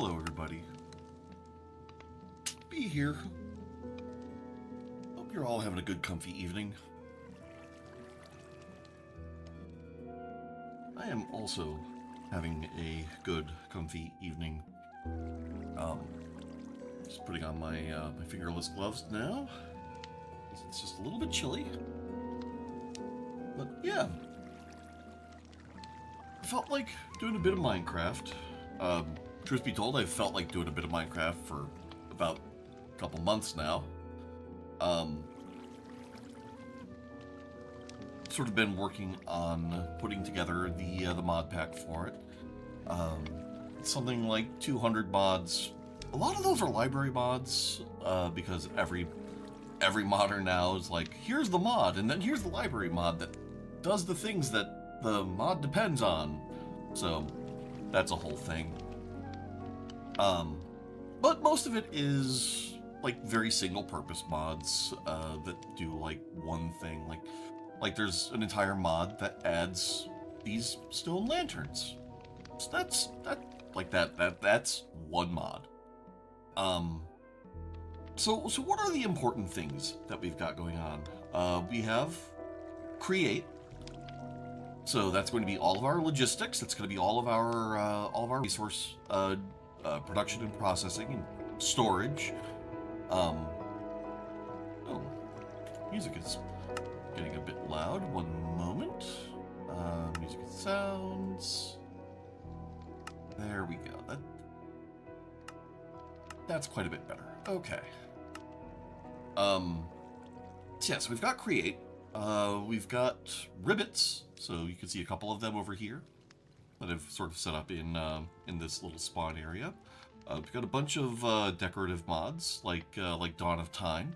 Hello, everybody. Be here. Hope you're all having a good, comfy evening. I am also having a good, comfy evening. Just putting on my my fingerless gloves now. It's just a little bit chilly, but yeah. I felt like doing a bit of Minecraft. Truth be told, I've felt like doing a bit of Minecraft for about a couple months now. Sort of been working on putting together the mod pack for it. Something like 200 mods. A lot of those are library mods, because every modder now is like, here's the mod, and then here's the library mod that does the things that the mod depends on. So that's a whole thing. But most of it is like very single-purpose mods that do like one thing. Like there's an entire mod that adds these stone lanterns. So that's one mod. So what are the important things that we've got going on? We have create. So that's going to be all of our logistics. That's going to be all of our resource production and processing and storage. Oh, music is getting a bit loud. One moment. Music and sounds. There we go. That's quite a bit better. Okay. So yes, we've got create. We've got ribbits, so you can see a couple of them over here that I've sort of set up in this little spawn area. We've got a bunch of decorative mods like Dawn of Time.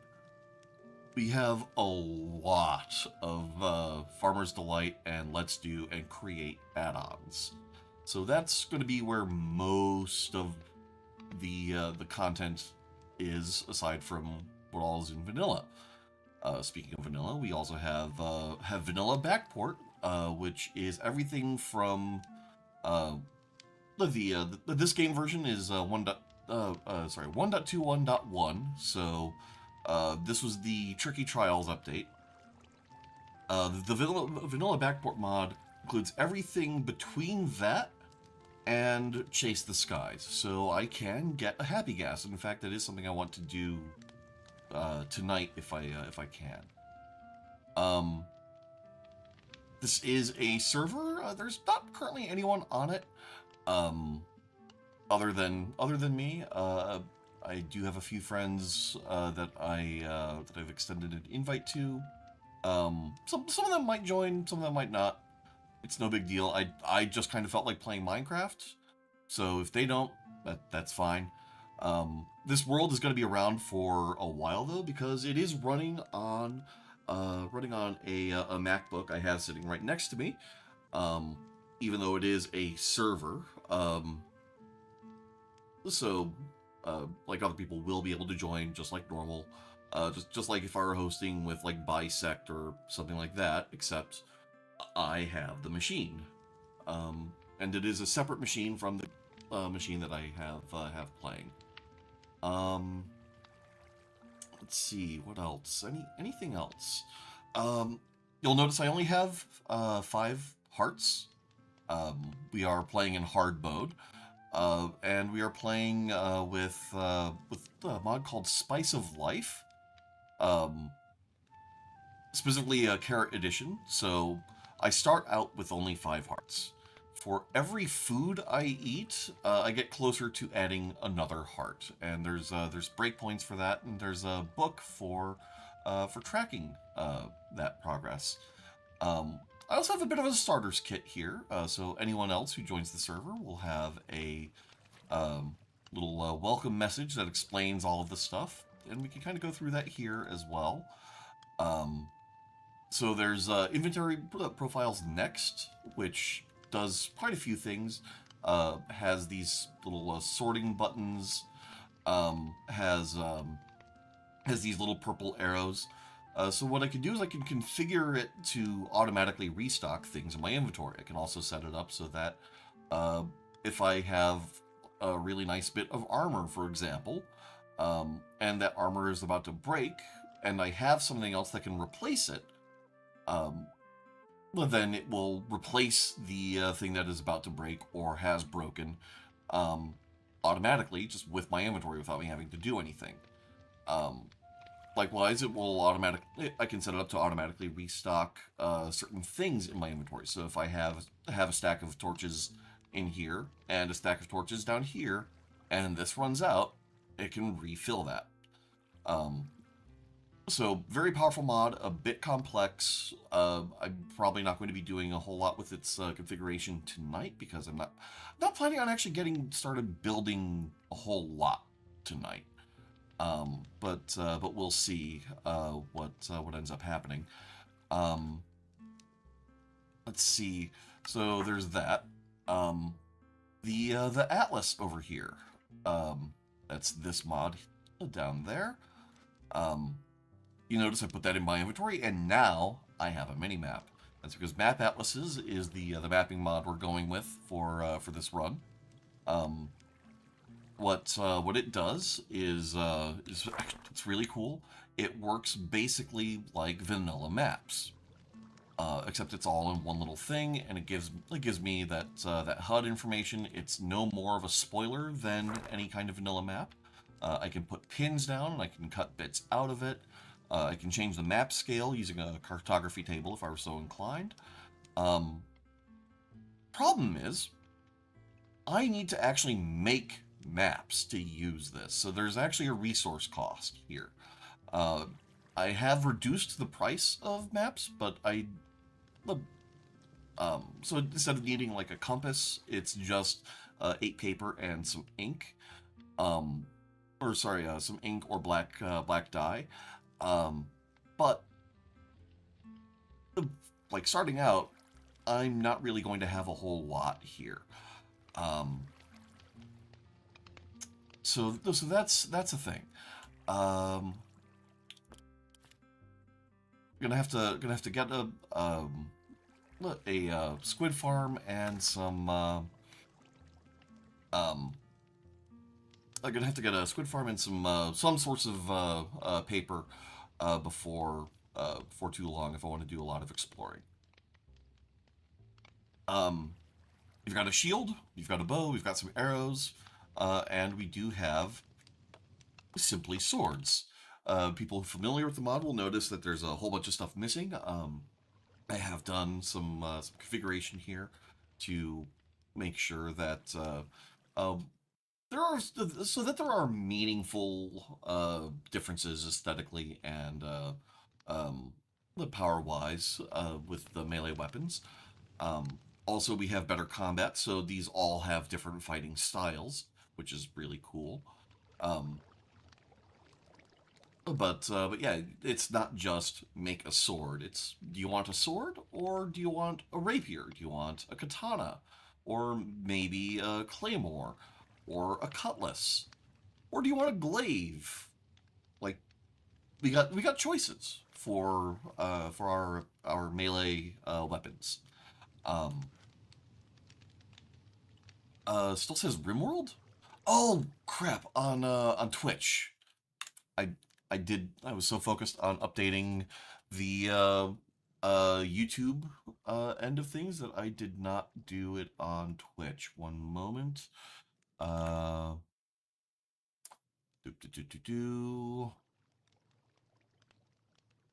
We have a lot of Farmer's Delight and Let's Do and Create add-ons. So that's going to be where most of the content is, aside from what all is in vanilla. Speaking of vanilla, we also have vanilla backport, which is everything from this game version is 1.21.1. So this was the Tricky Trials update. The vanilla backport mod includes everything between that and Chase the Skies, so I can get a happy gas. In fact, that is something I want to do tonight if I can. This is a server. There's not currently anyone on it, other than me. I do have a few friends that I've extended an invite to. Some of them might join, some of them might not. It's no big deal. I just kind of felt like playing Minecraft, so if they don't, that's fine. This world is going to be around for a while though, because it is running on a MacBook I have sitting right next to me. Even though it is a server, like other people will be able to join just like normal, just like if I were hosting with like Bisect or something like that, except I have the machine, and it is a separate machine from the machine that I have playing. Let's see, what else? Anything else? You'll notice I only have 5 hearts. We are playing in hard mode, and we are playing with a mod called Spice of Life, specifically a Carrot Edition. So I start out with only 5 hearts. For every food I eat, I get closer to adding another heart, and there's breakpoints for that, and there's a book for tracking that progress. I also have a bit of a starter's kit here, so anyone else who joins the server will have a little welcome message that explains all of the stuff, and we can kind of go through that here as well. So there's inventory profiles next, which does quite a few things. Has these little sorting buttons, has these little purple arrows. So what I can do is I can configure it to automatically restock things in my inventory. I can also set it up so that if I have a really nice bit of armor, for example, and that armor is about to break, and I have something else that can replace it, um, well, then it will replace the thing that is about to break or has broken um, automatically, just with my inventory without me having to do anything. Um, Likewise, it will automatically. I can set it up to automatically restock certain things in my inventory. So if I have a stack of torches in here and a stack of torches down here, and this runs out, it can refill that. Um, so very powerful mod, a bit complex. I'm probably not going to be doing a whole lot with its configuration tonight because I'm not planning on actually getting started building a whole lot tonight. But we'll see what ends up happening. Um, let's see. So there's that. The atlas over here. That's this mod down there. You notice I put that in my inventory, and now I have a mini map. That's because Map Atlases is the mapping mod we're going with for this run. What it does is it's really cool. It works basically like vanilla maps, except it's all in one little thing, and it gives me that HUD information. It's no more of a spoiler than any kind of vanilla map. I can put pins down, and I can cut bits out of it. I can change the map scale using a cartography table if I were so inclined. Problem is, I need to actually make maps to use this, so there's actually a resource cost here. I have reduced the price of maps, but so instead of needing like a compass, it's just 8 paper and some ink, some ink or black dye. But like starting out, I'm not really going to have a whole lot here. So that's a thing. Gonna have to get a squid farm and some I'm gonna have to get a squid farm and some sorts of paper before too long if I want to do a lot of exploring. You've got a shield, you've got a bow, we've got some arrows, and we do have simply swords. People familiar with the mod will notice that there's a whole bunch of stuff missing. I have done some configuration here to make sure that there are meaningful differences aesthetically and power-wise with the melee weapons. Also, we have better combat, so these all have different fighting styles, which is really cool. But yeah, it's not just make a sword. It's, do you want a sword, or do you want a rapier? Do you want a katana, or maybe a claymore, or a cutlass, or do you want a glaive? Like, we got choices for our melee weapons. Still says RimWorld? Oh crap! On Twitch, I I was so focused on updating the YouTube end of things that I did not do it on Twitch. One moment. Do do do do do.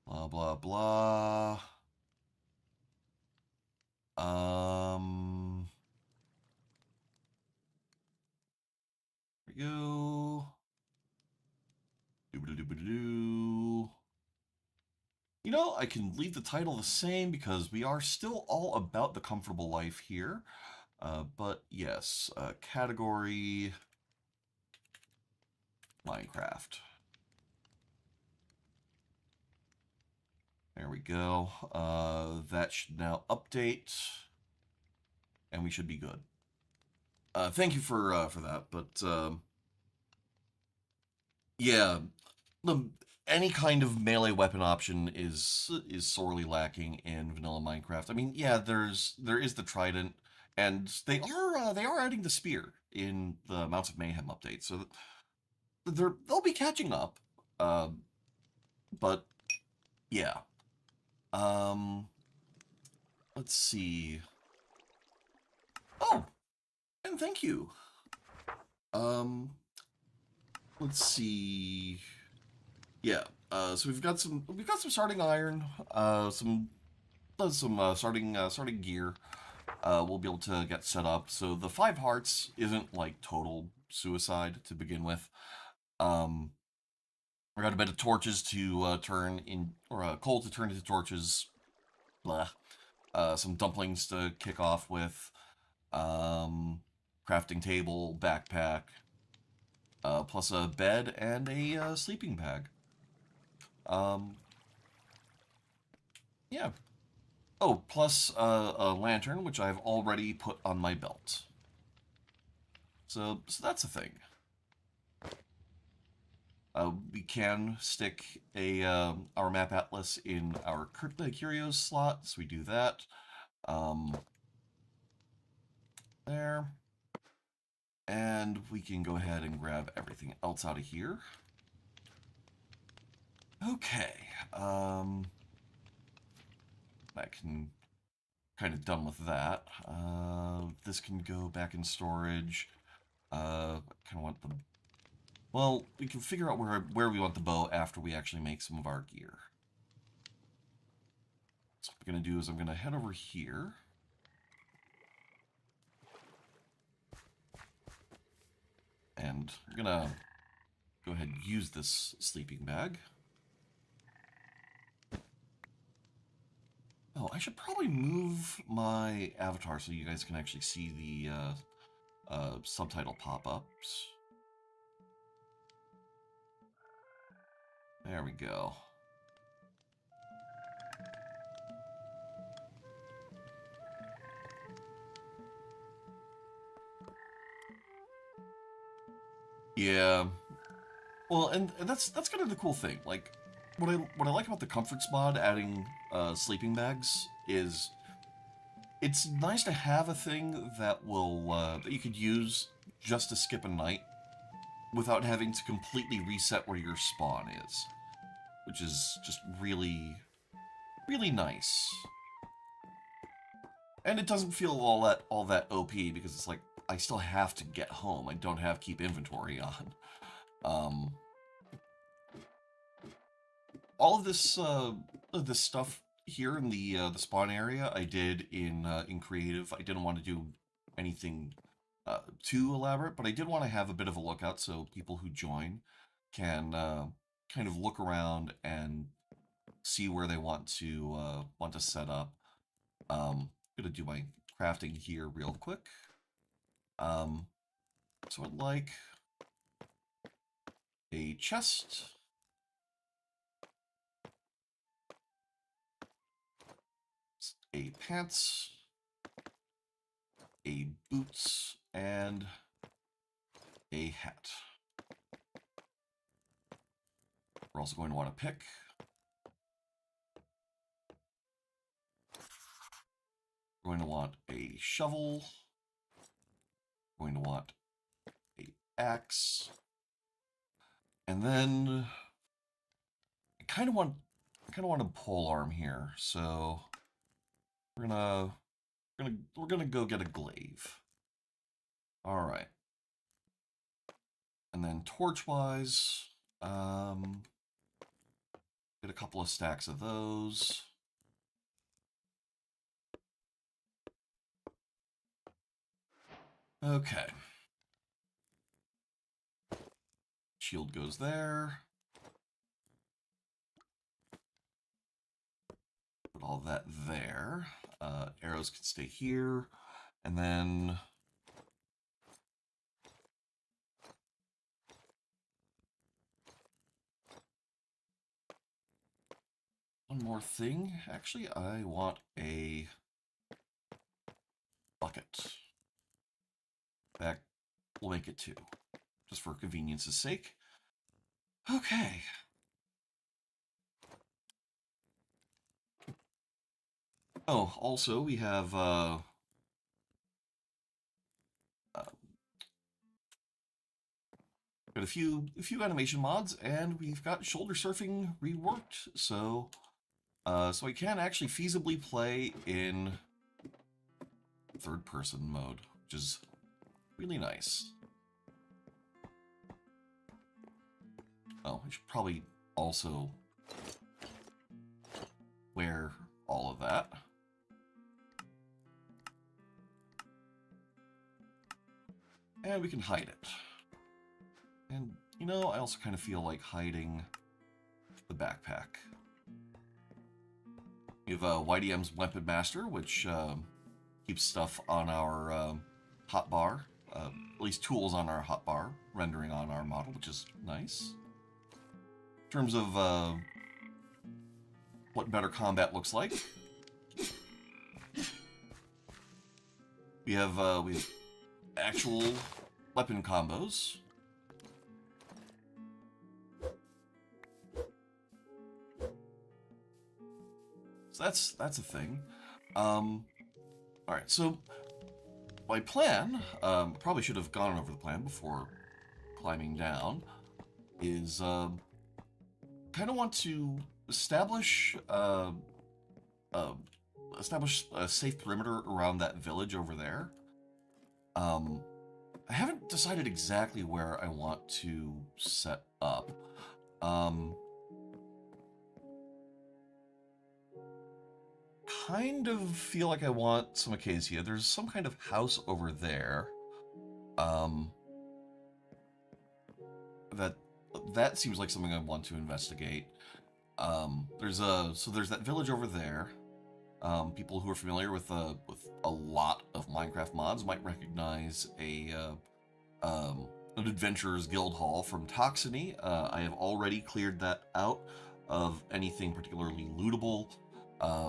Blah blah blah. There we go. Doo-ba-doo-ba-doo. You know, I can leave the title the same because we are still all about the comfortable life here. But yes, category Minecraft. There we go. That should now update, and we should be good. Thank you for that. But yeah, any kind of melee weapon option is sorely lacking in vanilla Minecraft. I mean, yeah, there is the trident, And they are adding the spear in the Mounts of Mayhem update, so they'll be catching up. But yeah. Let's see. Oh, and thank you. Um, let's see. Yeah. So we've got some starting iron. Some starting gear. We'll be able to get set up. So the 5 hearts isn't like total suicide to begin with. I got a bit of torches to turn in, or coal to turn into torches. Blah. Some dumplings to kick off with. Crafting table, backpack, plus a bed and a sleeping bag. Um, yeah. Oh, plus a lantern, which I've already put on my belt. So that's a thing. We can stick a our map atlas in our curios slot, so we do that. There. And we can go ahead and grab everything else out of here. Okay. I can kind of done with that. This can go back in storage. Kind of want the... Well, we can figure out where we want the bow after we actually make some of our gear. So what I'm going to do is I'm going to head over here. And I'm going to go ahead and use this sleeping bag. Oh, I should probably move my avatar so you guys can actually see the subtitle pop-ups. There we go. Yeah. Well, and that's kind of the cool thing. Like, what I like about the comforts mod adding sleeping bags is it's nice to have a thing that will that you could use just to skip a night without having to completely reset where your spawn is, which is just really nice. And it doesn't feel all that OP because it's like I still have to get home. I don't have keep inventory on. All of this stuff here in the spawn area I did in creative. I didn't want to do anything too elaborate, but I did want to have a bit of a lookout so people who join can kind of look around and see where they want to set up. I'm gonna do my crafting here real quick. So I'd like a chest, a pants, a boots, and a hat. We're also going to want a pick. We're going to want a shovel. We're going to want a axe. And then I kind of want a pole arm here. So we're gonna go get a glaive. All right. And then torch-wise, get a couple of stacks of those. Okay. Shield goes there. Put all that there. Arrows can stay here. And then one more thing. Actually, I want a bucket. That will make it two, just for convenience's sake. Okay. Oh, also we have got a few animation mods, and we've got shoulder surfing reworked, so so I can actually feasibly play in third-person mode, which is really nice. Oh, I should probably also wear all of that. And we can hide it. And, you know, I also kind of feel like hiding the backpack. We have YDM's Weapon Master, which keeps stuff on our hotbar, at least tools on our hotbar, rendering on our model, which is nice. In terms of what better combat looks like, we have actual weapon combos. So that's a thing. All right, so my plan, probably should have gone over the plan before climbing down, is kind of want to establish establish a safe perimeter around that village over there. I haven't decided exactly where I want to set up. Kind of feel like I want some acacia. There's some kind of house over there. That seems like something I want to investigate. There's that village over there. People who are familiar with a lot of Minecraft mods might recognize an Adventurer's Guild Hall from Toxiny. I have already cleared that out of anything particularly lootable,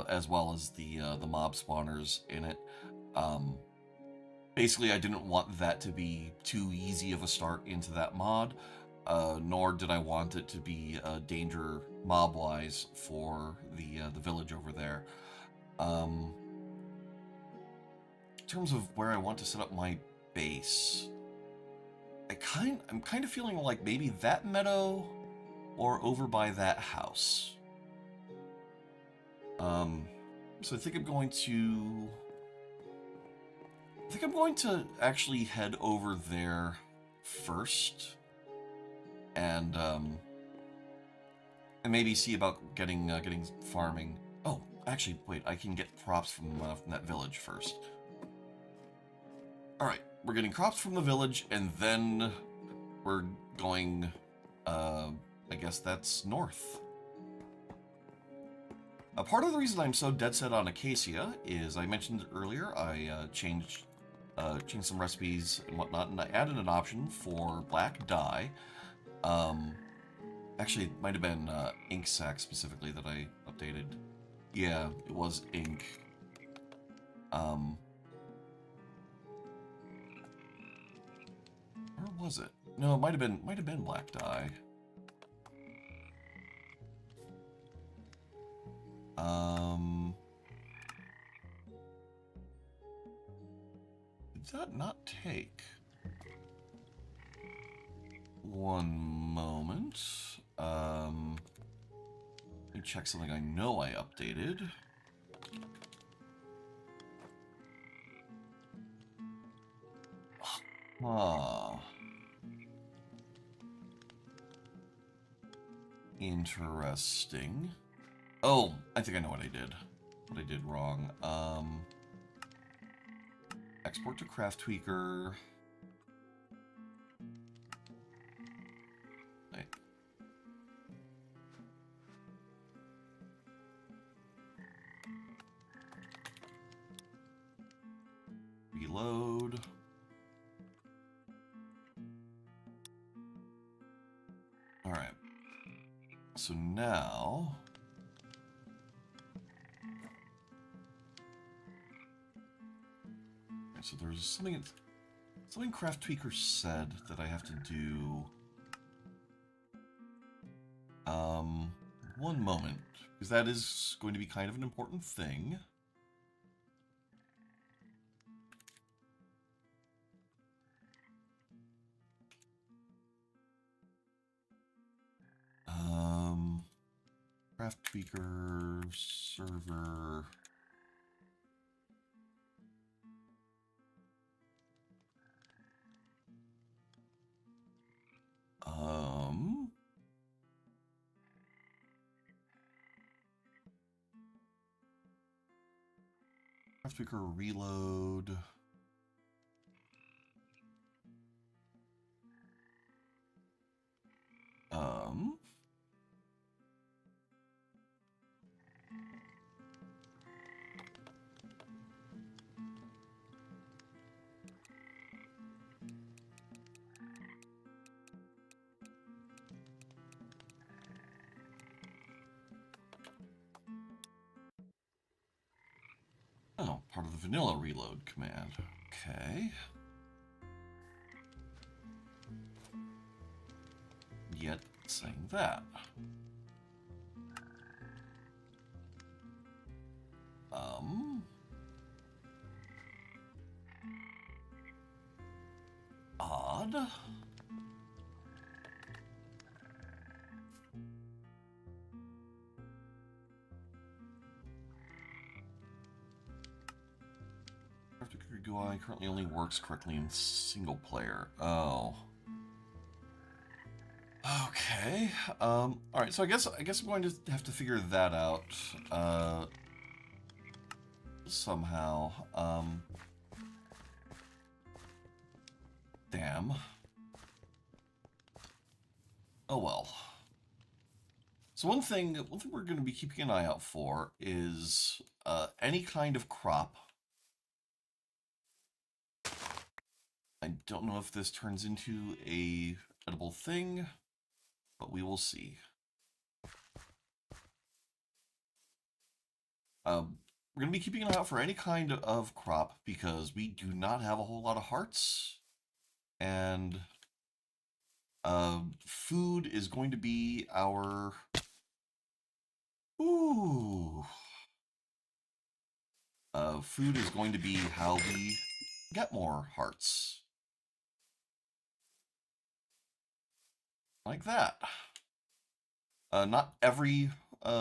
as well as the mob spawners in it. Basically, I didn't want that to be too easy of a start into that mod, nor did I want it to be a danger mob-wise for the village over there. In terms of where I want to set up my base, I'm kind of feeling like maybe that meadow or over by that house. So I think I'm going to actually head over there first, and maybe see about getting farming. Oh, actually, wait, I can get crops from that village first. All right, we're getting crops from the village, and then we're going. I guess that's north. Part of the reason I'm so dead set on acacia is I mentioned earlier I changed some recipes and whatnot, and I added an option for black dye. Actually, it might have been ink sac specifically that I updated. Yeah, it was ink. Where was it? No, it might have been black dye. Did that not take? One moment. Let me check something I know I updated. Ah. Interesting. Oh, I think I know what I did. What I did wrong. Export to Craft Tweaker. Wait. Reload. All right. So now, so there's something Craft Tweaker said that I have to do. One moment, because that is going to be kind of an important thing. Craft tweaker, server. Craft tweaker reload. Oh, part of the vanilla reload command. Okay. Yet saying that. Odd. UI currently only works correctly in single player. Oh. Okay. All right. So I guess I'm going to have to figure that out. Somehow. Damn. Oh well. So one thing we're going to be keeping an eye out for is any kind of crop. I don't know if this turns into a edible thing, but we will see. We're going to be keeping an eye out for any kind of crop because we do not have a whole lot of hearts, and food is going to be our... Ooh. Food is going to be how we get more hearts. Like that. Not every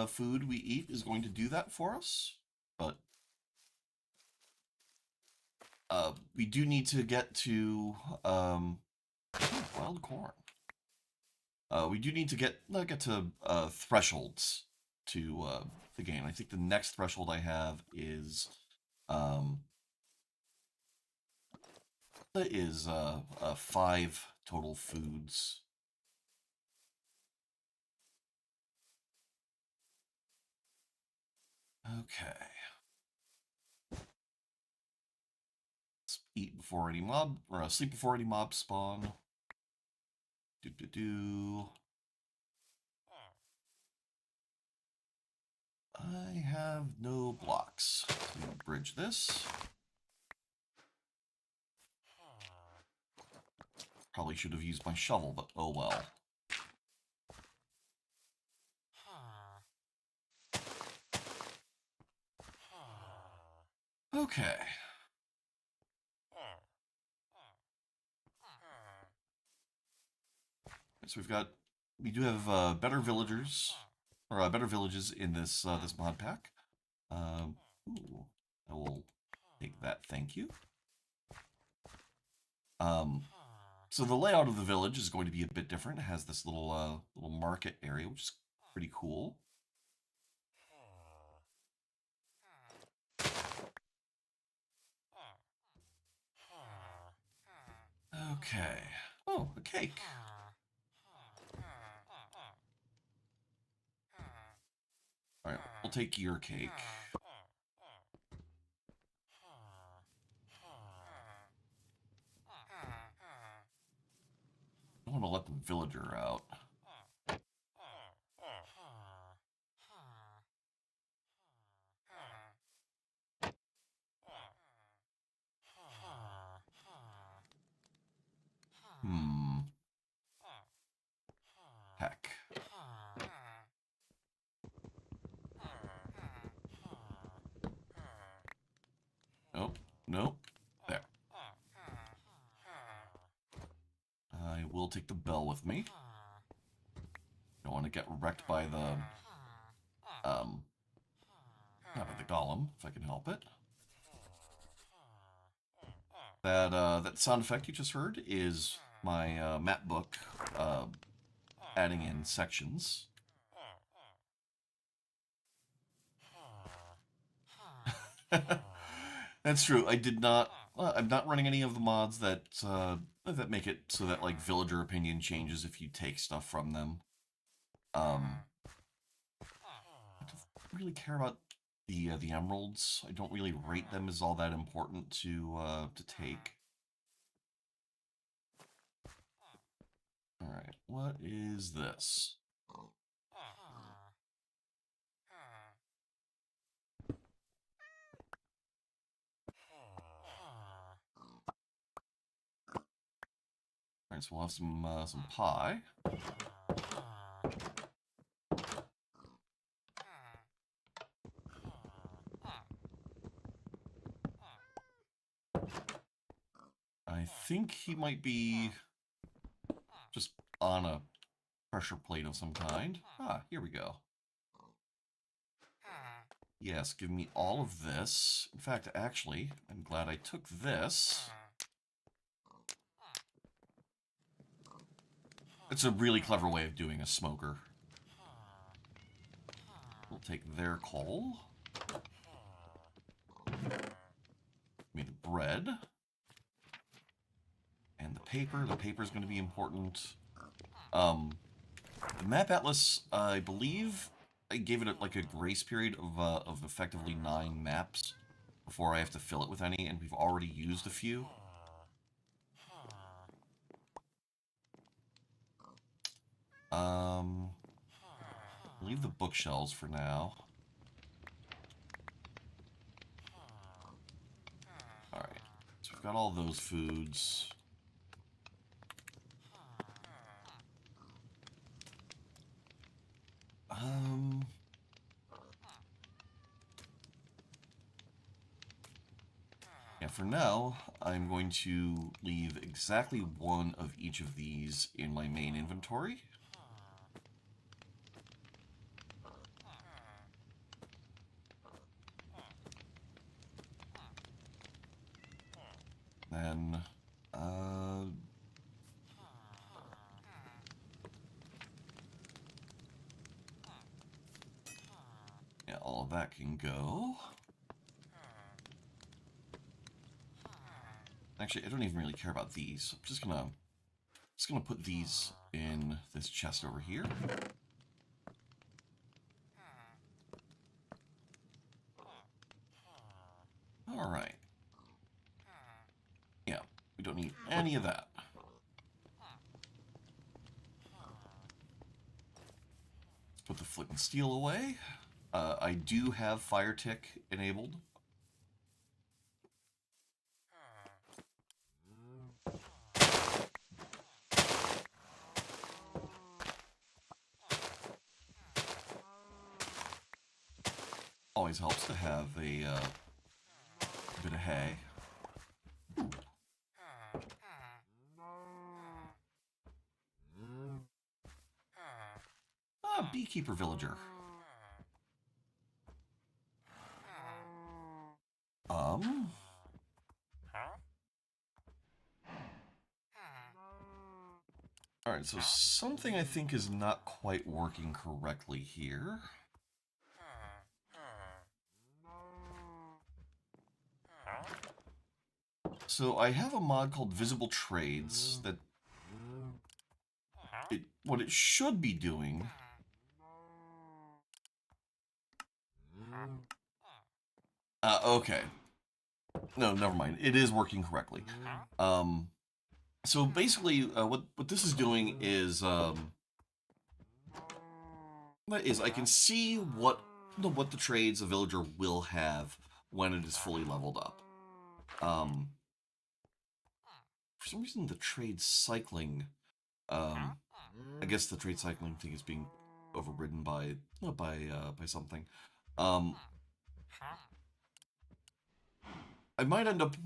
food we eat is going to do that for us, but we do need to get to wild corn. We do need to get to thresholds to the game. I think the next threshold I have is 5 total foods. Okay. Let's eat before any mob, or sleep before any mobs spawn. I have no blocks. So I'm gonna bridge this. Probably should have used my shovel, but oh well. Okay. So we do have better villagers, or better villages in this this mod pack. Ooh, I will take that, thank you. So the layout of the village is going to be a bit different. It has this little little market area, which is pretty cool. Okay. Oh, a cake. All right, we'll take your cake. I want to let the villager out. Heck. Nope. Nope. There. I will take the bell with me. Don't want to get wrecked by the Not with the golem, if I can help it. That sound effect you just heard is my map book adding in sections. That's true. I did not. I'm not running any of the mods that that make it so that like villager opinion changes if you take stuff from them. I don't really care about the emeralds. I don't really rate them as all that important to take. All right, what is this? All right, so we'll have some pie. I think he might be just on a pressure plate of some kind. Ah, here we go. Yes, give me all of this. In fact, actually, I'm glad I took this. It's a really clever way of doing a smoker. We'll take their coal. Made the bread. And the paper. The paper is going to be important. The map atlas, I believe, I gave it like a grace period of effectively 9 maps before I have to fill it with any, and we've already used a few. Leave the bookshelves for now. Alright, so we've got all those foods. Yeah, for now, I'm going to leave exactly 1 of each of these in my main inventory. Then, yeah, all of that can go. Actually, I don't even really care about these. I'm just gonna put these in this chest over here. All right. Yeah, we don't need any of that. Let's put the flint and steel away. I do have fire tick enabled. Always helps to have a bit of hay. Ah, beekeeper villager. Alright, so something I think is not quite working correctly here. So I have a mod called Visible Trades that what it should be doing okay. No, never mind. It is working correctly. So basically, what this is doing is I can see what the trades a villager will have when it is fully leveled up. For some reason, the trade cycling, I guess the trade cycling thing is being overridden by something. I might end up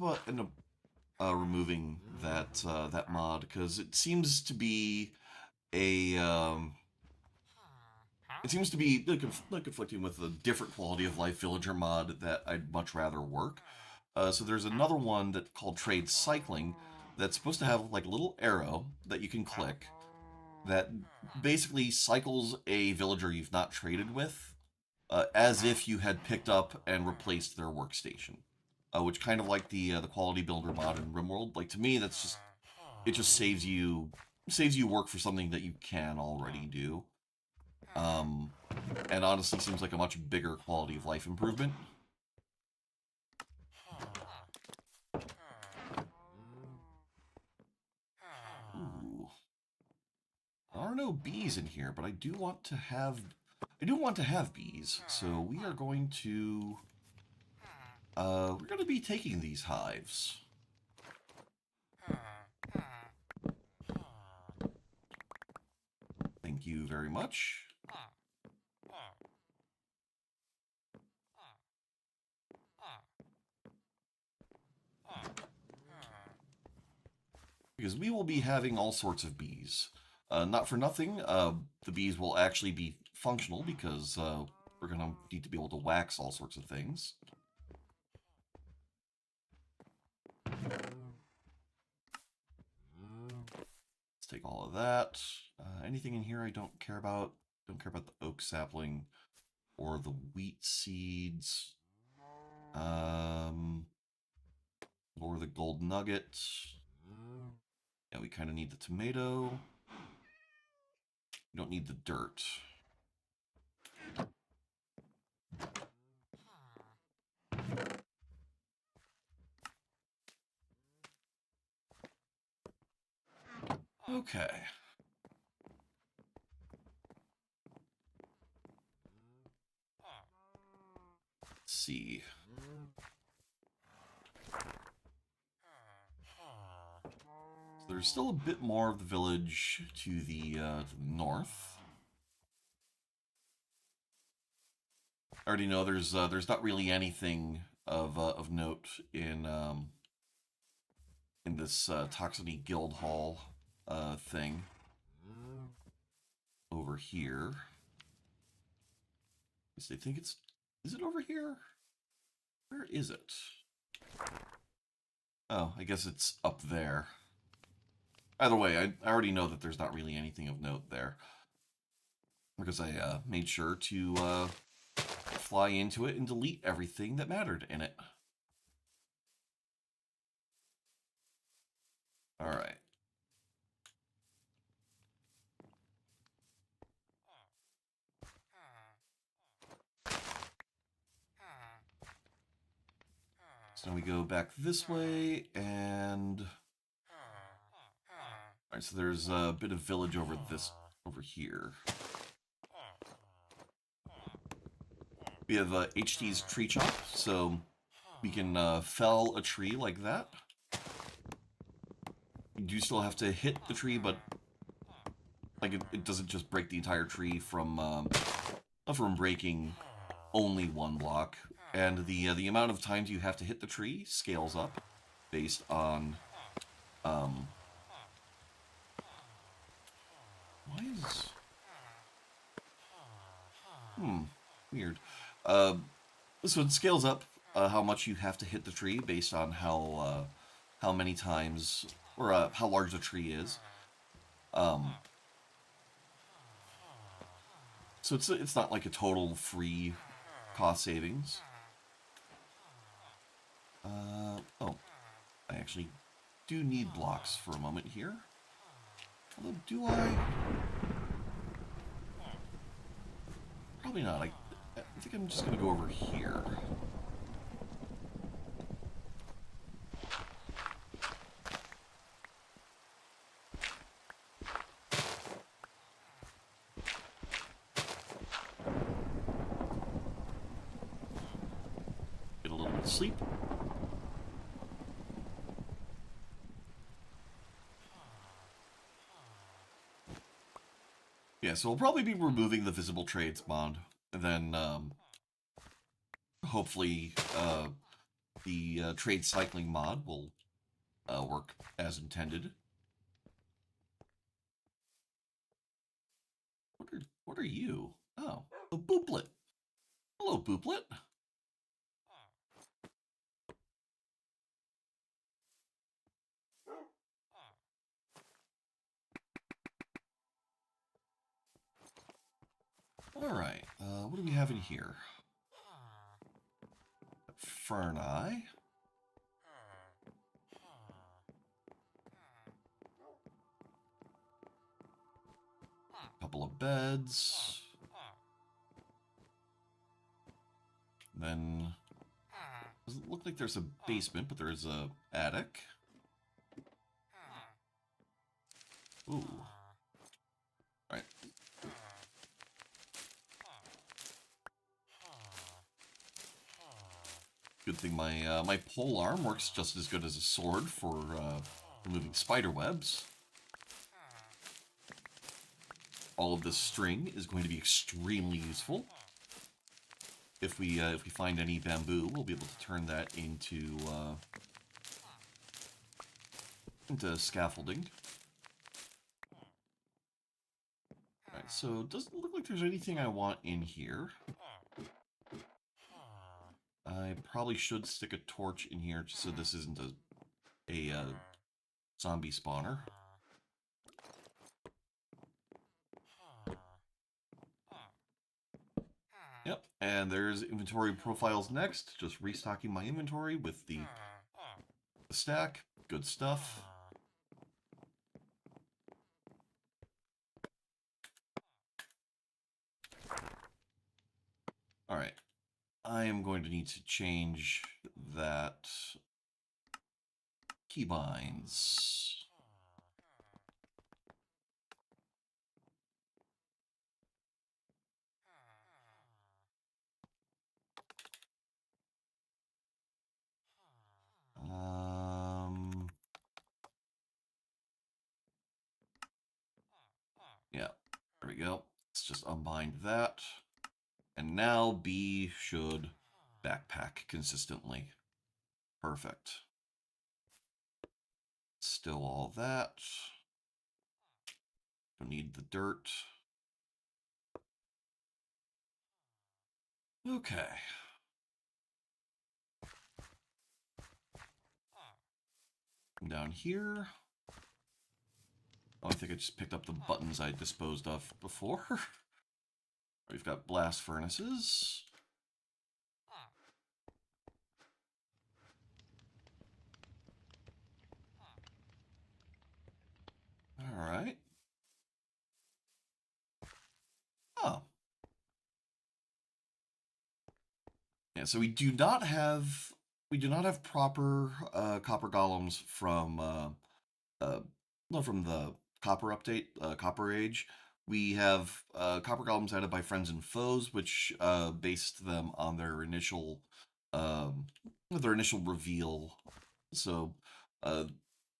removing that mod because it seems to be a it seems to be conflicting with a different quality of life villager mod that I'd much rather work. So there's another one that called trade cycling that's supposed to have like a little arrow that you can click that basically cycles a villager you've not traded with as if you had picked up and replaced their workstation, which kind of like the quality builder mod in RimWorld. Like to me, that's just it just saves you work for something that you can already do. Um, and honestly, seems like a much bigger quality of life improvement. Ooh. There are no bees in here, but I do want to have bees. So we are going to we're going to be taking these hives. Thank you very much. Because we will be having all sorts of bees. Not for nothing, the bees will actually be functional because we're going to need to be able to wax all sorts of things. Let's take all of that. Anything in here I don't care about. Don't care about the oak sapling or the wheat seeds. Or the gold nugget. Yeah, we kind of need the tomato. We don't need the dirt. Okay. Let's see. So there's still a bit more of the village to the north. I already know there's not really anything of note in this Toxiny Guild Hall thing over here. I think it's... Is it over here? Where is it? Oh, I guess it's up there. Either way, I already know that there's not really anything of note there. Because I made sure to fly into it and delete everything that mattered in it. Alright. So now we go back this way, and... Alright, so there's a bit of village over here. We have HT's tree chop, so we can fell a tree like that. You do still have to hit the tree, but like it doesn't just break the entire tree from breaking only one block. And the amount of times you have to hit the tree scales up based on why is weird. So it scales up how much you have to hit the tree based on how many times or how large the tree is. So it's not like a total free cost savings. Oh, I actually do need blocks for a moment here. Although, do I? Probably not. I think I'm just going to go over here. Get a little bit of sleep. Yeah, so we'll probably be removing the visible trades mod, and then hopefully the trade cycling mod will work as intended. What are you? Oh, a booplet. Hello, booplet. All right, what do we have in here? Fern eye. Couple of beds. Then doesn't look like there's a basement, but there is a attic. Ooh. All right. Good thing my my pole arm works just as good as a sword for removing spider webs. All of this string is going to be extremely useful. If we find any bamboo, we'll be able to turn that into scaffolding. All right, so it doesn't look like there's anything I want in here. I probably should stick a torch in here just so this isn't a zombie spawner. Yep, and there's inventory profiles next. Just restocking my inventory with the stack. Good stuff. All right, I am going to need to change that keybinds. Yeah, there we go. Let's just unbind that. And now B should backpack consistently. Perfect. Still all that. Don't need the dirt. Okay. Come down here. Oh, I think I just picked up the buttons I disposed of before. We've got blast furnaces. All right. Oh. Yeah, so we do not have proper copper golems from not from the copper update, copper age. We have copper golems added by friends and foes, which based them on their initial reveal. So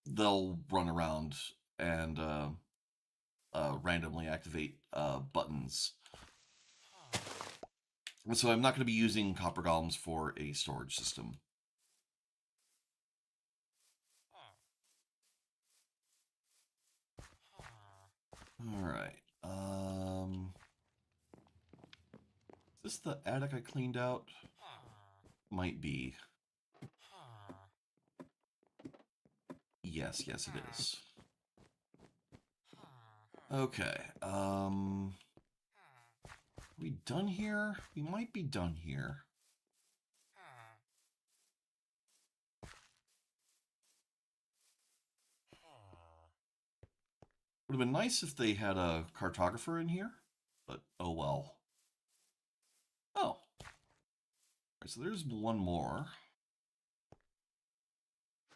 they'll run around and randomly activate buttons. So I'm not going to be using copper golems for a storage system. All right. Is this the attic I cleaned out? Might be. Yes, it is. Okay. We done here? We might be done here. Would have been nice if they had a cartographer in here, but oh well. Oh. Right, so there's one more.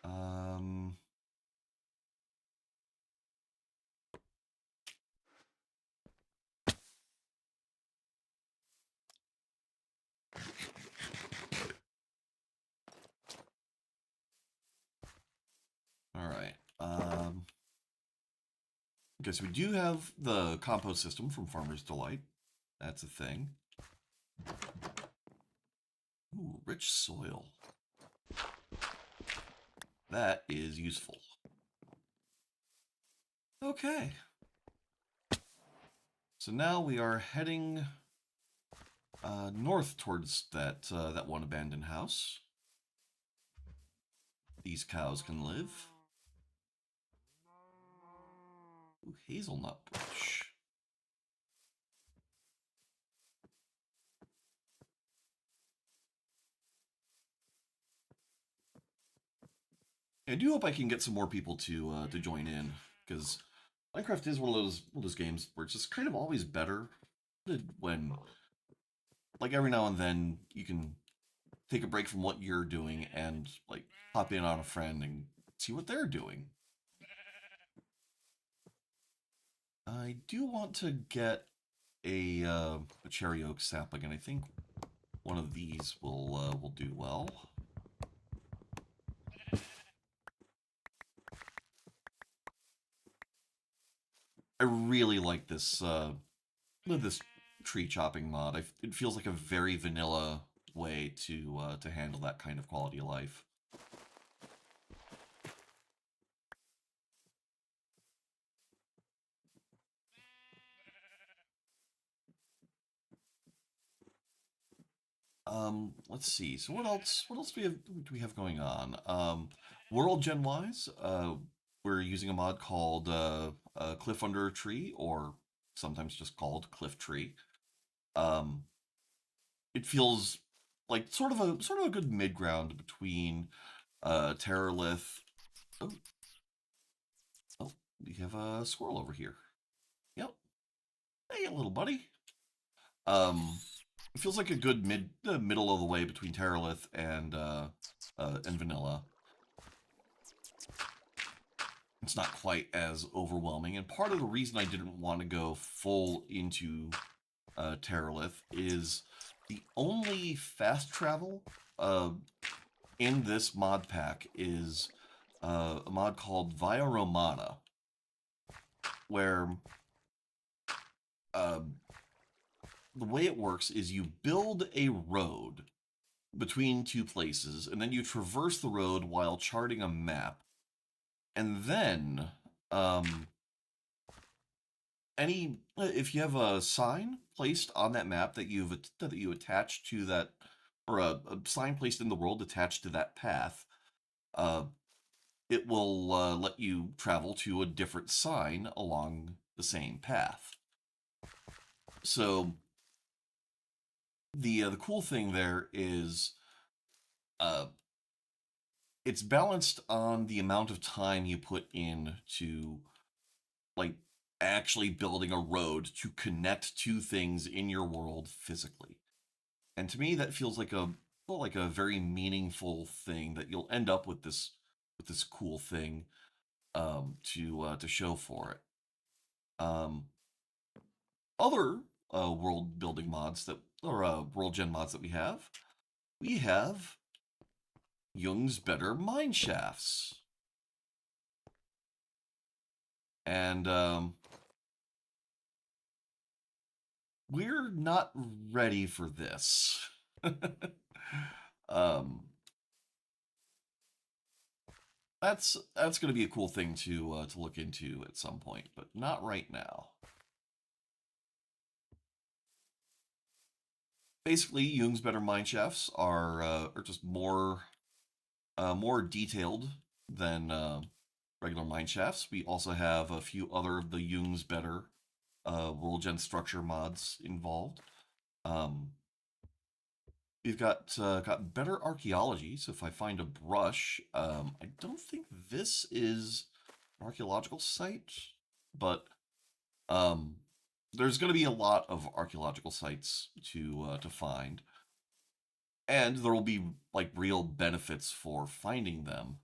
All right. Okay, so we do have the compost system from Farmer's Delight. That's a thing. Ooh, rich soil. That is useful. Okay. So now we are heading north towards that one abandoned house. These cows can live. Ooh, hazelnut bush. I do hope I can get some more people to join in, because Minecraft is one of those games where it's just kind of always better when, like, every now and then you can take a break from what you're doing and like hop in on a friend and see what they're doing. I do want to get a cherry oak sapling, and I think one of these will do well. I really like this tree chopping mod. It feels like a very vanilla way to handle that kind of quality of life. Let's see. So what else do we have going on? World Gen wise, we're using a mod called Cliff Under a Tree, or sometimes just called Cliff Tree. Um, it feels like sort of a good mid ground between Terrorlith. Oh, oh, we have a squirrel over here. Yep. Hey, little buddy. Um, it feels like a good middle of the way between Terralith and Vanilla. It's not quite as overwhelming, and part of the reason I didn't want to go full into Terralith is the only fast travel in this mod pack is a mod called Via Romana, where uh, the way it works is you build a road between two places, and then you traverse the road while charting a map. And then, if you have a sign placed on that map that you attach to that, or a sign placed in the world attached to that path, uh, it will let you travel to a different sign along the same path. So the cool thing there is uh, it's balanced on the amount of time you put in to like actually building a road to connect two things in your world physically. And to me, that feels like a very meaningful thing that you'll end up with this cool thing to show for it. Um, Other world building mods that or world gen mods that we have Jung's Better Mine Shafts. And we're not ready for this. um, that's going to be a cool thing to look into at some point, but not right now. Basically, Jung's Better Mine Shafts are just more detailed than regular mine shafts. We also have a few other of the Jung's Better world gen structure mods involved. Um, we've got better archaeology. So if I find a brush, I don't think this is an archaeological site, but um, there's going to be a lot of archaeological sites to find, and there will be like real benefits for finding them.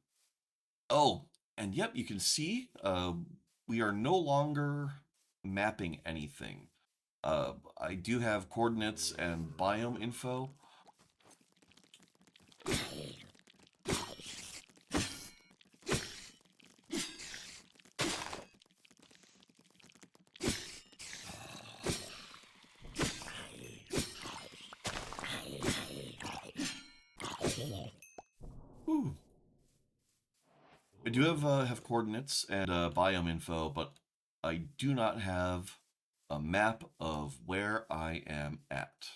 Oh, and yep, you can see we are no longer mapping anything. I do have coordinates and biome info. Whew. I do have coordinates and biome info, but I do not have a map of where I am at.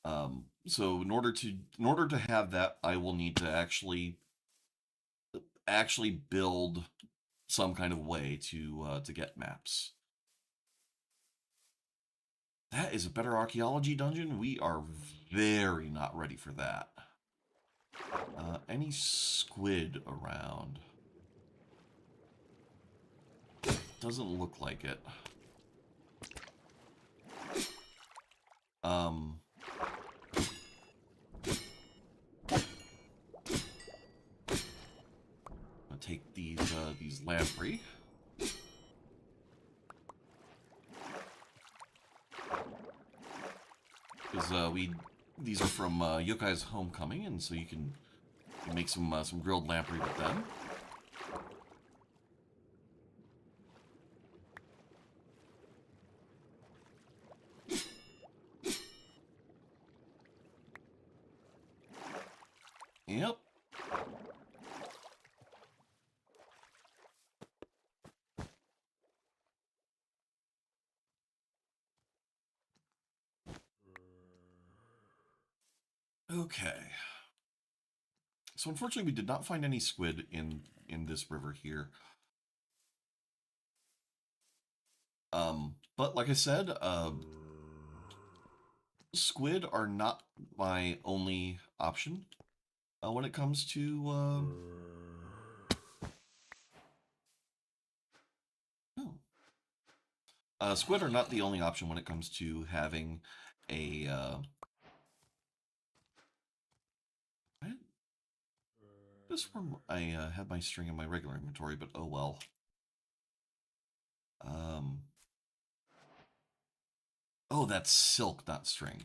So in order to have that, I will need to actually build some kind of way to get maps. That is a better archaeology dungeon. We are very not ready for that. Any squid around? Doesn't look like it. Um, I'll take these lamprey. Because these are from Yokai's Homecoming, and so you can make some grilled lamprey with them. Yep. Okay. So unfortunately, we did not find any squid in this river here. But like I said, squid are not my only option when it comes to. Oh. Squid are not the only option when it comes to having a. This one I had my string in my regular inventory, but oh well. Oh, that's silk, not string.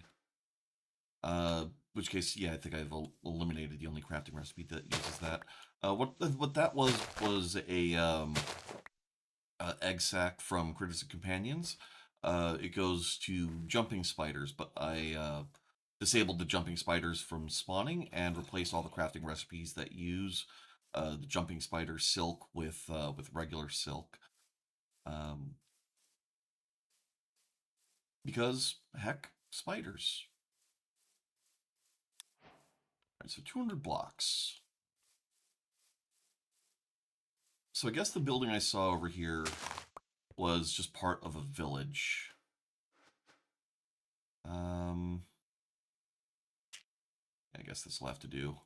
Which case, yeah, I think I've eliminated the only crafting recipe that uses that. What that was a egg sac from Critters and Companions. It goes to jumping spiders, but I disabled the jumping spiders from spawning and replaced all the crafting recipes that use the jumping spider silk with regular silk. Because heck, spiders. All right, so 200 blocks. So I guess the building I saw over here was just part of a village. I guess this will have to do.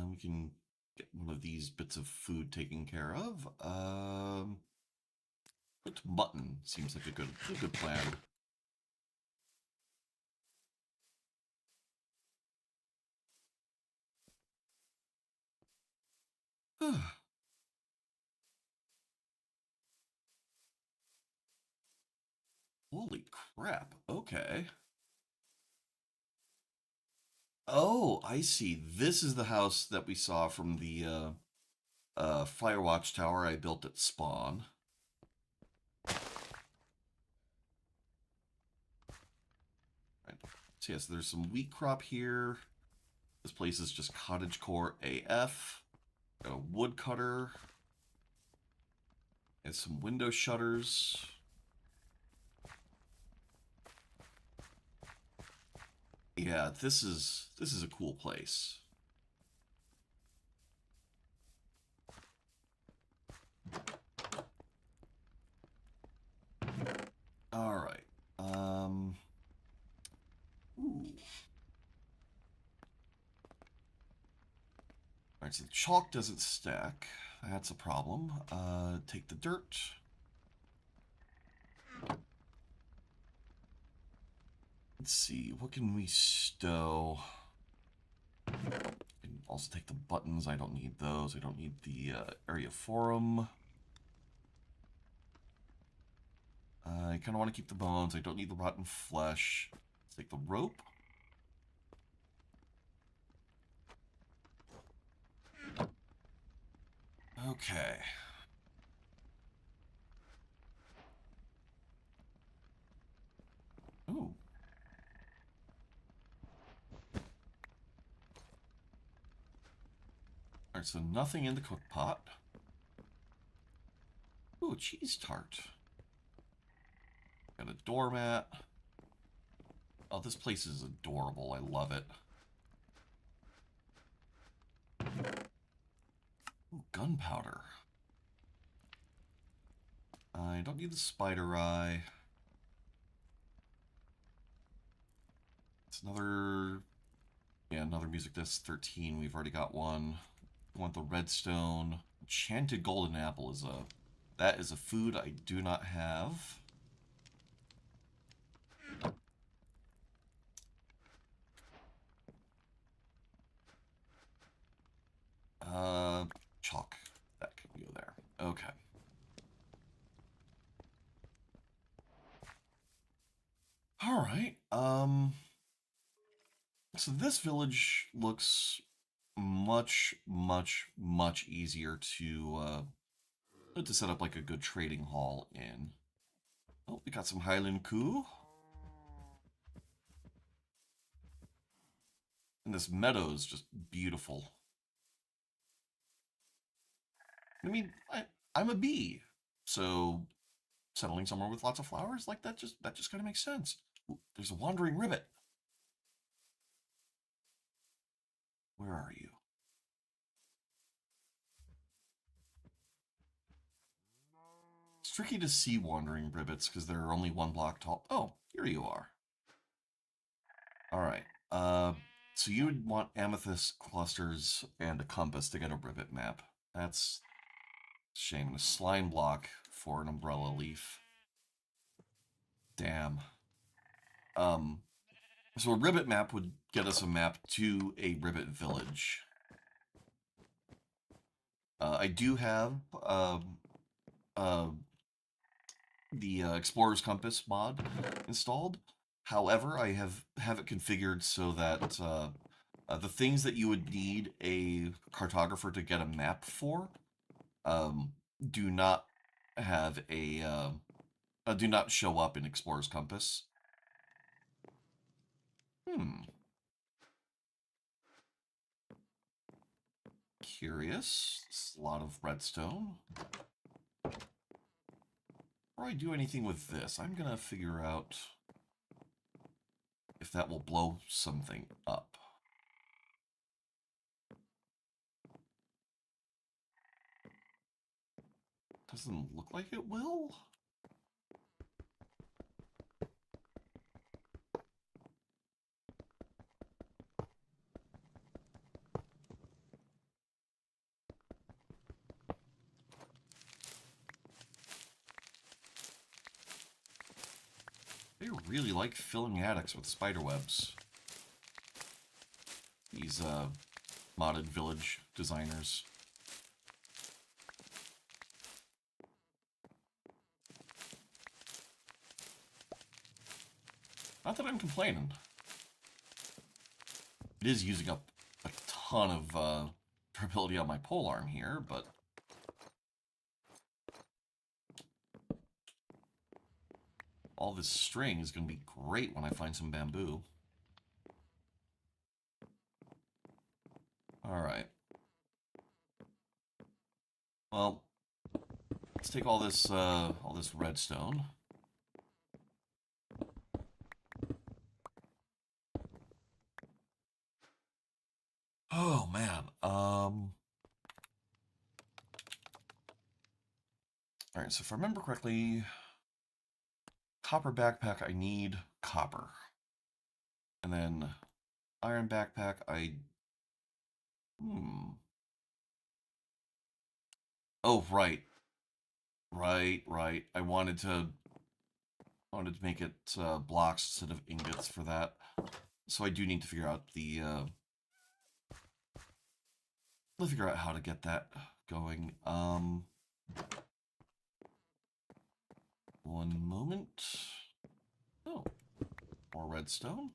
We can get one of these bits of food taken care of. Put mutton seems like a good plan. Holy crap! Okay. Oh, I see. This is the house that we saw from the Firewatch Tower I built at spawn. Right. So yes, there's some wheat crop here. This place is just cottagecore AF. Got a woodcutter. And some window shutters. Yeah, this is a cool place. All right. Ooh. All right, so the chalk doesn't stack. That's a problem. Take the dirt. Let's see, what can we stow? And also take the buttons. I don't need those. I don't need the area forum. I kind of want to keep the bones. I don't need the rotten flesh. Let's take the rope. Okay. Ooh. Alright, so nothing in the cook pot. Ooh, cheese tart. Got a doormat. Oh, this place is adorable. I love it. Ooh, gunpowder. I don't need the spider eye. It's another... Yeah, another music disc, 13. We've already got one. I want the redstone. Enchanted golden apple is a... That is a food I do not have. Chalk. That can go there. Okay. Alright, so this village looks much, much, much easier to set up like a good trading hall in. Oh, we got some Highland Coup. And this meadow is just beautiful. I mean, I'm a bee, so settling somewhere with lots of flowers like that just kind of makes sense. Ooh, there's a wandering ribbit. Where are you? It's tricky to see wandering ribbits because they're only one block tall. Oh, here you are. All right. So you would want amethyst clusters and a compass to get a ribbit map. That's a shame. A slime block for an umbrella leaf. Damn. So a ribbit map would get us a map to a ribbit village. I do have uh, the Explorer's Compass mod installed. However, I have it configured so that the things that you would need a cartographer to get a map for do not have a do not show up in Explorer's Compass. Curious. It's a lot of redstone. Before I do anything with this, I'm gonna figure out if that will blow something up. Doesn't look like it will. They really like filling attics with spider webs. These modded village designers. Not that I'm complaining. It is using up a ton of durability on my polearm here, but all this string is going to be great when I find some bamboo. Alright. Well, let's take all this redstone. Oh man. Alright, so if I remember correctly, copper backpack, I need copper. And then iron backpack, Oh, right. Right. I wanted to make it blocks instead of ingots for that. So I do need to figure out how to get that going. One moment. Oh, more redstone.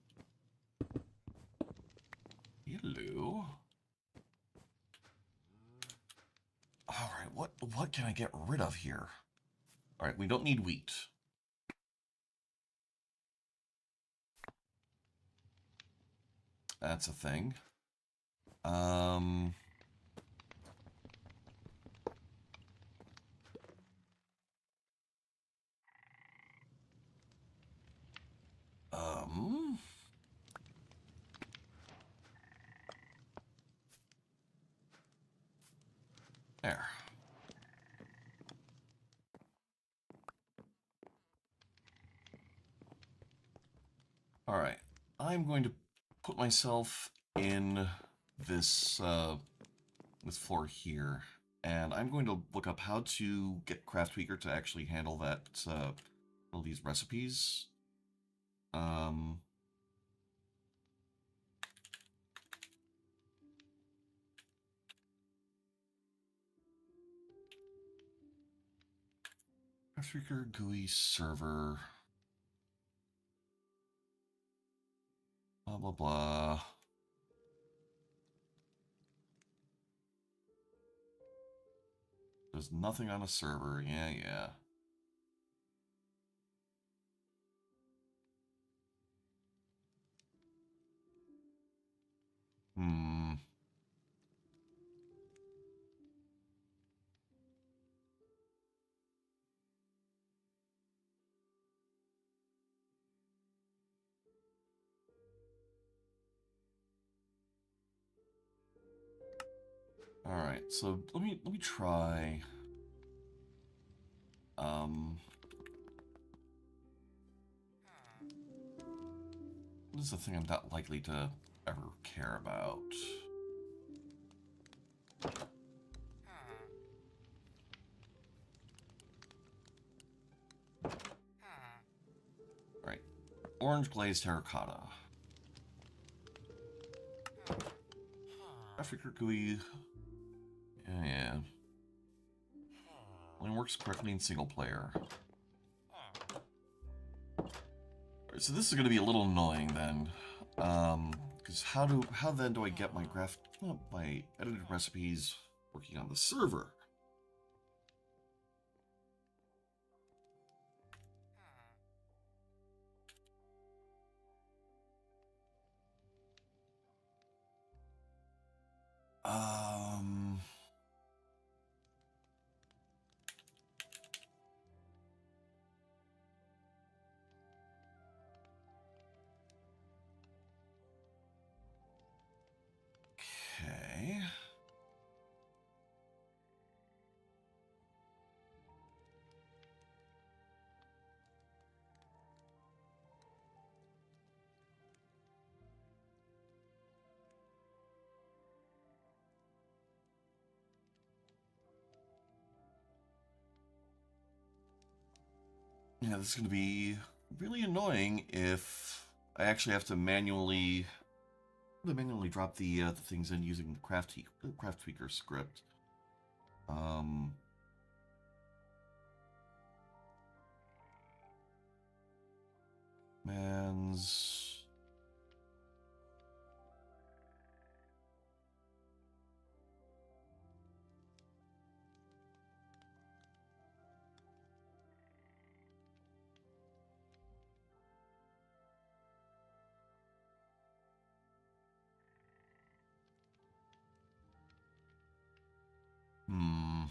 Hello. All right, what can I get rid of here? All right, we don't need wheat. That's a thing. There. Alright. I'm going to put myself in this, this floor here. And I'm going to look up how to get Craft Tweaker to actually handle that, all these recipes. Um... Craft Tweaker GUI server. Blah, blah, blah. There's nothing on a server. Yeah, yeah. Hmm. All right. So let me try. Um. What is the thing I'm not likely to ever care about? All right. Orange glazed terracotta. Africa GUI. Yeah, yeah. Only works correctly in single player. Right, so this is going to be a little annoying then, because how then do I get my my edited recipes working on the server? Um. Okay. Yeah, this is going to be really annoying if I actually have to manually drop the things in using the Craft Tweaker script. Um, man's. Hmm.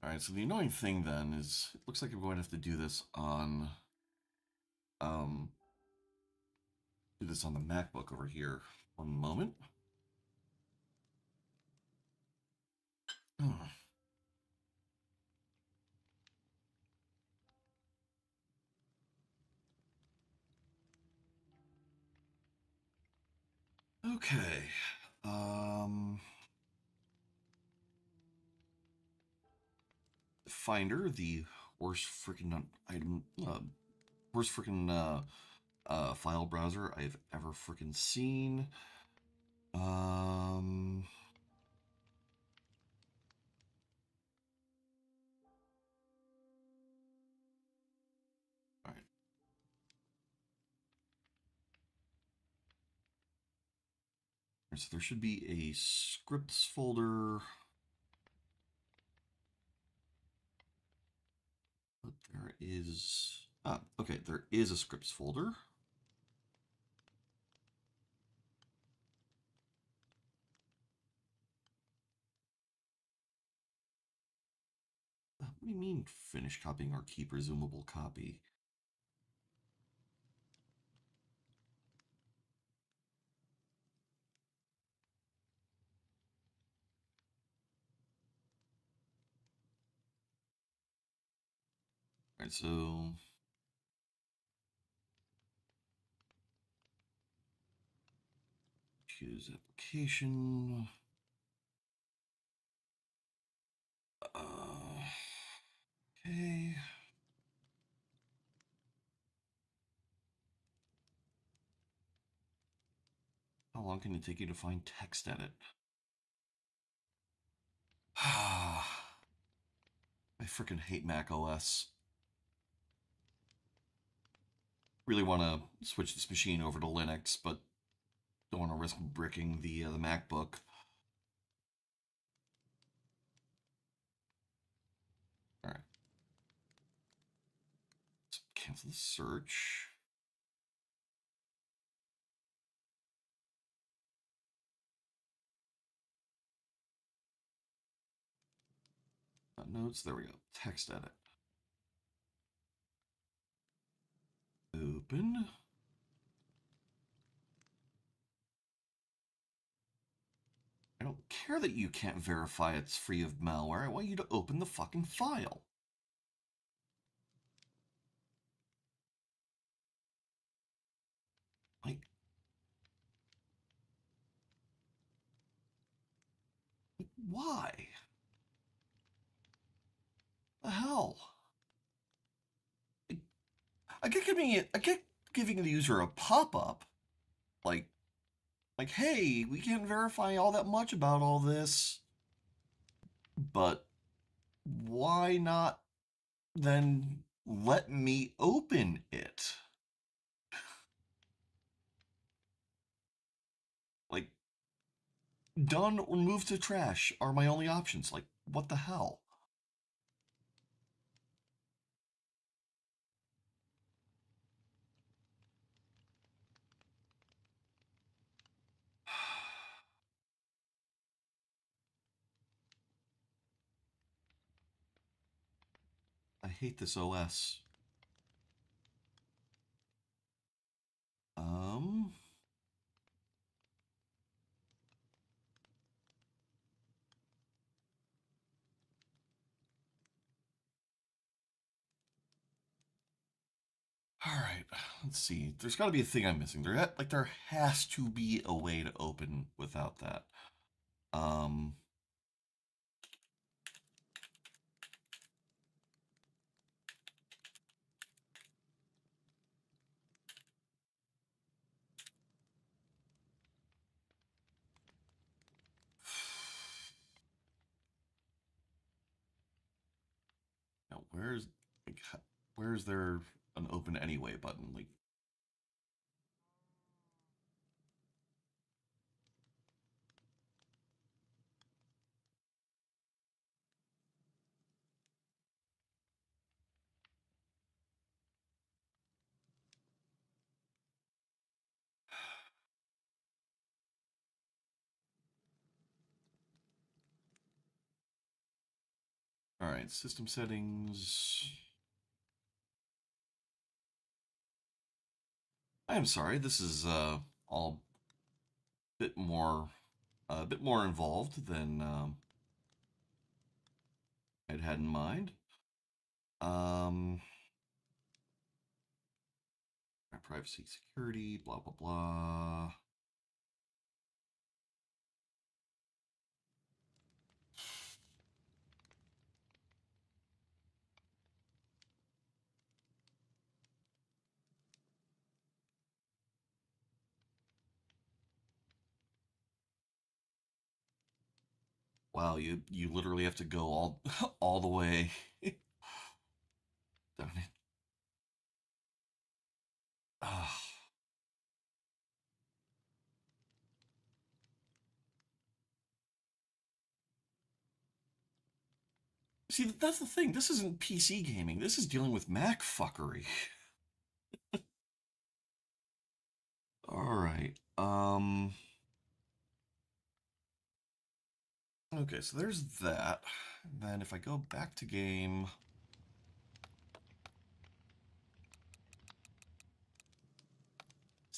All right. So the annoying thing then is, it looks like I'm going to have to do this on um the MacBook over here. One moment. Okay. Um. Finder, the worst freaking item, worst freaking file browser I've ever freaking seen. Um. All right. So there should be a scripts folder. But there is. Ah, okay. There is a scripts folder. What do you mean finish copying or keep resumable copy? Alright, so choose application. Okay. How long can it take you to find text edit? I freaking hate Mac OS. Really want to switch this machine over to Linux, but don't want to risk bricking the MacBook. All right, let's cancel the search. Notes. There we go. Text edit. Open. I don't care that you can't verify it's free of malware. I want you to open the fucking file. Like, why? The hell? I get giving the user a pop-up, like, hey, we can't verify all that much about all this, but why not then let me open it? Like, done or move to trash are my only options. Like, what the hell? I hate this OS. Um, all right, let's see. There's got to be a thing I'm missing. There has to be a way to open without that. Um, now like, where's there an open anyway button? Like, all right, system settings. I'm sorry, this is all bit more a bit more involved than I'd had in mind. Um, privacy, security, blah blah blah. Wow, you literally have to go all all the way. Don't it? Ah. See, that's the thing. This isn't PC gaming. This is dealing with Mac fuckery. All right. Okay, so there's that. And then if I go back to game,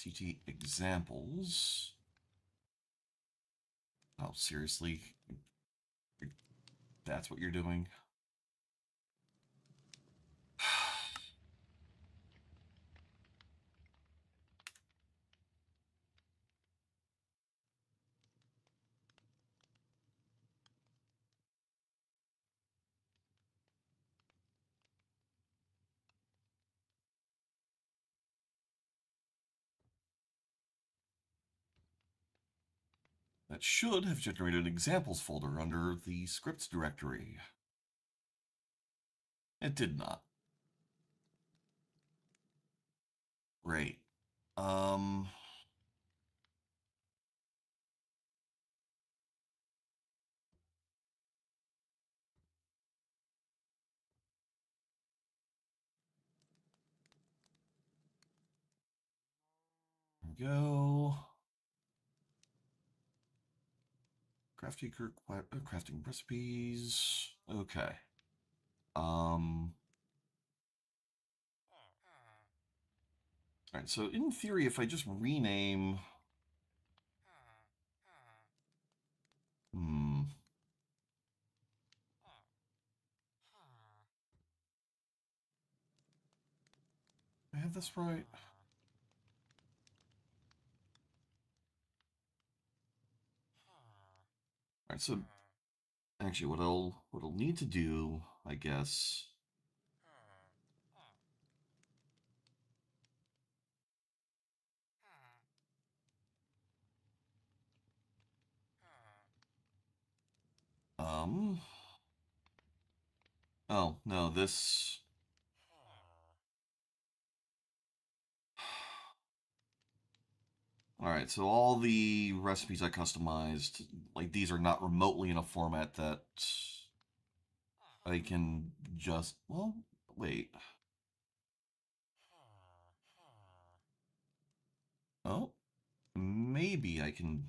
CT examples. Oh, seriously? That's what you're doing? That should have generated an examples folder under the scripts directory. It did not. Great. Go. Crafting recipes. Okay. All right, so in theory, if I just rename... Hmm. I have this right? All right, so actually what I'll need to do, I guess... Um... Oh, no, this... All right, so all the recipes I customized, like these are not remotely in a format that I can just, well, wait. Oh, maybe I can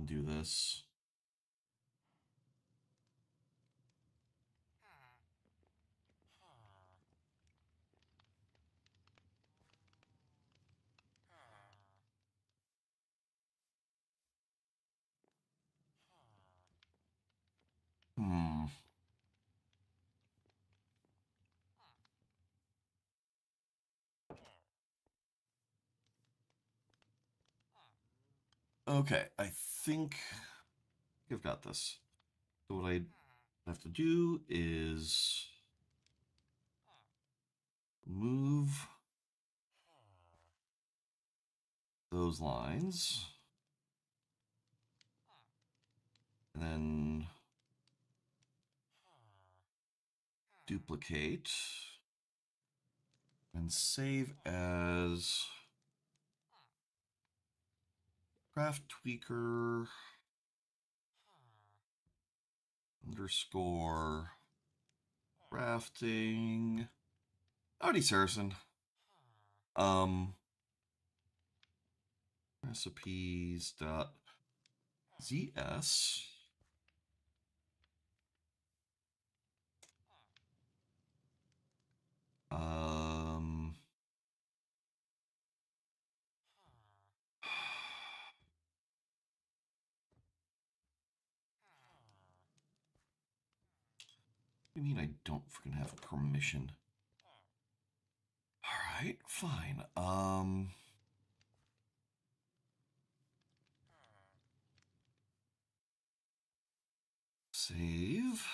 do this. Hmm. Okay, I think I've got this. So what I have to do is move those lines, and then duplicate, and save as craft tweaker underscore crafting. Howdy, Saracen. Recipes dot zs. Um, I mean, I don't freaking have permission. All right, fine. Save.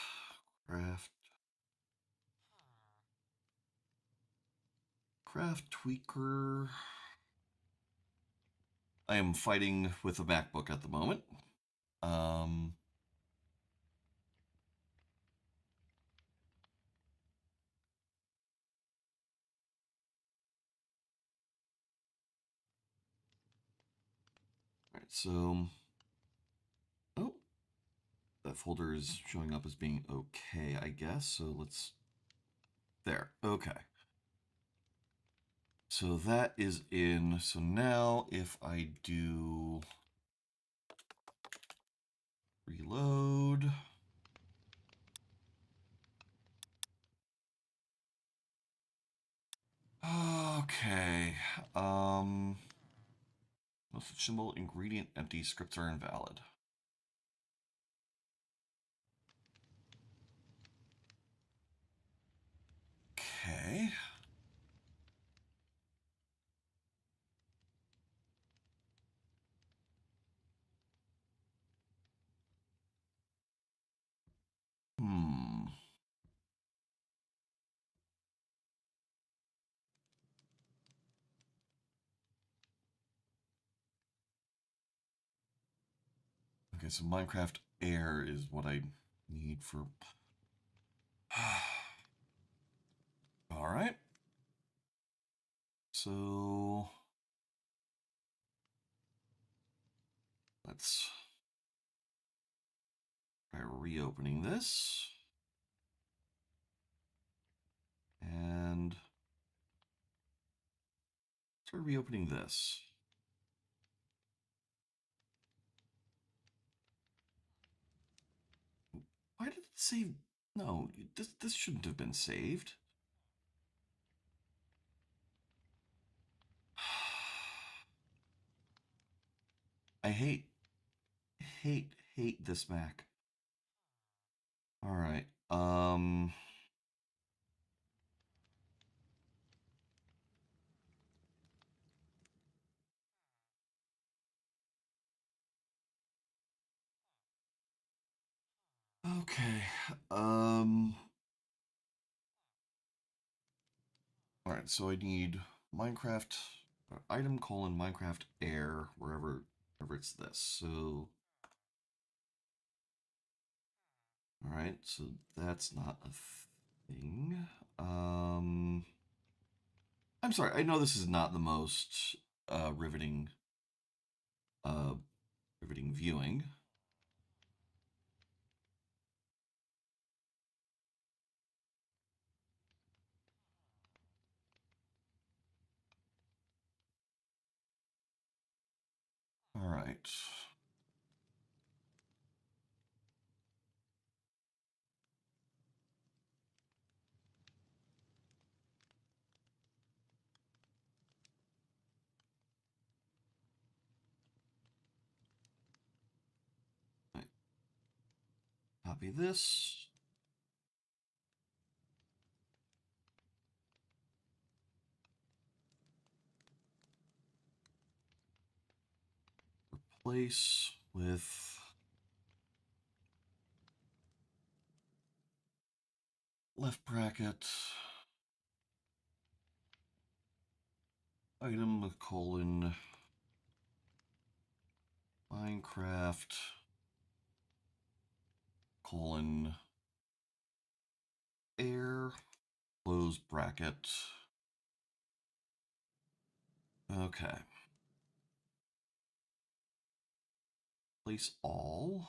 Craft tweaker. I am fighting with a MacBook at the moment. Um, all right, so, oh, that folder is showing up as being okay, I guess. So let's, there, okay. So that is in. So now if I do Reload. Okay. Message symbol, ingredient empty, scripts are invalid. Okay. Hmm. Okay, so Minecraft Air is what I need for. All right. So let's try reopening this. And try reopening this. Why did it save? No, this shouldn't have been saved. I hate this Mac. All right. Okay. Um. All right. So I need Minecraft item colon Minecraft Air wherever it's this. So all right. So that's not a thing. Um. I'm sorry. I know this is not the most riveting uh riveting viewing. All right. Right. Copy this. Replace with left bracket item colon Minecraft colon air close bracket. Okay. Place all.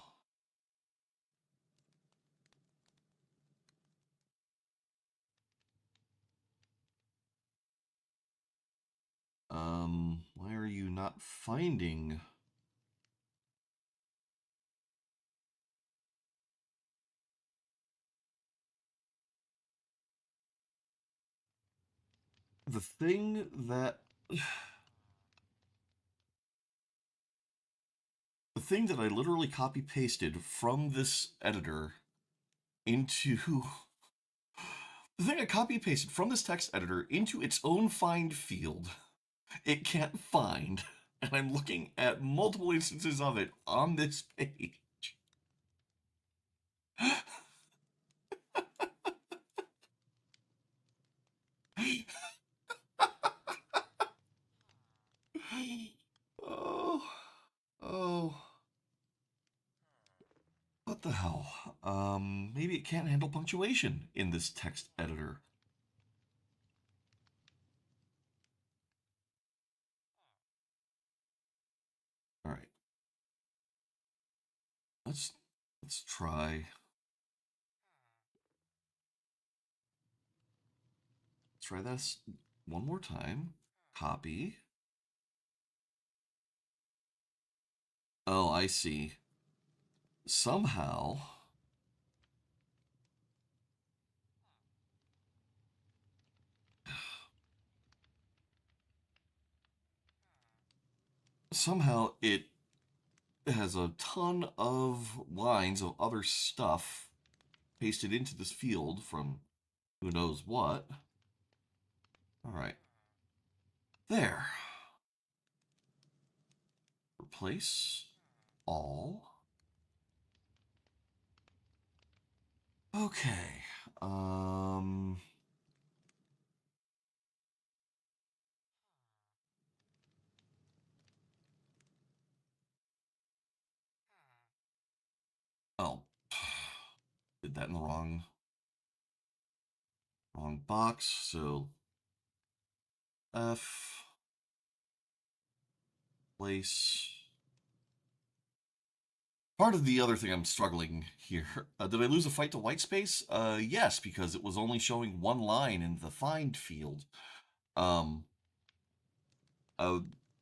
Why are you not finding? The thing that the thing that I literally copy pasted from this editor into the thing I copy pasted from this text editor into its own find field, it can't find. And I'm looking at multiple instances of it on this page. Oh, oh, what the hell? Maybe it can't handle punctuation in this text editor. All right, let's let's try. Let's try this one more time. Copy. Oh, I see. somehow it has a ton of lines of other stuff pasted into this field from who knows what. All right. There. Replace all. Okay. Um. Oh. Did that in the wrong box. So F place. Part of the other thing I'm struggling here. Did I lose a fight to white space? Yes, because it was only showing one line in the find field. Um, uh,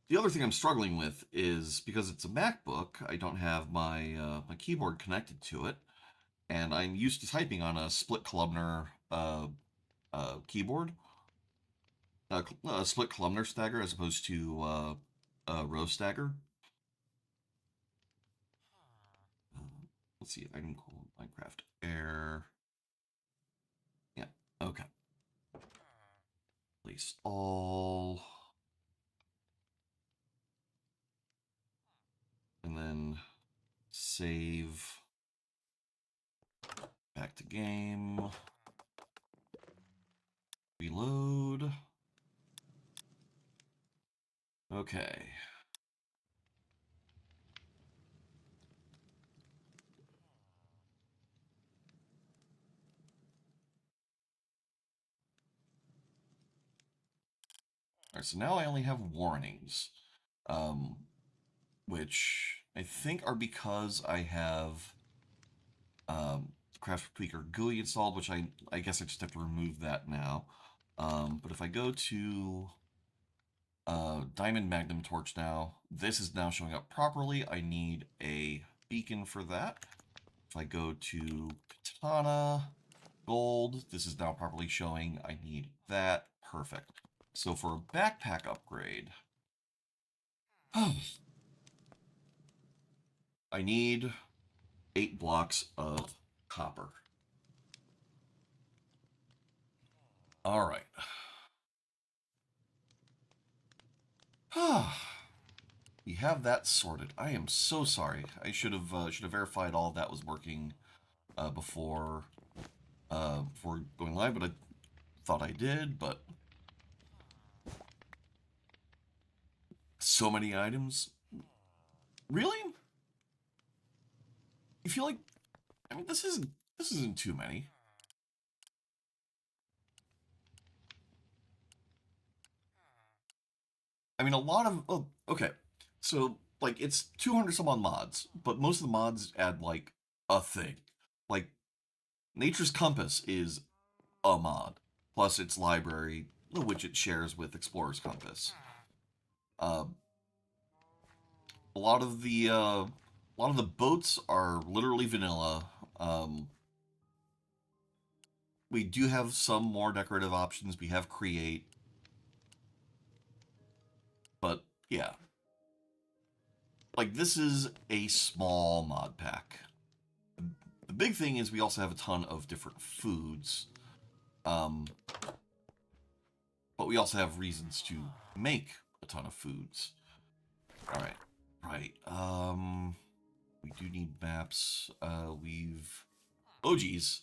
the other thing I'm struggling with is because it's a MacBook, I don't have my keyboard connected to it, and I'm used to typing on a split columnar keyboard, a split columnar stagger as opposed to a row stagger. Let's see, item called Minecraft Air. Yeah, okay. Place all. And then save. Back to game. Reload. Okay. Alright, so now I only have warnings. Um, which I think are because I have Craft Tweaker GUI installed, which I guess I just have to remove that now. But if I go to Diamond Magnum Torch now, this is now showing up properly. I need a beacon for that. If I go to Katana, Gold, this is now properly showing. I need that. Perfect. So for a backpack upgrade, I need 8 blocks of copper. All right. We have that sorted. I am so sorry. I should have verified all that was working before going live, but I thought I did. But so many items. Really? You feel like? I mean, this isn't too many. I mean, a lot of okay. So like it's 200 some on mods, but most of the mods add like a thing. Like Nature's Compass is a mod plus its library, which it shares with Explorer's Compass. Uh, a lot of the boats are literally vanilla. We do have some more decorative options. We have create, but yeah, like this is a small mod pack. The big thing is we also have a ton of different foods, um, but we also have reasons to make a ton of foods. All right, right. We do need maps. We've. Oh geez,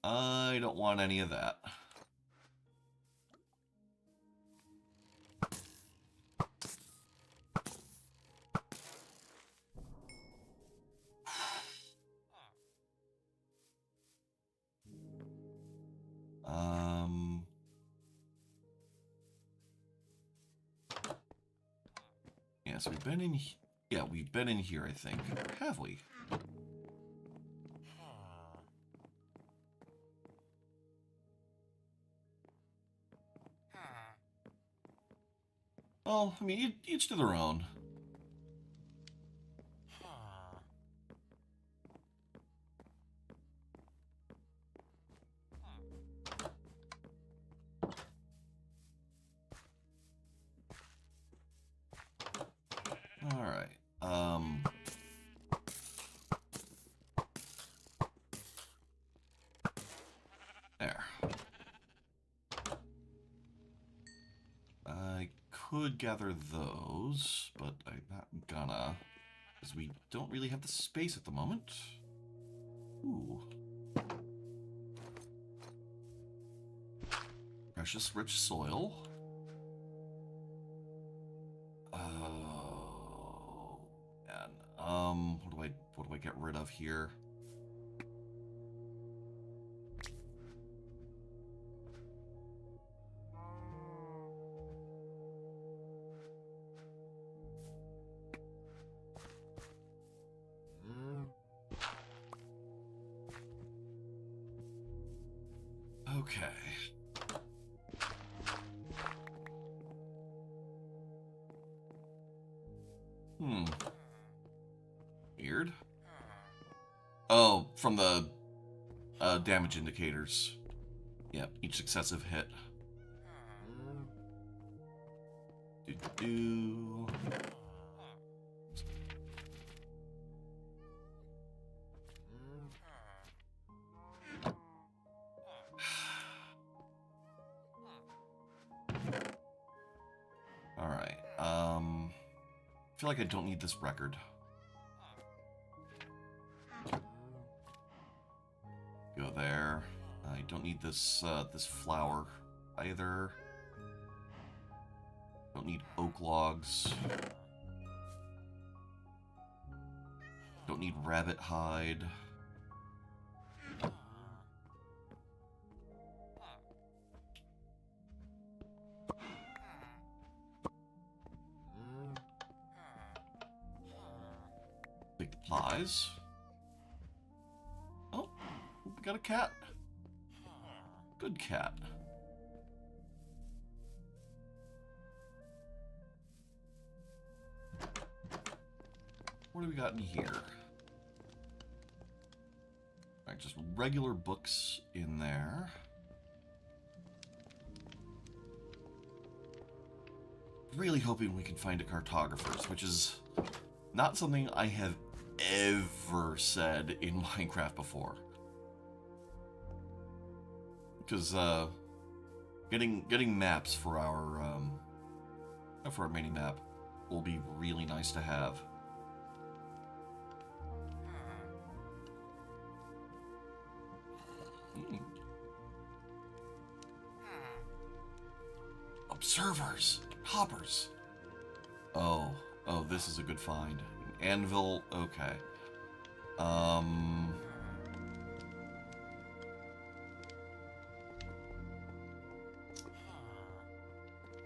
I don't want any of that. Um. Yeah, so we've been in. Yeah, we've been in here. I think. Have we? Well, I mean, each to their own. Alright. There. I could gather those, but I'm not gonna, because we don't really have the space at the moment. Ooh. Precious rich soil. Oh, man. What do I get rid of here? Okay. Weird. Oh, from the damage indicators. Yep, each successive hit. Do. Alright, I feel like I don't need this record. Go there. I don't need this, this flower either. Don't need oak logs. Don't need rabbit hide. Take the pies. Oh, we got a cat. Good cat. What do we got in here? Alright, just regular books in there. Really hoping we can find a cartographer's, which is not something I have ever said in Minecraft before. Because getting maps for our mini map will be really nice to have. Observers, hoppers. Oh, this is a good find. An anvil, okay.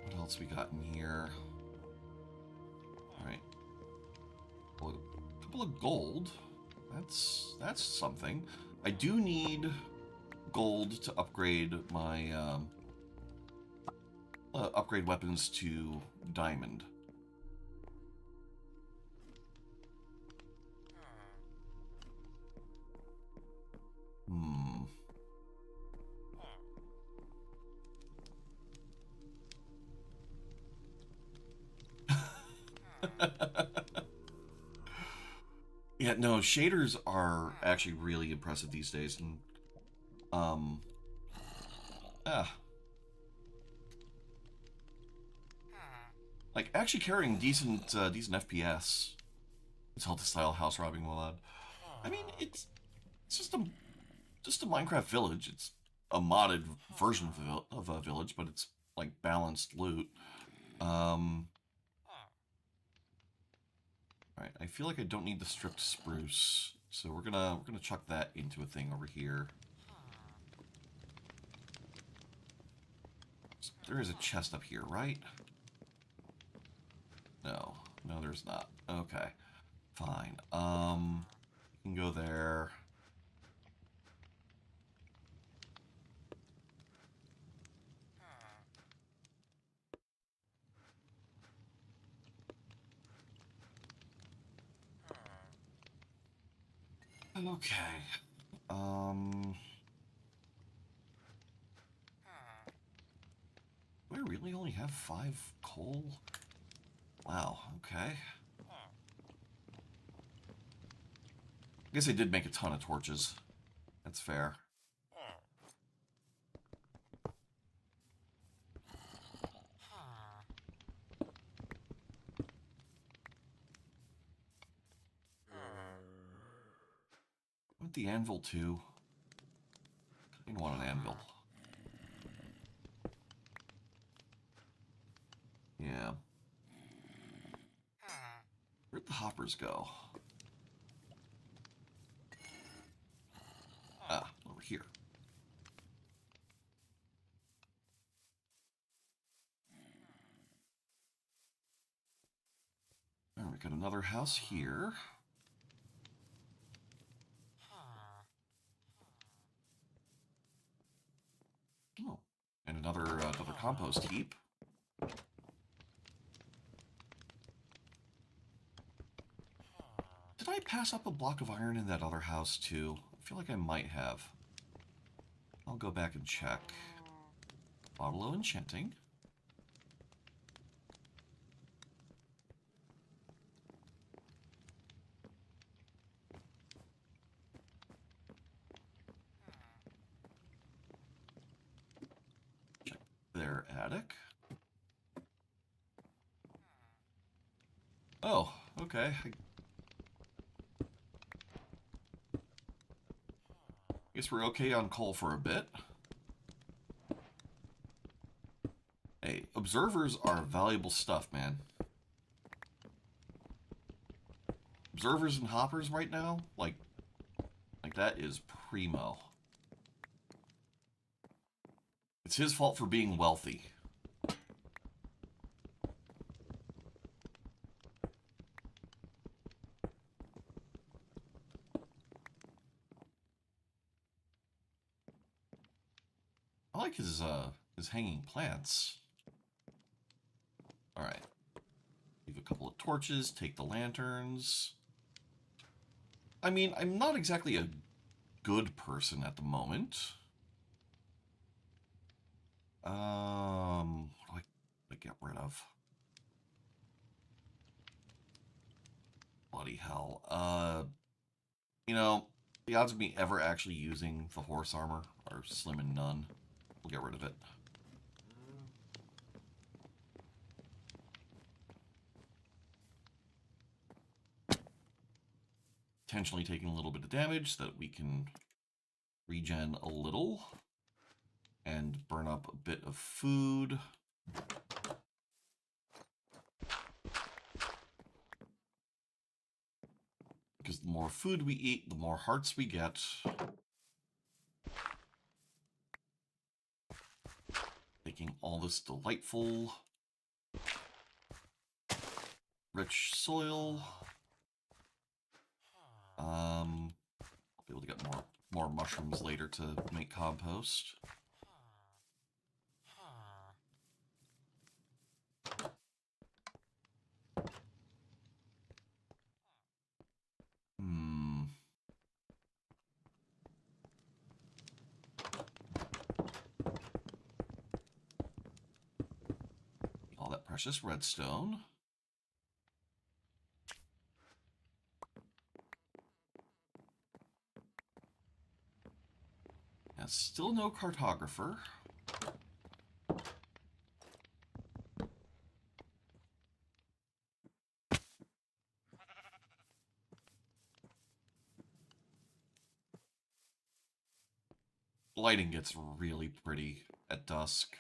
What else we got in here? All right. Well, a couple of gold. That's something. I do need gold to upgrade my upgrade weapons to diamond. Yeah, no, shaders are actually really impressive these days, and like actually carrying decent FPS. It's Zelda style house robbing mod. I mean, it's just a Minecraft village. It's a modded version of a village, but it's like balanced loot. Alright, I feel like I don't need the stripped spruce, so we're gonna chuck that into a thing over here. So there is a chest up here, right? No, there's not. Okay, fine. You can go there. Okay. Do I really only have 5 coal? Wow, okay. I guess I did make a ton of torches. That's fair. I want the anvil too. I don't want an anvil. Yeah. Where'd the hoppers go? Ah, over here. All right, we got another house here. Oh, and another compost heap. Did I pass up a block of iron in that other house too? I feel like I might have. I'll go back and check. Bottle of enchanting. Check their attic. Oh, okay. Guess we're okay on coal for a bit. Hey, observers are valuable stuff, man. Observers and hoppers right now, like that is primo. It's his fault for being wealthy. I like his hanging plants. All right. Leave a couple of torches, take the lanterns. I mean, I'm not exactly a good person at the moment. What do I get rid of? Bloody hell. You know, the odds of me ever actually using the horse armor are slim and none. We'll get rid of it. Intentionally taking a little bit of damage so that we can regen a little and burn up a bit of food. Because the more food we eat, the more hearts we get. Making all this delightful, rich soil. I'll be able to get more mushrooms later to make compost. All that precious redstone. Yeah, still no cartographer. Lighting gets really pretty at dusk.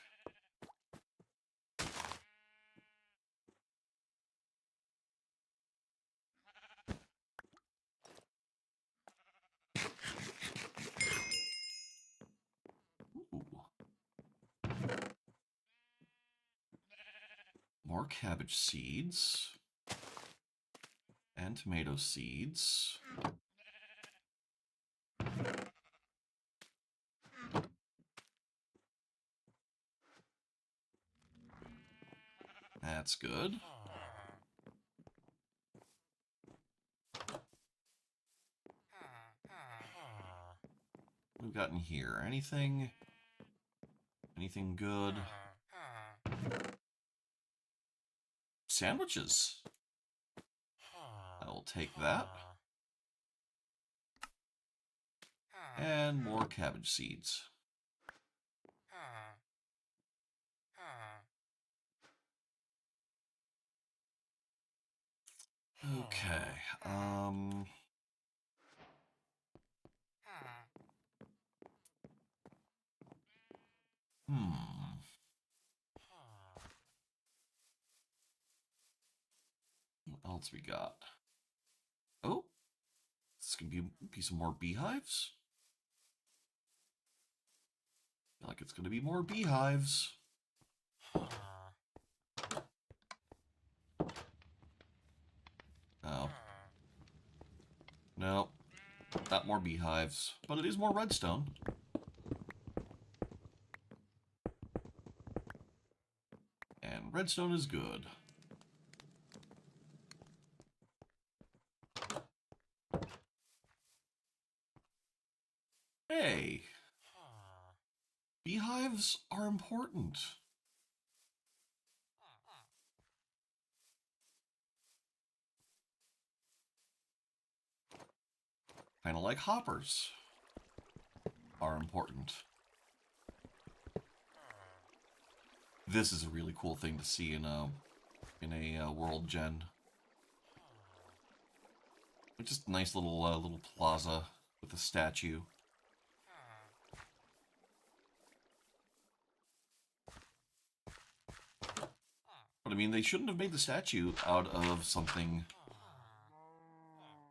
Ooh. More cabbage seeds. And tomato seeds. That's good. What we've got in here? Anything good? Sandwiches. I will take that. And more cabbage seeds. Okay. What else we got? Oh, this could be some more beehives. I feel like it's going to be more beehives. Oh. No, not more beehives, but it is more redstone. And redstone is good. Hey, beehives are important. Kind of like hoppers are important. This is a really cool thing to see in a world gen. It's just a nice little plaza with a statue. But I mean, they shouldn't have made the statue out of something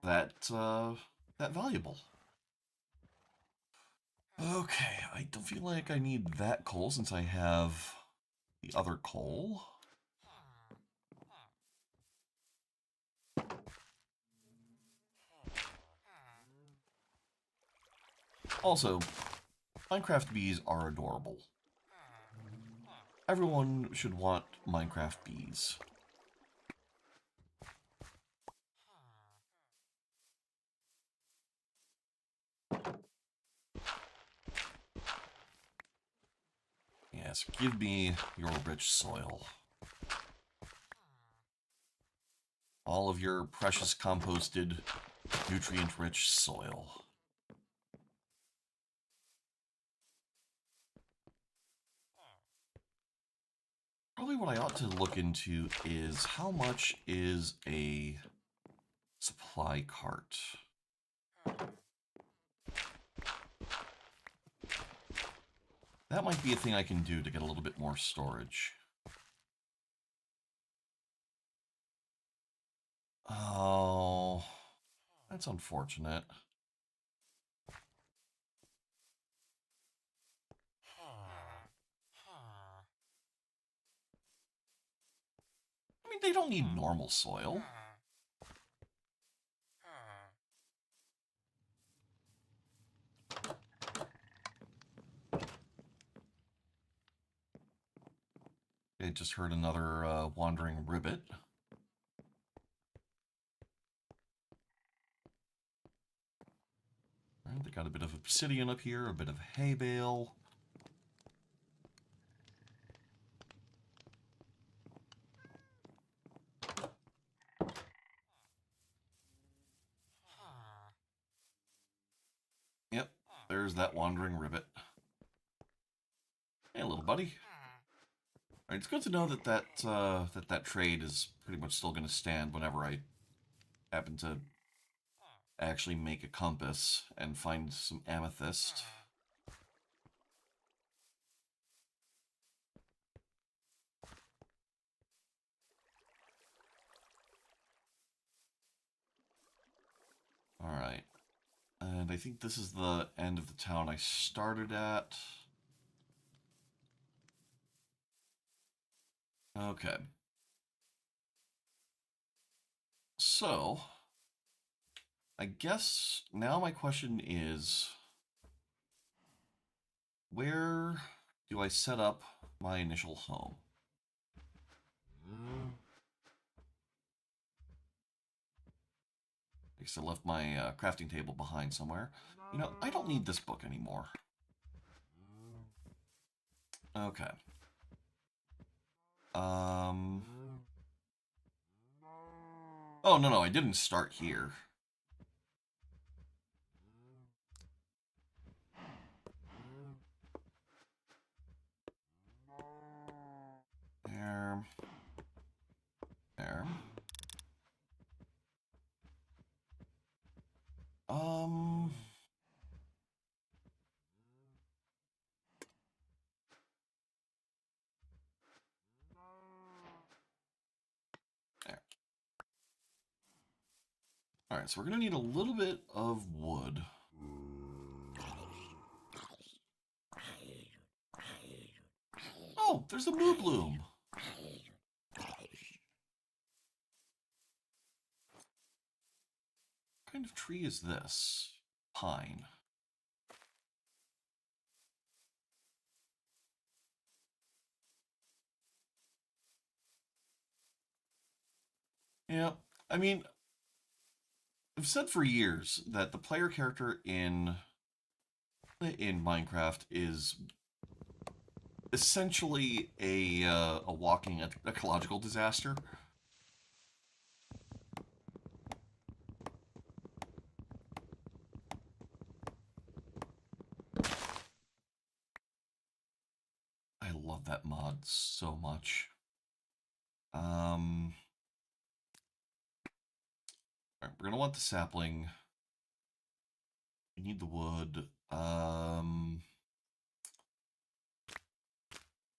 that that valuable. Okay, I don't feel like I need that coal since I have the other coal. Also, Minecraft bees are adorable. Everyone should want Minecraft bees. Yes, give me your rich soil. All of your precious composted, nutrient-rich soil. Probably what I ought to look into is how much is a supply cart? That might be a thing I can do to get a little bit more storage. Oh, that's unfortunate. I mean, they don't need normal soil. I just heard another wandering ribbit. Right, they got a bit of obsidian up here, a bit of hay bale. Yep, there's that wandering ribbit. Hey, little buddy. All right, it's good to know that that trade is pretty much still going to stand whenever I happen to actually make a compass and find some amethyst. All right, and I think this is the end of the town I started at. Okay. So, I guess now my question is, where do I set up my initial home? I guess I left my crafting table behind somewhere. You know, I don't need this book anymore. Okay. Um... Oh, no, I didn't start here. there. There. There. Alright, so we're going to need a little bit of wood. Oh, there's a moo bloom. What kind of tree is this? Pine. Yeah, I mean, I've said for years that the player character in Minecraft is essentially a walking ecological disaster. I love that mod so much. All right, we're gonna want the sapling. We need the wood.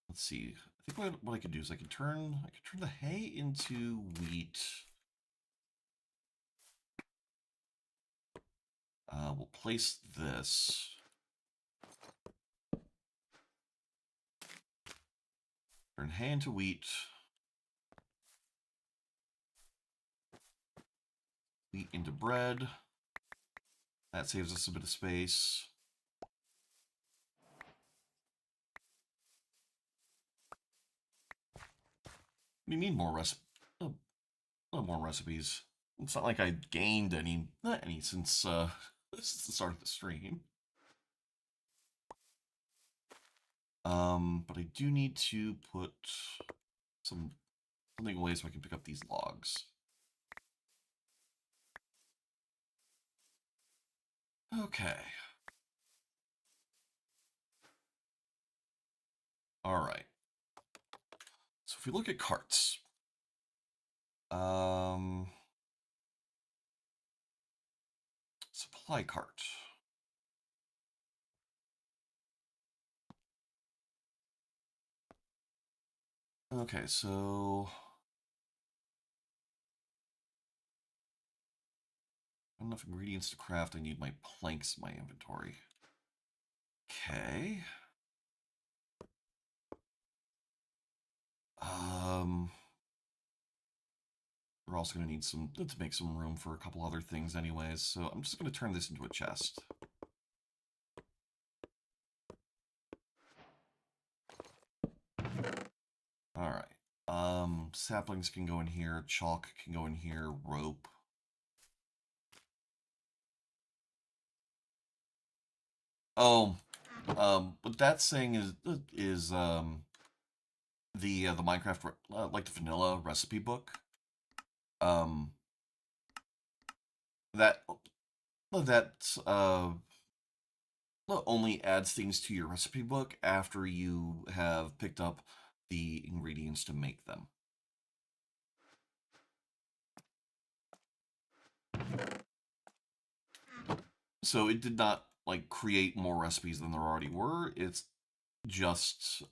Let's see. I think what I could do is I could turn the hay into wheat. We'll place this. Turn hay into wheat. Wheat into bread. That saves us a bit of space. We need more more recipes. It's not like I gained any since since the start of the stream. But I do need to put something away so I can pick up these logs. Okay. All right. So if we look at carts, supply cart. Okay, so not enough ingredients to craft. I need my planks in my inventory. Okay. We're also going to need to make some room for a couple other things anyways, so I'm just going to turn this into a chest. Alright. Saplings can go in here, chalk can go in here, rope. Oh, what that's saying is the Minecraft like the vanilla recipe book. That only adds things to your recipe book after you have picked up the ingredients to make them. So it did not like create more recipes than there already were. It's just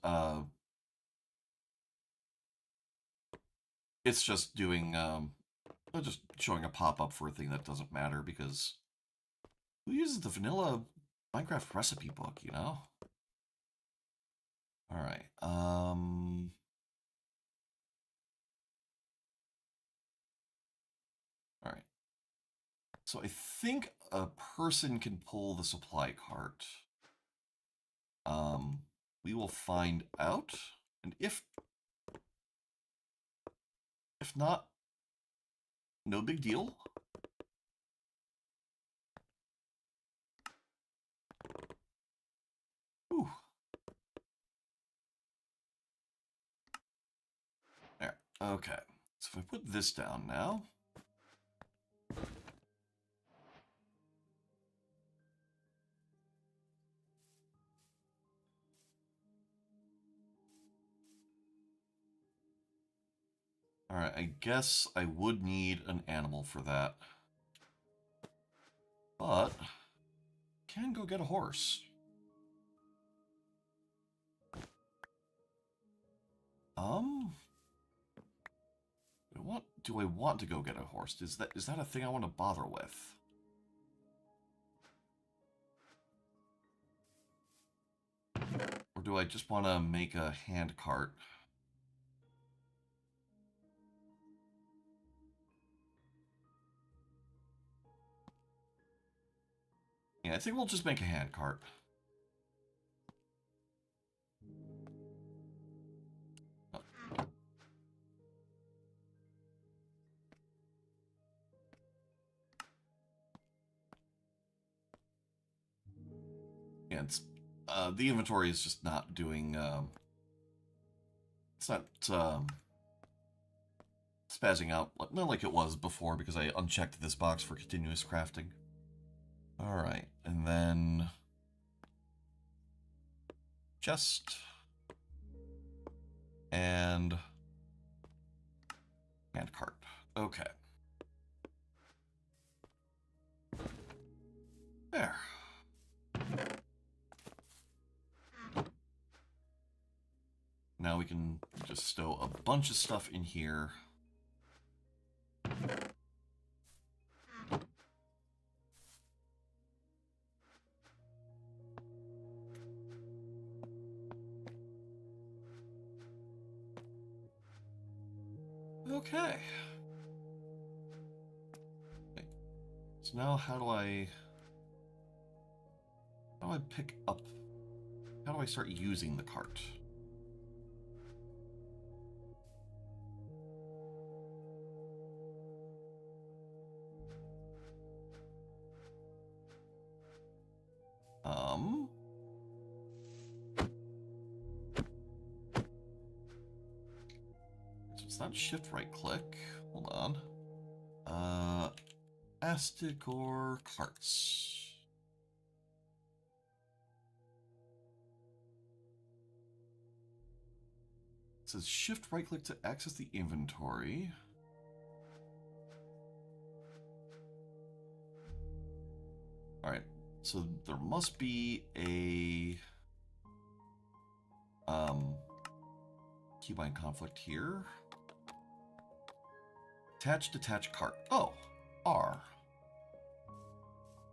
doing just showing a pop-up for a thing that doesn't matter because who uses the vanilla Minecraft recipe book, you know? All right. All right. So I think a person can pull the supply cart. We will find out, and if not, no big deal. Whew. There. Okay. So if I put this down now. Alright, I guess I would need an animal for that. But, can go get a horse. Do I want to go get a horse? Is that a thing I want to bother with? Or do I just want to make a hand cart? Yeah, I think we'll just make a hand cart. Yeah, it's the inventory is just not doing. It's not spazzing out not like it was before because I unchecked this box for continuous crafting. All right, and then chest and hand cart. Okay. There. Now we can just stow a bunch of stuff in here. Okay. So now how do I pick up, how do I start using the cart? So it's not shift right click. Hold on. Astic or carts. It says shift right click to access the inventory. Alright, so there must be a keybind conflict here. Attach detach cart. Oh, R.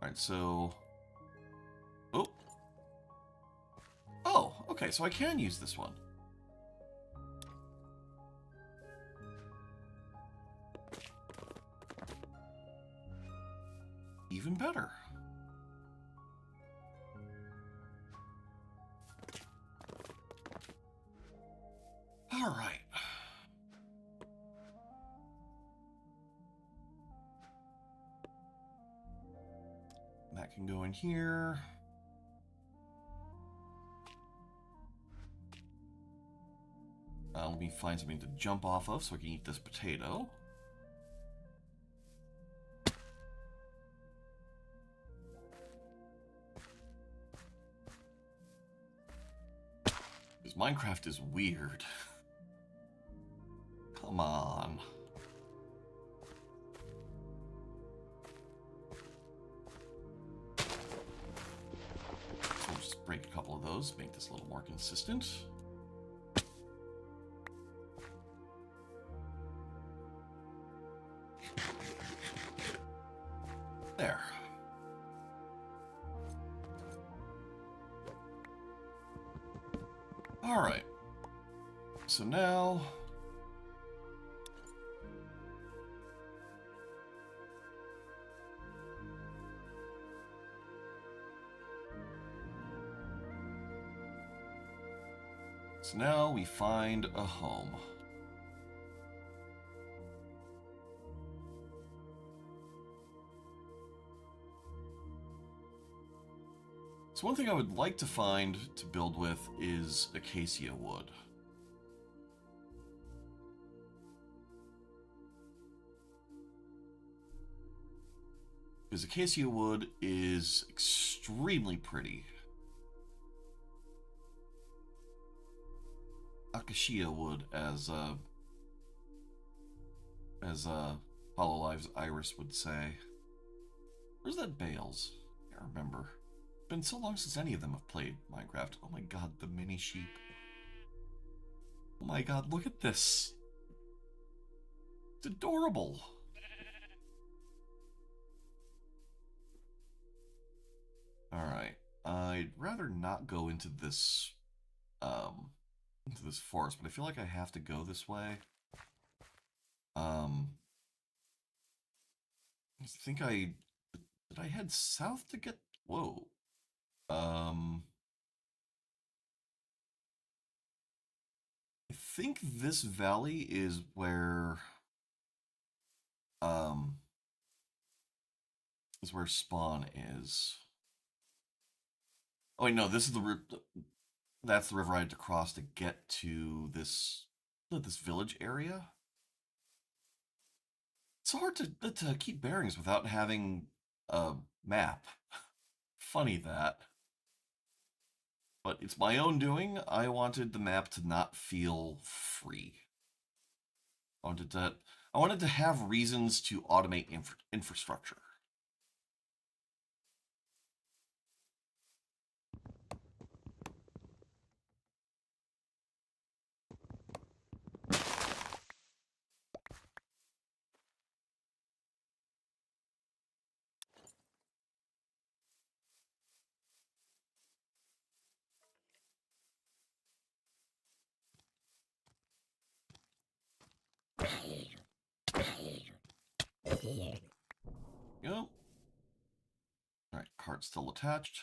Alright, so oh, okay, so I can use this one. Even better. All right. That can go in here. Let me find something to jump off of so I can eat this potato. Because Minecraft is weird. Come on. So we'll just break a couple of those, make this a little more consistent. There. All right. So now we find a home. So one thing I would like to find to build with is acacia wood. Because acacia wood is extremely pretty. Acacia wood, as as Hololive's Iris would say. Where's that Bales? I can't remember. It's been so long since any of them have played Minecraft. Oh my god, the mini sheep. Oh my god, look at this. It's adorable. Alright. I'd rather not go into this forest, but I feel like I have to go this way. I think did I head south to get, whoa. I think this valley um, is where spawn is. Oh wait, no, this is that's the river I had to cross to get to this village area. It's hard to keep bearings without having a map. Funny that. But it's my own doing. I wanted the map to not feel free. I wanted to have reasons to automate infrastructure. Go. Alright, cart's still attached.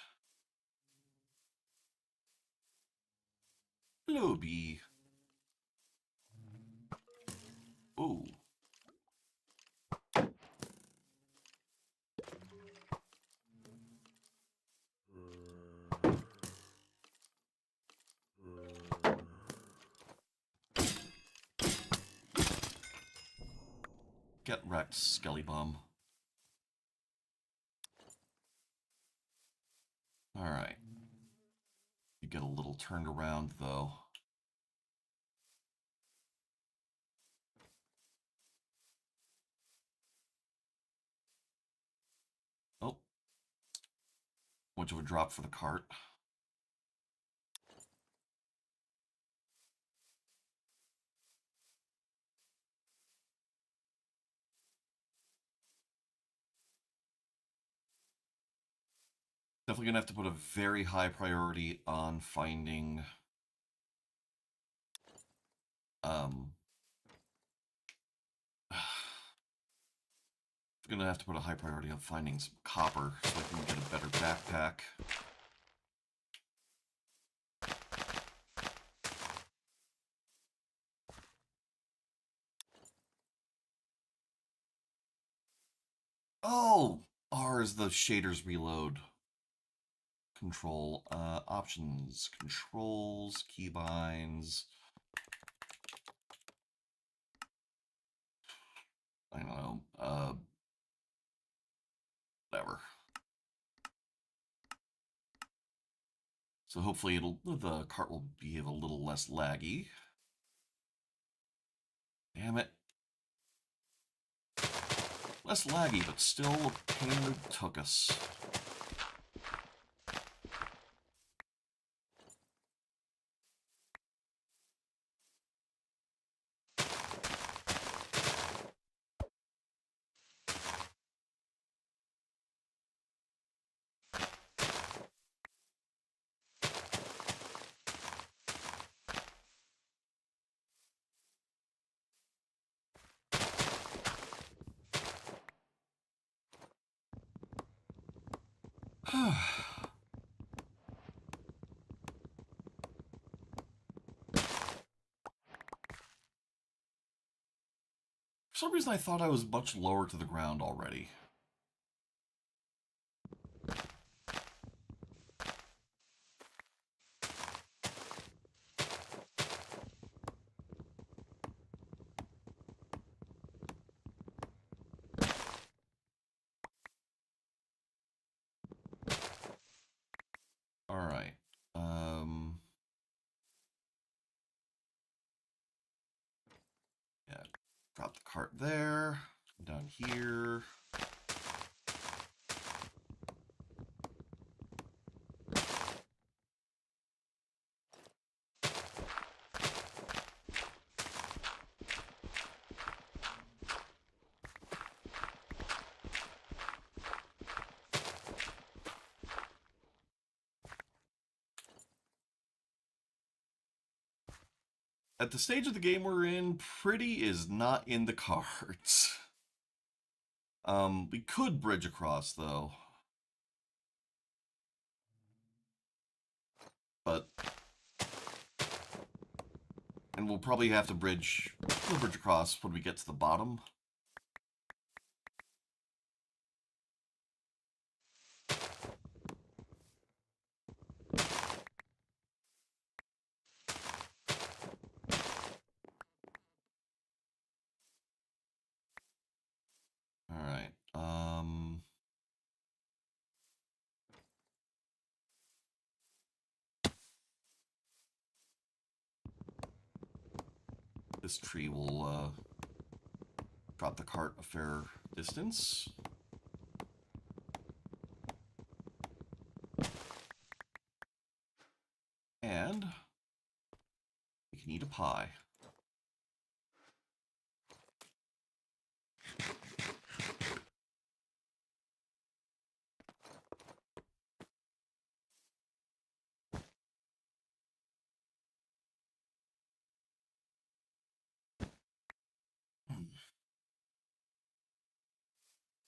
Hello, bee. Ooh. Get wrecked, skelly bum. Alright. You get a little turned around, though. Oh. Much of a drop for the cart. Definitely gonna have to put a very high priority on finding gonna have to put a high priority on finding some copper so I can get a better backpack. Oh! R is the shaders reload. Control, options, controls, keybinds. I don't know, whatever. So hopefully the cart will be a little less laggy. Damn it. Less laggy, but still a pain that took us. For some reason I thought I was much lower to the ground already. Alright. Yeah. Drop the cart there. Down here. At the stage of the game we're in, pretty is not in the cards. We could bridge across, though. But... And we'll probably have to bridge across when we get to the bottom. Alright, this tree will drop the cart a fair distance. And we can eat a pie.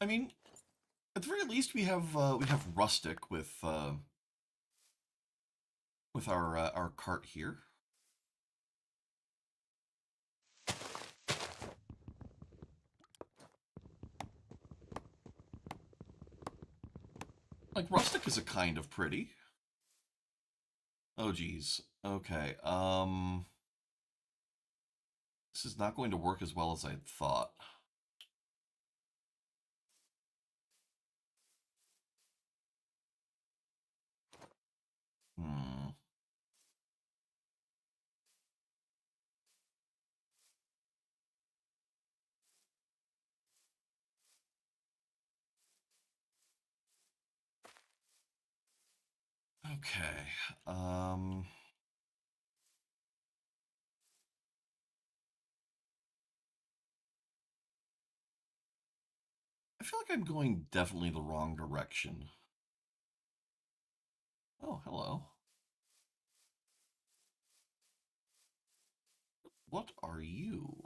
I mean, at the very least, we have rustic with our cart here. Like, rustic is a kind of pretty. Oh, geez. Okay, this is not going to work as well as I thought. Hmm. Okay, I feel like I'm going definitely the wrong direction. Oh, hello. What are you?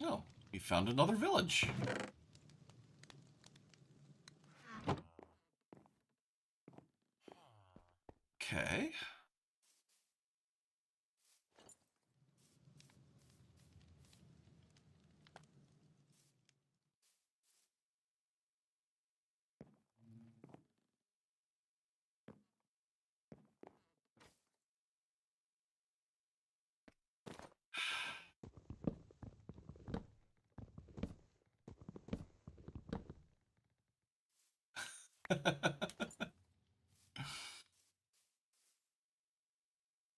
Oh, we found another village. Okay.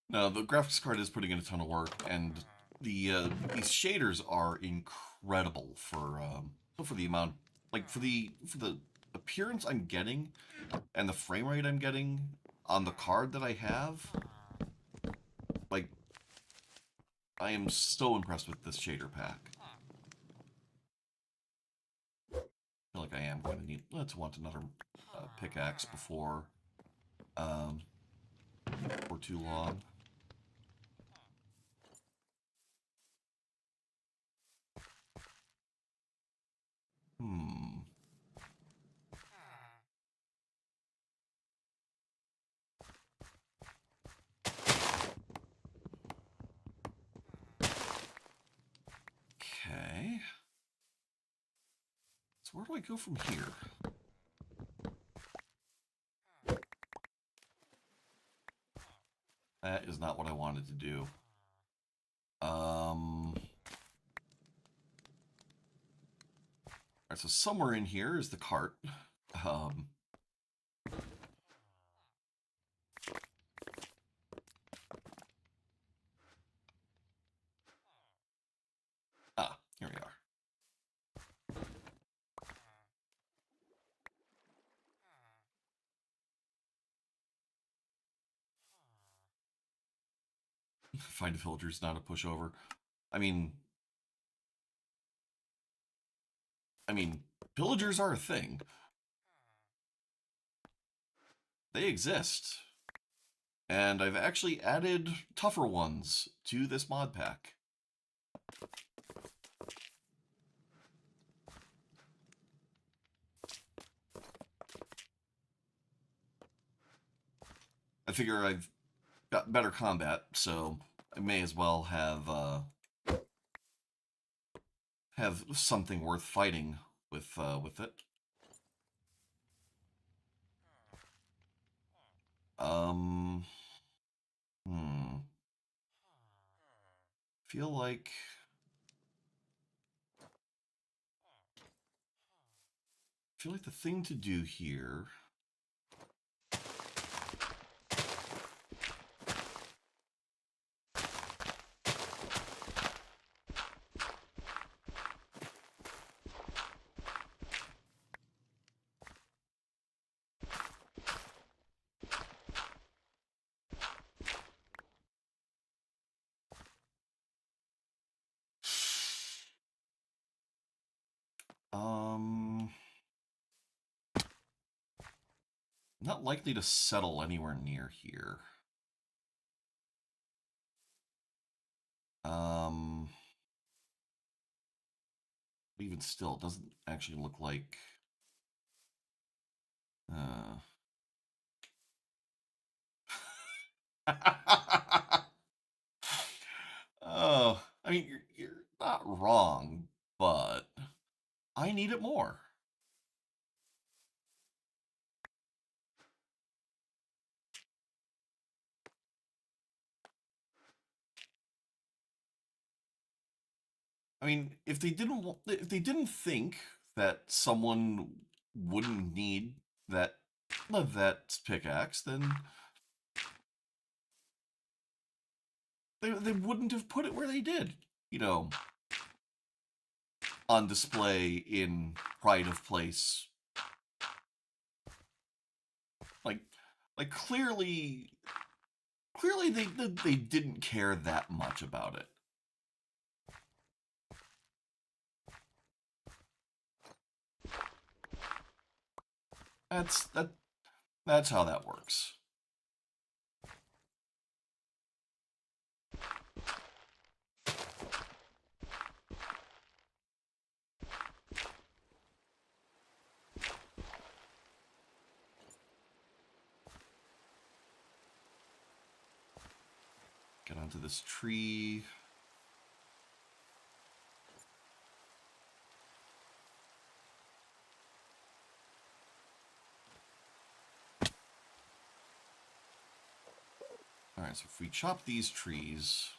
No, the graphics card is putting in a ton of work, and these shaders are incredible for the amount, like for the appearance I'm getting and the frame rate I'm getting on the card that I have. Like, I am so impressed with this shader pack. I feel like I am going to want another pickaxe before for too long. Hmm. Okay. So where do I go from here? That is not what I wanted to do. Alright, so somewhere in here is the cart. Here we are. Find villagers, not a pushover. I mean, pillagers are a thing. They exist. And I've actually added tougher ones to this mod pack. I figure I've got better combat, so I may as well have something worth fighting with it. Feel like the thing to do here. Not likely to settle anywhere near here. Even still, it doesn't actually look like. Oh, I mean, you're not wrong, but I need it more. I mean, if they didn't think that someone wouldn't need that pickaxe, then they wouldn't have put it where they did. You know, on display in pride of place. Like clearly they didn't care that much about it. That's how that works. Get onto this tree. Alright, so if we chop these trees.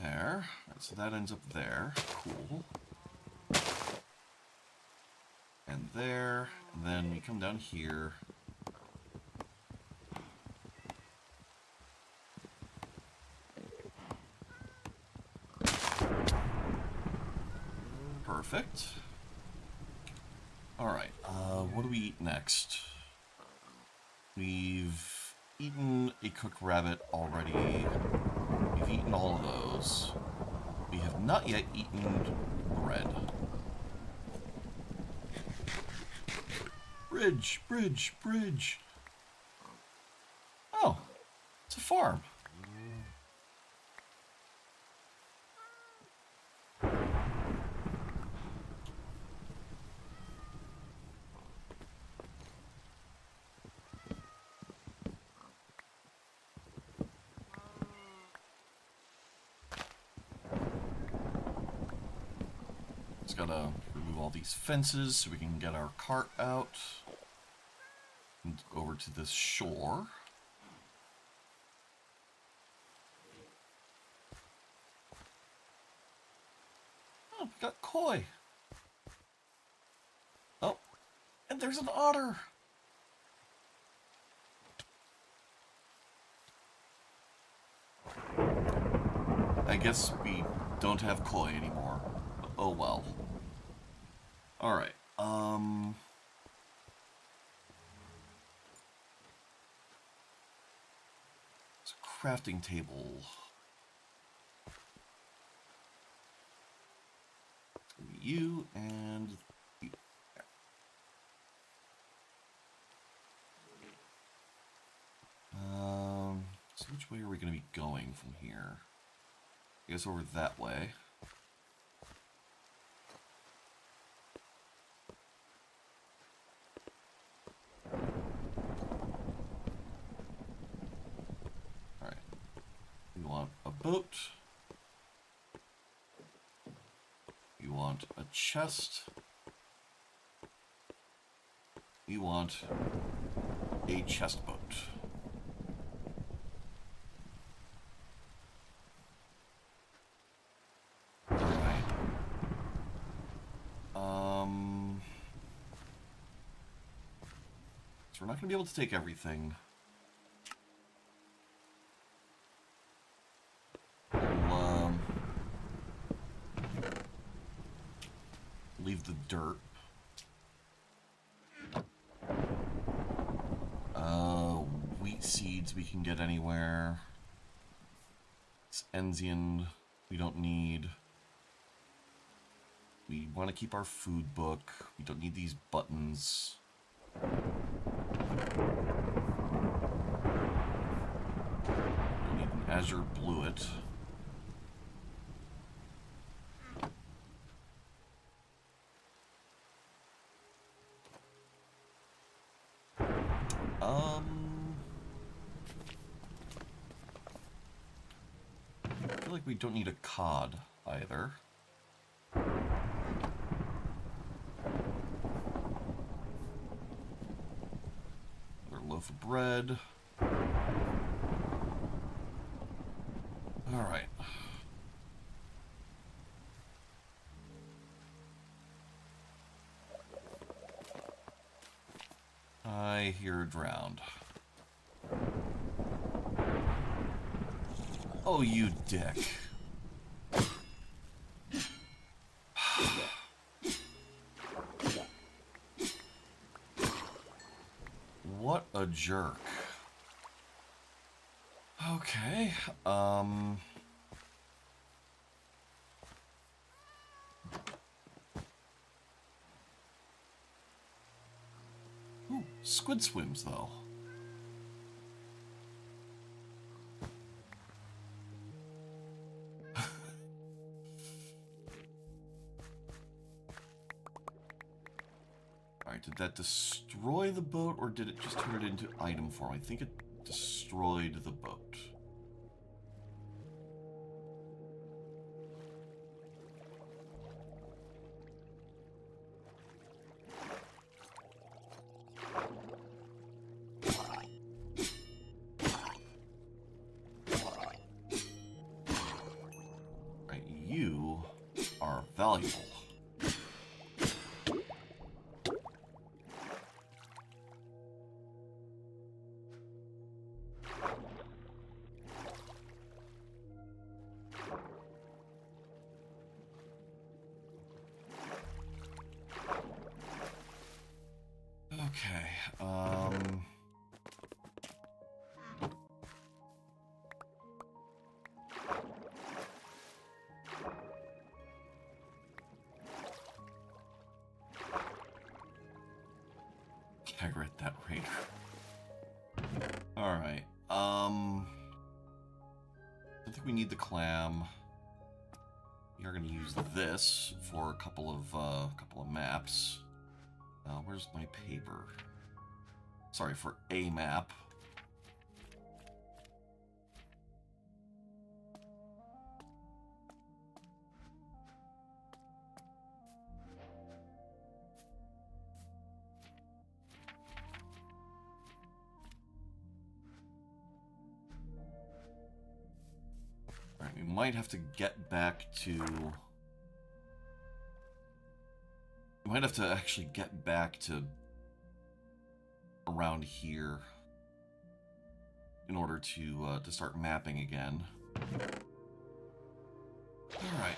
There. Right, so that ends up there. Cool. And there. And then we come down here. Perfect. Alright, what do we eat next? We've eaten a cooked rabbit already. We've eaten all of those. We have not yet eaten bread. Bridge, bridge, bridge. Oh, it's a farm. Just gotta remove all these fences so we can get our cart out and over to this shore. Oh, we got koi. Oh, and there's an otter. I guess we don't have koi anymore. Oh well. Alright, it's a crafting table. It's gonna be you and you. So which way are we gonna be going from here? I guess over that way. Alright. We want a boat. You want a chest. You want a chest boat. Alright. So we're not gonna be able to take everything. We'll, leave the dirt. Wheat seeds we can get anywhere. It's Enzian we don't need. We want to keep our food book. We don't need these buttons. Don't need an Azure Bluet. I feel like we don't need a cod either. Another loaf of bread. All right. I hear a drowned. Oh, you dick. What a jerk. Okay, Ooh, squid swims, though. Alright, did that destroy the boat, or did it just turn it into item form? I think it destroyed the boat. Right, you are valuable. Okay, I read that right. Alright, I think we need the clam. We are going to use this for a couple of maps. Where's my paper? Sorry, for a map. might have to get back to... We might have to actually get back to around here in order to start mapping again. All right.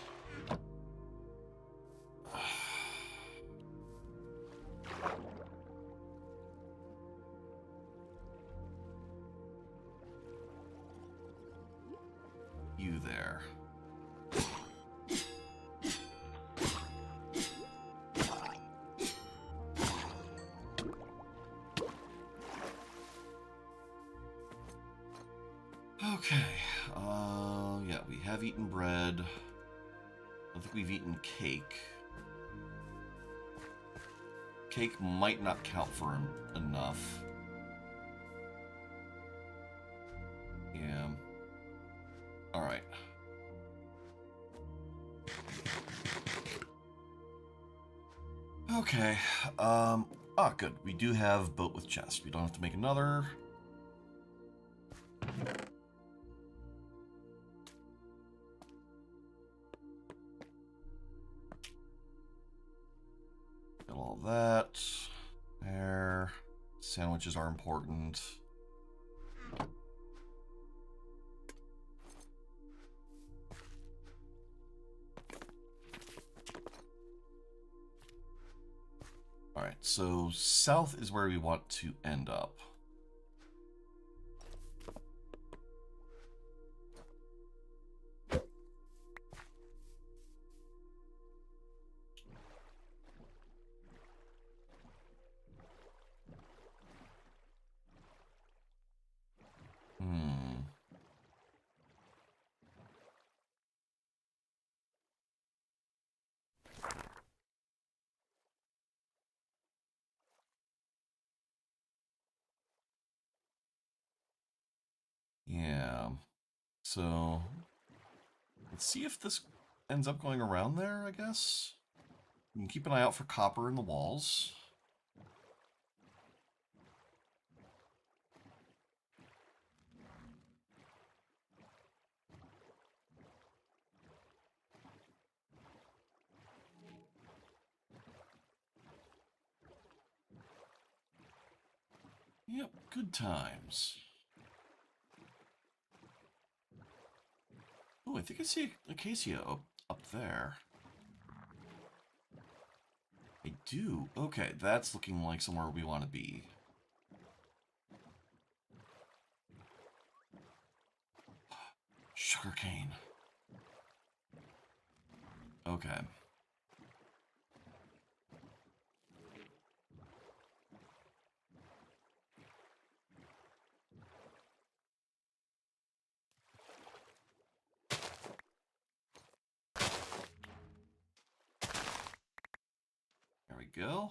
You there. Okay, yeah, we have eaten bread. I don't think we've eaten cake. Cake might not count for enough. Yeah. Alright. Okay, good. We do have boat with chest. We don't have to make another. Got all that. There. Sandwiches are important. Alright, so south is where we want to end up. Yeah. So, let's see if this ends up going around there, I guess. You can keep an eye out for copper in the walls. Yep, good times. Oh, I think I see acacia up there. I do. Okay, that's looking like somewhere we want to be. Sugarcane. Okay. There we go.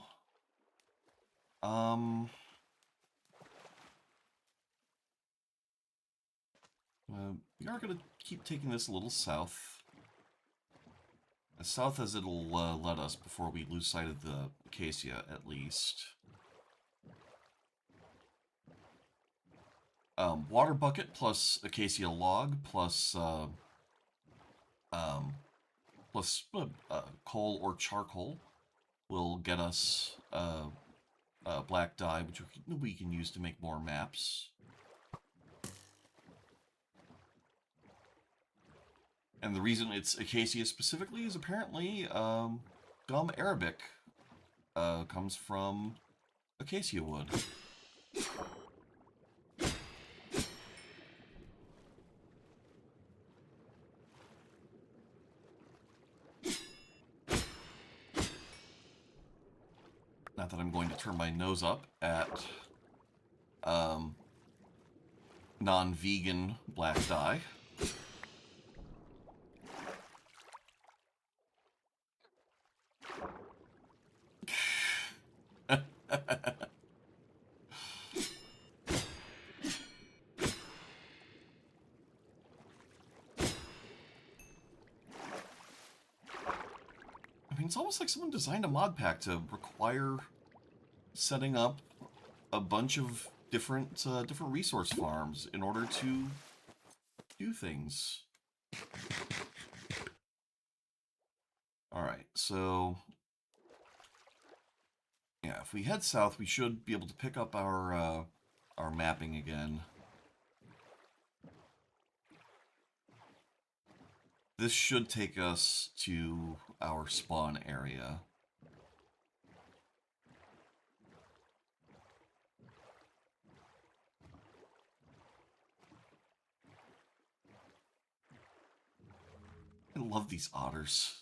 We are going to keep taking this a little south. As south as it'll let us before we lose sight of the acacia, at least. Water bucket plus acacia log plus coal or charcoal will get us black dye, which we can use to make more maps. And the reason it's acacia specifically is apparently gum arabic comes from acacia wood. Not that I'm going to turn my nose up at non-vegan black dye. I mean, it's almost like someone designed a mod pack to require setting up a bunch of different resource farms in order to do things. All right, so yeah, if we head south, we should be able to pick up our mapping again. This should take us to our spawn area. I love these otters.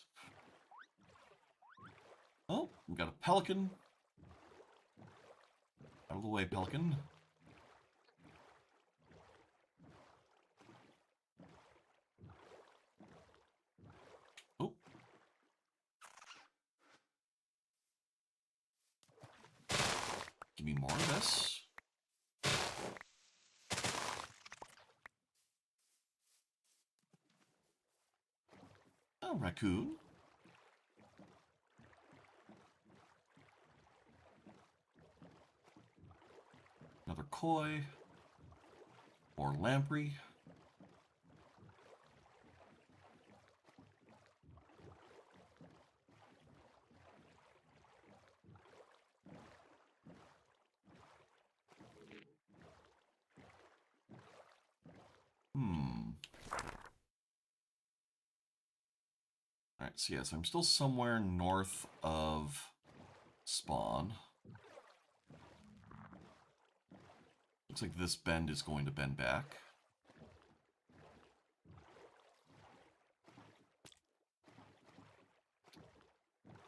Oh, we got a pelican. Out of the way, pelican. Oh. Give me more of this. Oh, raccoon. Another koi. More lamprey. Alright, so yes, I'm still somewhere north of spawn. Looks like this bend is going to bend back.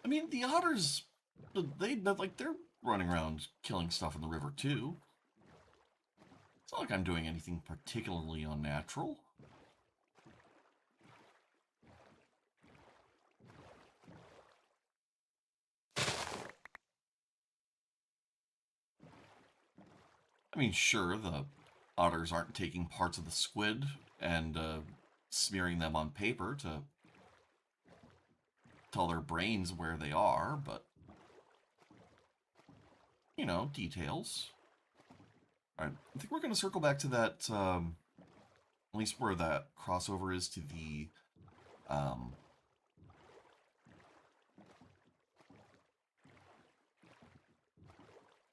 I mean, the otters, they're running around killing stuff in the river too. It's not like I'm doing anything particularly unnatural. I mean, sure, the otters aren't taking parts of the squid and smearing them on paper to tell their brains where they are, but, you know, details. Alright, I think we're going to circle back to that, at least where that crossover is to the,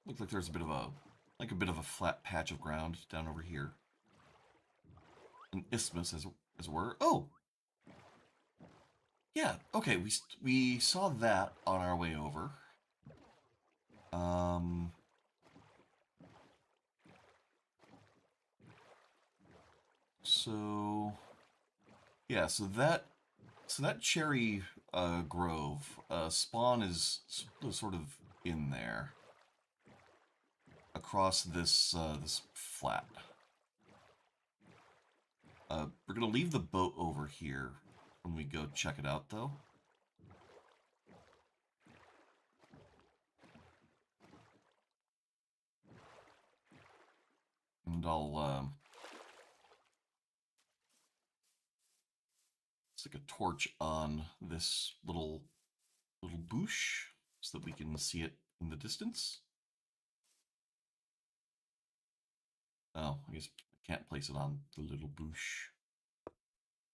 looks like there's a bit of a flat patch of ground down over here. An isthmus, as it were. Oh! Yeah, okay, we saw that on our way over. So yeah, so that cherry grove spawn is sort of in there across this this flat. We're gonna leave the boat over here when we go check it out, though. And I'll stick a torch on this little bush so that we can see it in the distance. Oh, I guess I can't place it on the little bush.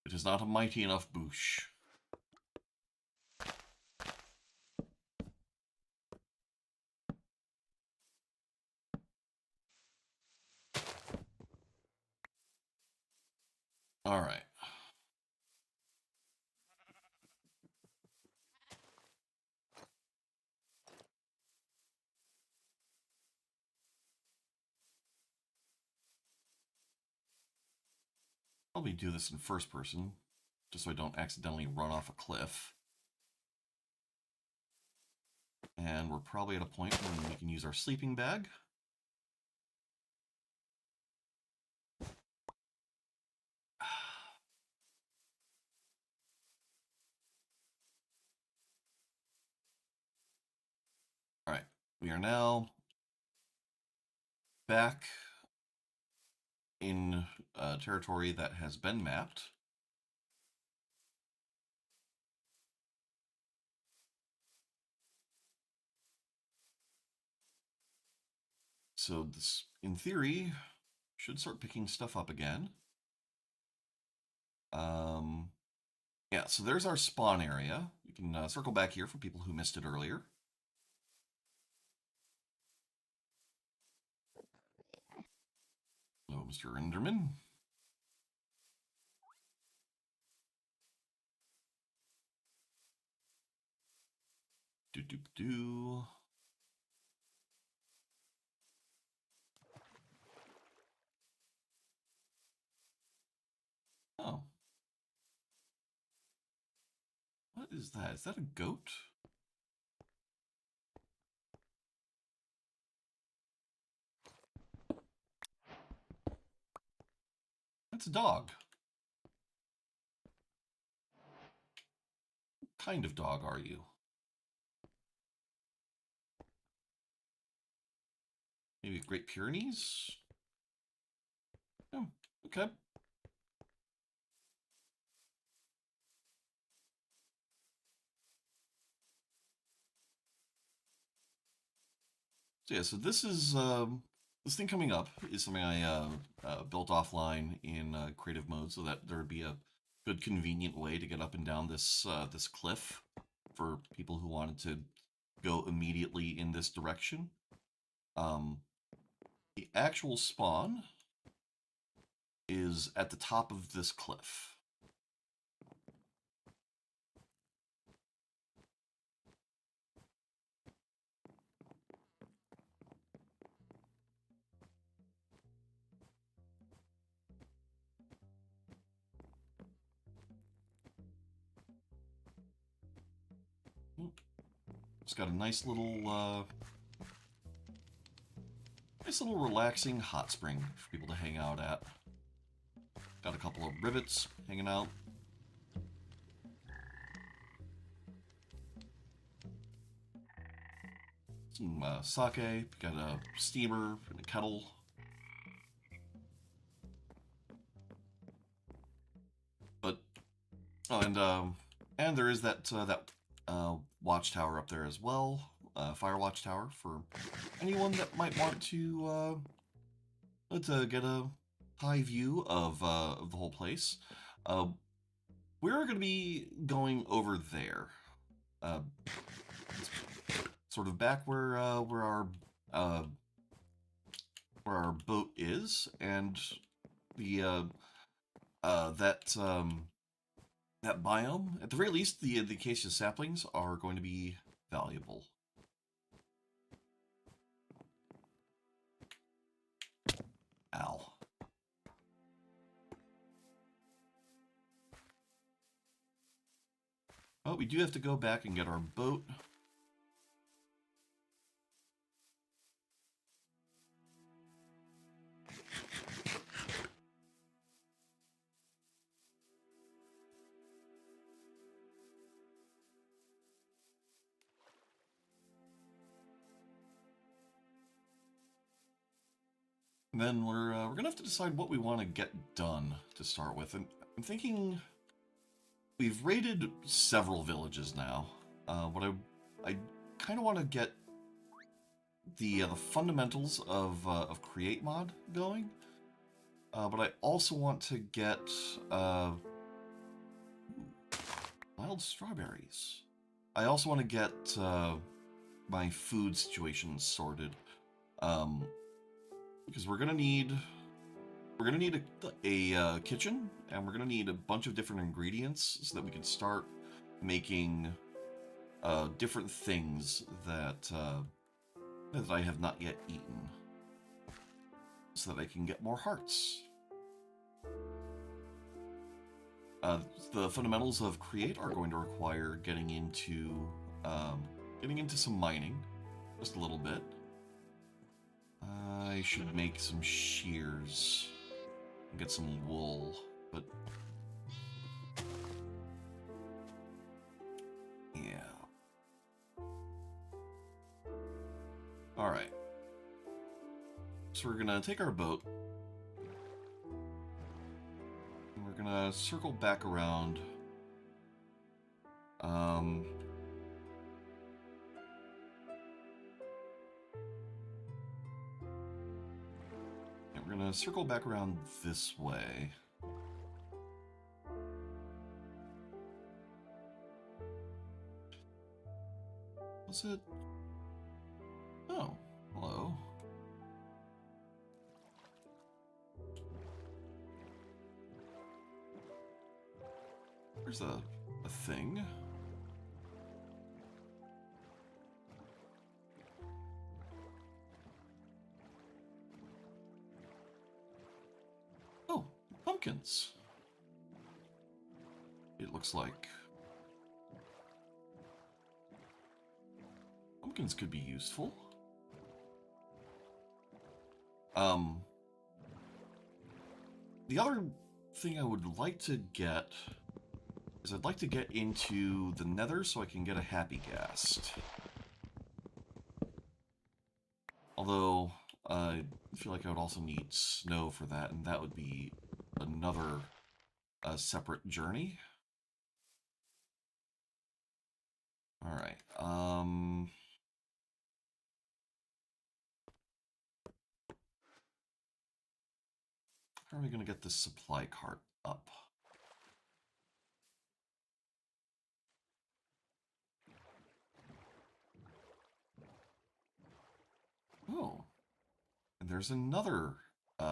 It is not a mighty enough bush. All right. Probably do this in first person, just so I don't accidentally run off a cliff. And we're probably at a point when we can use our sleeping bag. All right, we are now back in territory that has been mapped. So this, in theory, should start picking stuff up again. Yeah, so there's our spawn area. You can circle back here for people who missed it earlier. Hello, Mr. Enderman. Do. Oh. What is that? Is that a goat? That's a dog. What kind of dog are you? Maybe Great Pyrenees? Oh, okay. So yeah, so this is this thing coming up is something I built offline in creative mode, so that there would be a good, convenient way to get up and down this this cliff for people who wanted to go immediately in this direction. Um, the actual spawn is at the top of this cliff. It's got a nice little relaxing hot spring for people to hang out at. Got a couple of rivets hanging out. Some sake, got a steamer and a kettle. But and there is that watchtower up there as well, fire watchtower for anyone that might want to get a high view of the whole place. We're going to be going over there, sort of back where our boat is, and the that biome. At the very least, the acacia saplings are going to be valuable. Ow. Oh, we do have to go back and get our boat. And then we're gonna have to decide what we want to get done to start with. And I'm thinking we've raided several villages now. What I kind of want to get the fundamentals of create mod going, but I also want to get wild strawberries. I also want to get my food situation sorted, because we're gonna need a kitchen, and we're gonna need a bunch of different ingredients so that we can start making different things that that I have not yet eaten, so that I can get more hearts. The fundamentals of create are going to require getting into some mining, just a little bit. I should make some shears and get some wool, but yeah. All right. So we're gonna take our boat. And we're gonna circle back around. We're gonna circle back around this way. Was it? Oh, hello. There's a thing. Oh, pumpkins. It looks like pumpkins could be useful. The other thing I would like to get is I'd like to get into the Nether so I can get a happy ghast. Although, I feel like I would also need snow for that, and that would be another separate journey. Alright, how are we going to get this supply cart up? Oh, and there's another, is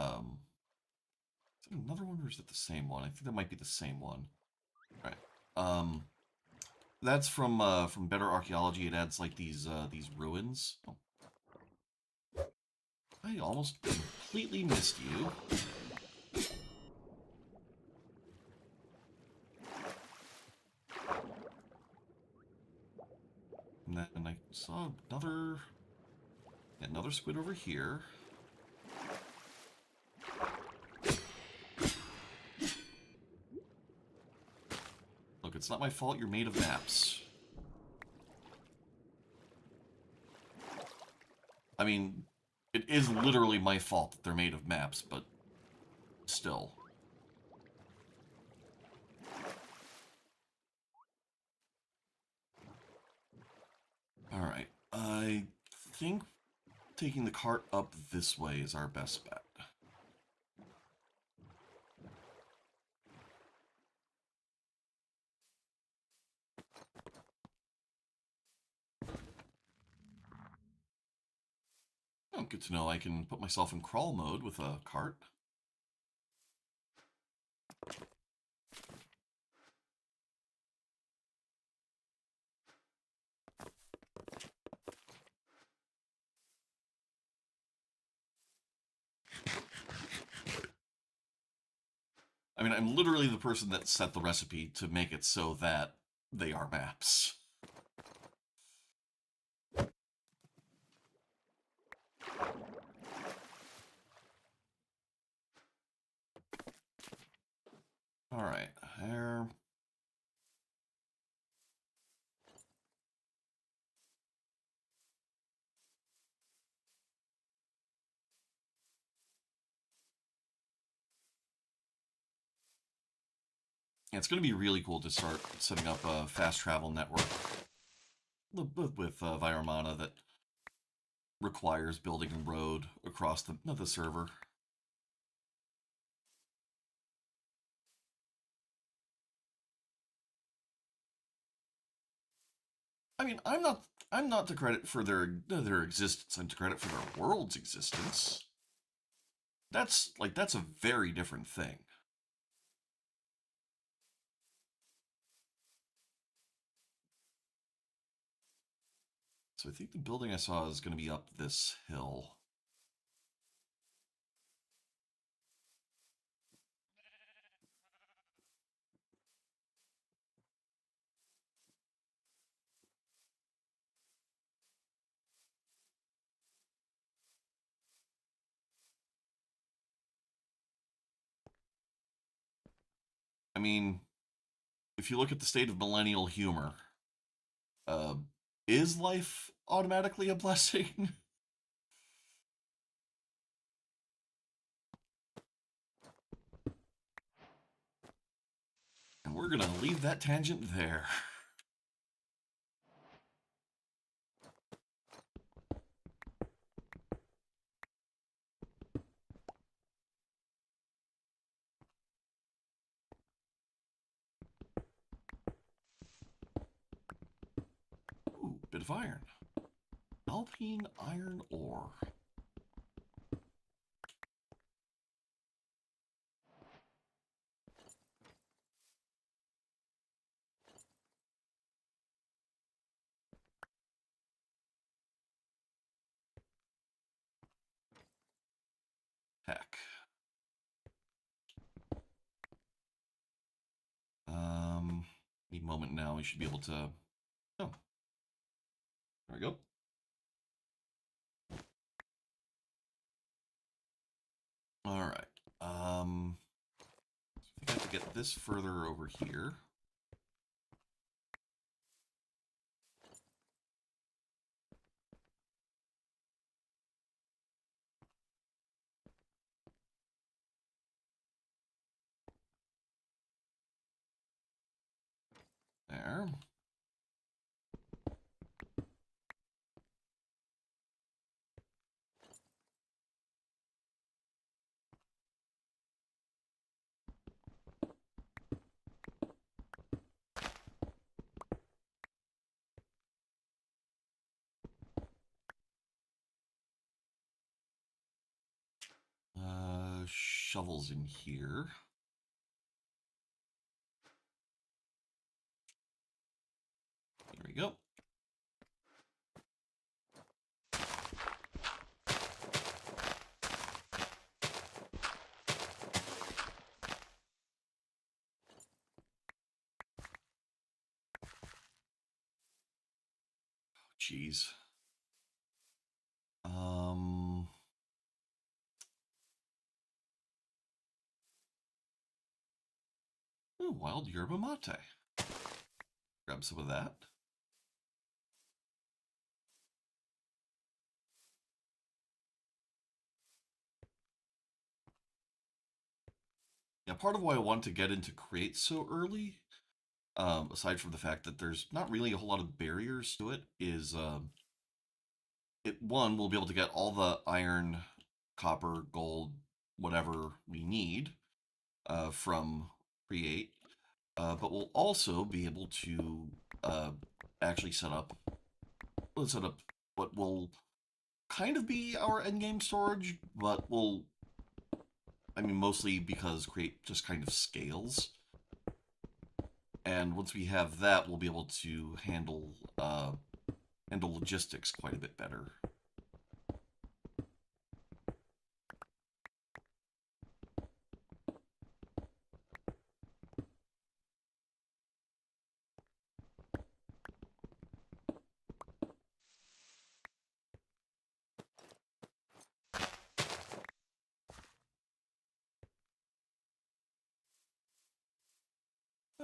it another one or is it the same one? I think that might be the same one. All right. That's from Better Archaeology. It adds like these ruins. Oh. I almost completely missed you. And then I saw another squid over here. Look, it's not my fault you're made of maps. I mean, it is literally my fault that they're made of maps, but still. Alright, I think taking the cart up this way is our best bet. Oh, good to know I can put myself in crawl mode with a cart. I mean, I'm literally the person that set the recipe to make it so that they are maps. Alright, there. Yeah, it's going to be really cool to start setting up a fast travel network with Viromana that requires building a road across the server. I mean, I'm not to credit for their existence. I'm to credit for their world's existence. That's a very different thing. So I think the building I saw is going to be up this hill. I mean, if you look at the state of millennial humor, uh, is life automatically a blessing? And we're gonna leave that tangent there. Ooh, bit of iron. Alpine iron ore. Heck. Any moment now, we should be able to... Oh. There we go. Alright. I think I have to get this further over here. There. Shovels in here. There we go. Jeez. Ooh, wild yerba mate. Grab some of that. Yeah, part of why I want to get into Create so early, aside from the fact that there's not really a whole lot of barriers to it, is one, we'll be able to get all the iron, copper, gold, whatever we need from Create, but we'll also be able to actually set up what will kind of be our endgame storage, but mostly because Create just kind of scales. And once we have that, we'll be able to handle logistics quite a bit better.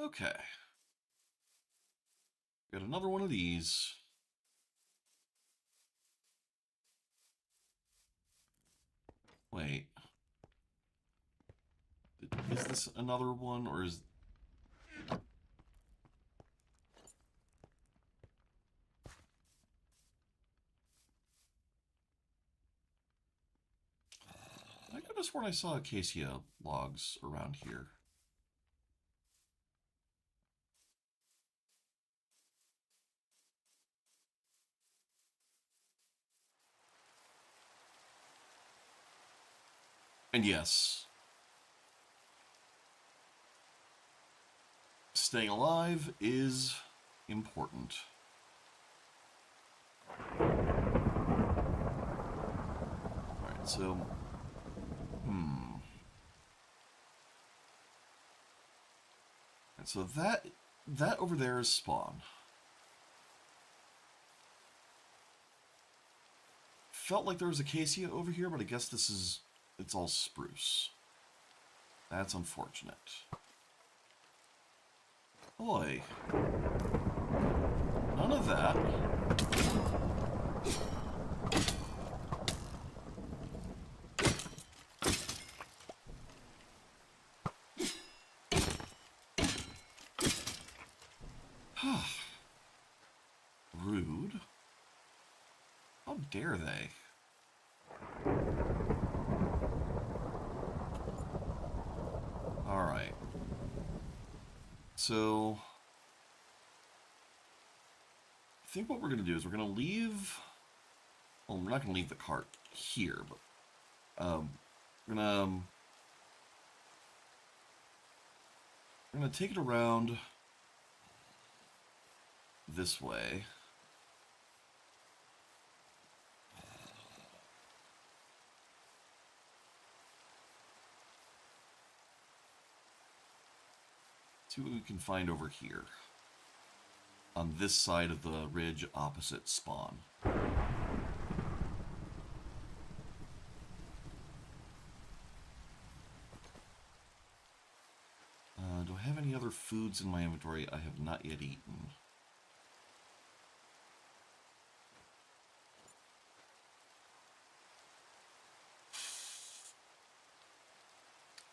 Okay. Got another one of these. Wait. Is this another one, or is... I could have sworn I saw acacia logs around here. And yes, staying alive is important. Alright, so... And so that over there is spawn. Felt like there was acacia over here, but I guess it's all spruce. That's unfortunate. Boy. None of that. Rude. How dare they? Alright. So... think what we're going to do is we're going to leave... Well, we're not going to leave the cart here, but... we're going to take it around this way. See what we can find over here. On this side of the ridge opposite spawn. Do I have any other foods in my inventory I have not yet eaten?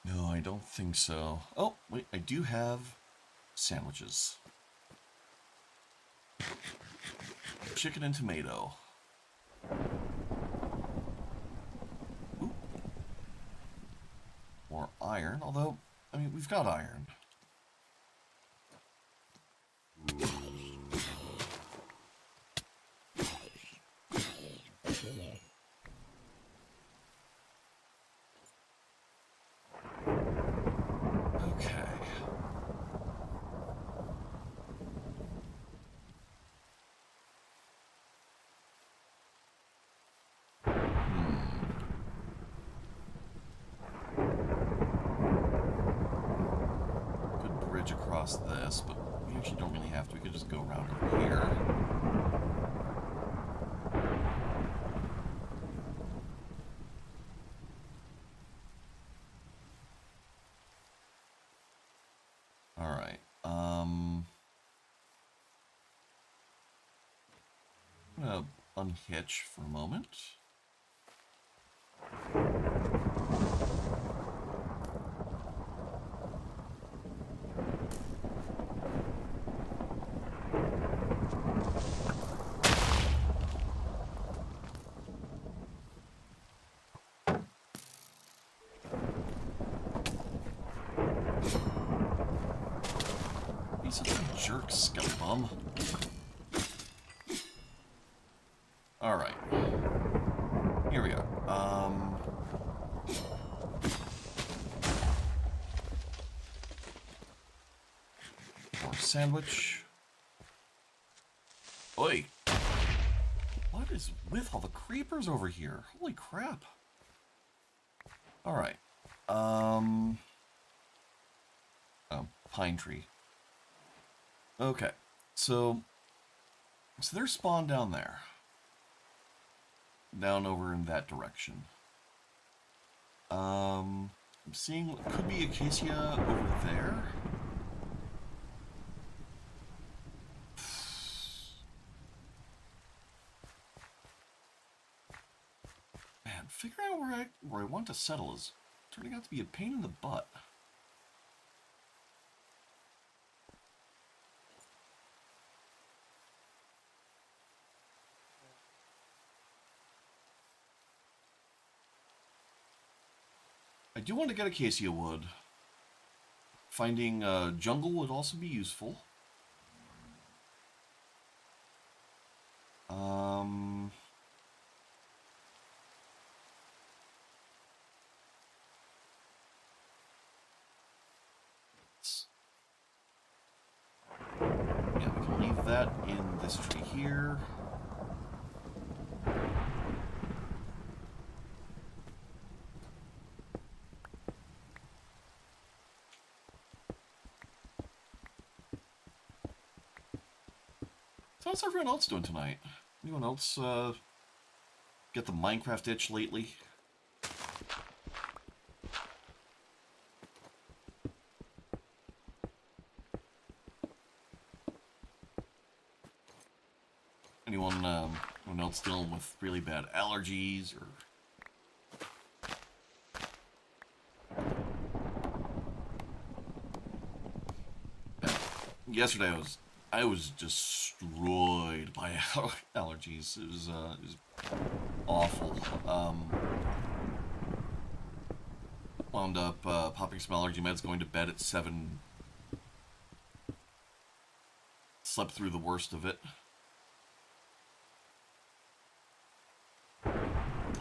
No, I don't think so. Oh, wait, I do have sandwiches. Chicken and tomato. Ooh. More iron, although, I mean, we've got iron. Across this, but we actually don't really have to. We could just go around over here. Alright, I'm gonna unhitch for a moment. He's such a jerk, skelly bum. Alright. Here we are. More sandwich. Oi! What is with all the creepers over here? Holy crap. Alright. Pine tree. Okay, so there's spawn down there. Down over in that direction. I'm seeing what could be acacia over there. Man, figuring out where I want to settle is turning out to be a pain in the butt. I do want to get acacia wood. Finding jungle would also be useful. Yeah, we can leave that in this tree here. So how's everyone else doing tonight? Anyone else get the Minecraft itch lately? Anyone else dealing with really bad allergies or? Yesterday I was destroyed by allergies. It was awful. Wound up popping some allergy meds, going to bed at 7. Slept through the worst of it.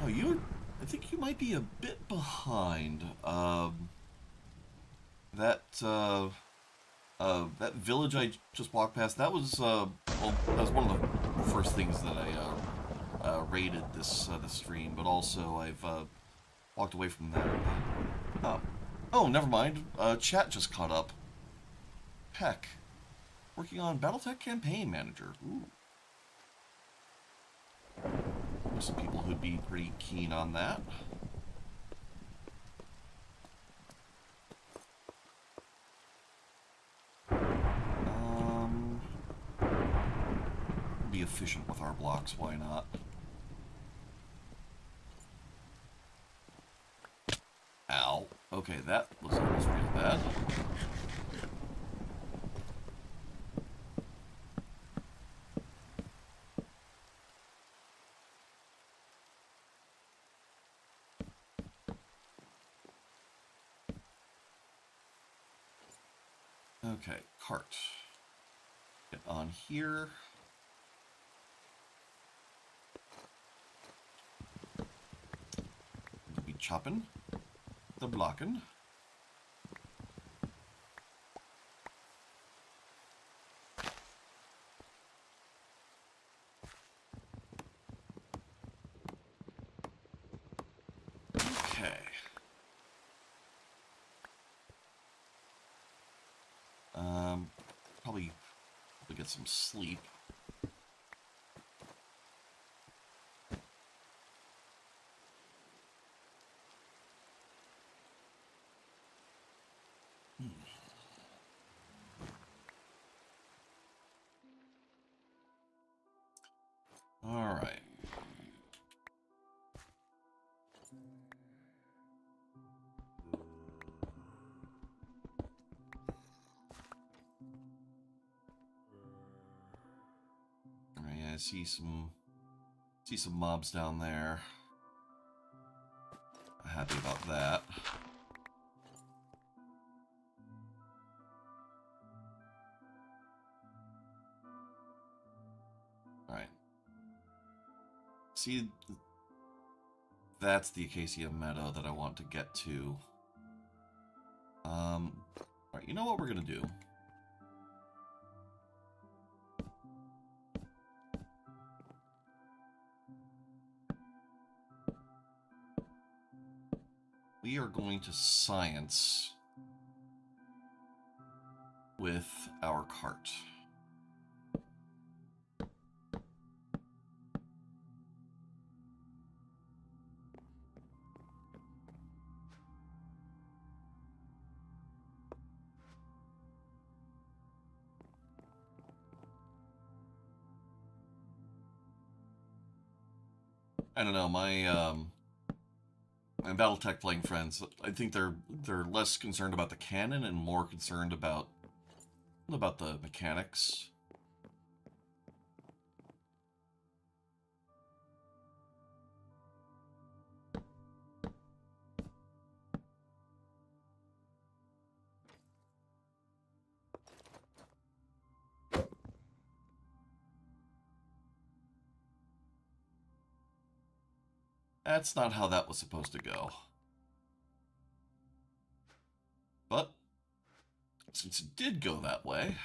Oh, I think you might be a bit behind. That, uh, that village I just walked past, that was, well, that was one of the first things that I, raided this stream, but also I've, walked away from that. Oh, oh, never mind. Chat just caught up. Heck. Working on Battletech Campaign Manager. Ooh. There's some people who'd be pretty keen on that. Be efficient with our blocks, why not? Ow. Okay, that was almost real bad. Okay, cart. Get on here. We'll be chopping the blocking. Okay. Probably get some sleep. All right. I see some mobs down there. Happy about that. All right. See, that's the Acacia Meadow that I want to get to. All right, you know what we're gonna do? We are going to science with our cart. I don't know, my Battletech playing friends, I think they're less concerned about the cannon and more concerned about the mechanics. That's not how that was supposed to go. But since it did go that way,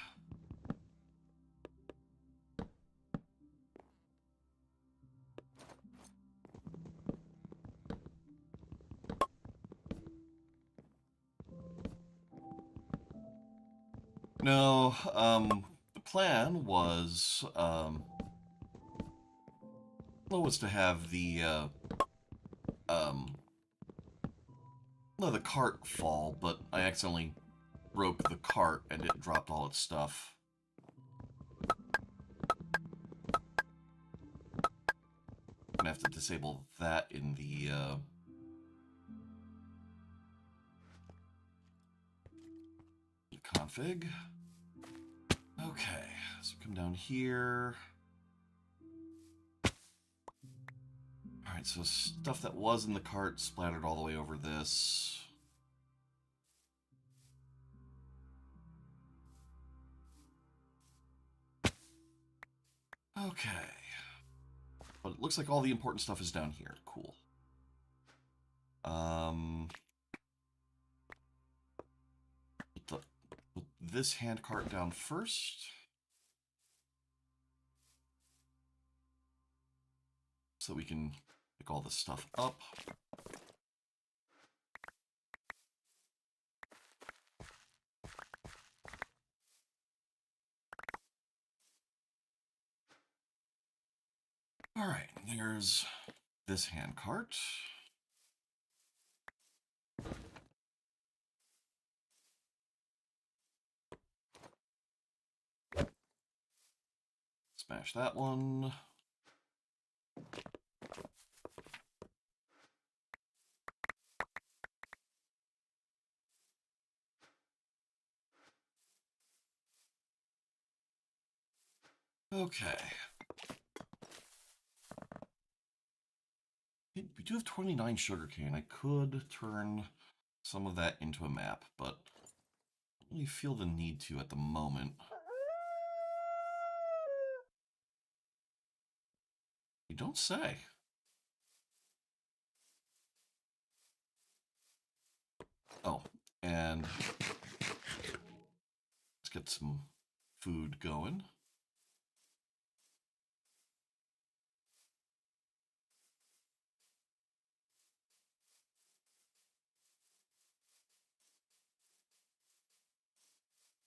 no, the plan was to have the cart fall, but I accidentally broke the cart and it dropped all its stuff. I'm gonna have to disable that in the config. Okay, so come down here. Alright, so stuff that was in the cart splattered all the way over this. Okay. But it looks like all the important stuff is down here. Cool. Put this handcart down first. So we can pick all this stuff up. All right, there's this handcart. Smash that one. Okay. We do have 29 sugarcane. I could turn some of that into a map, but I don't really feel the need to at the moment. You don't say. Oh, and let's get some food going.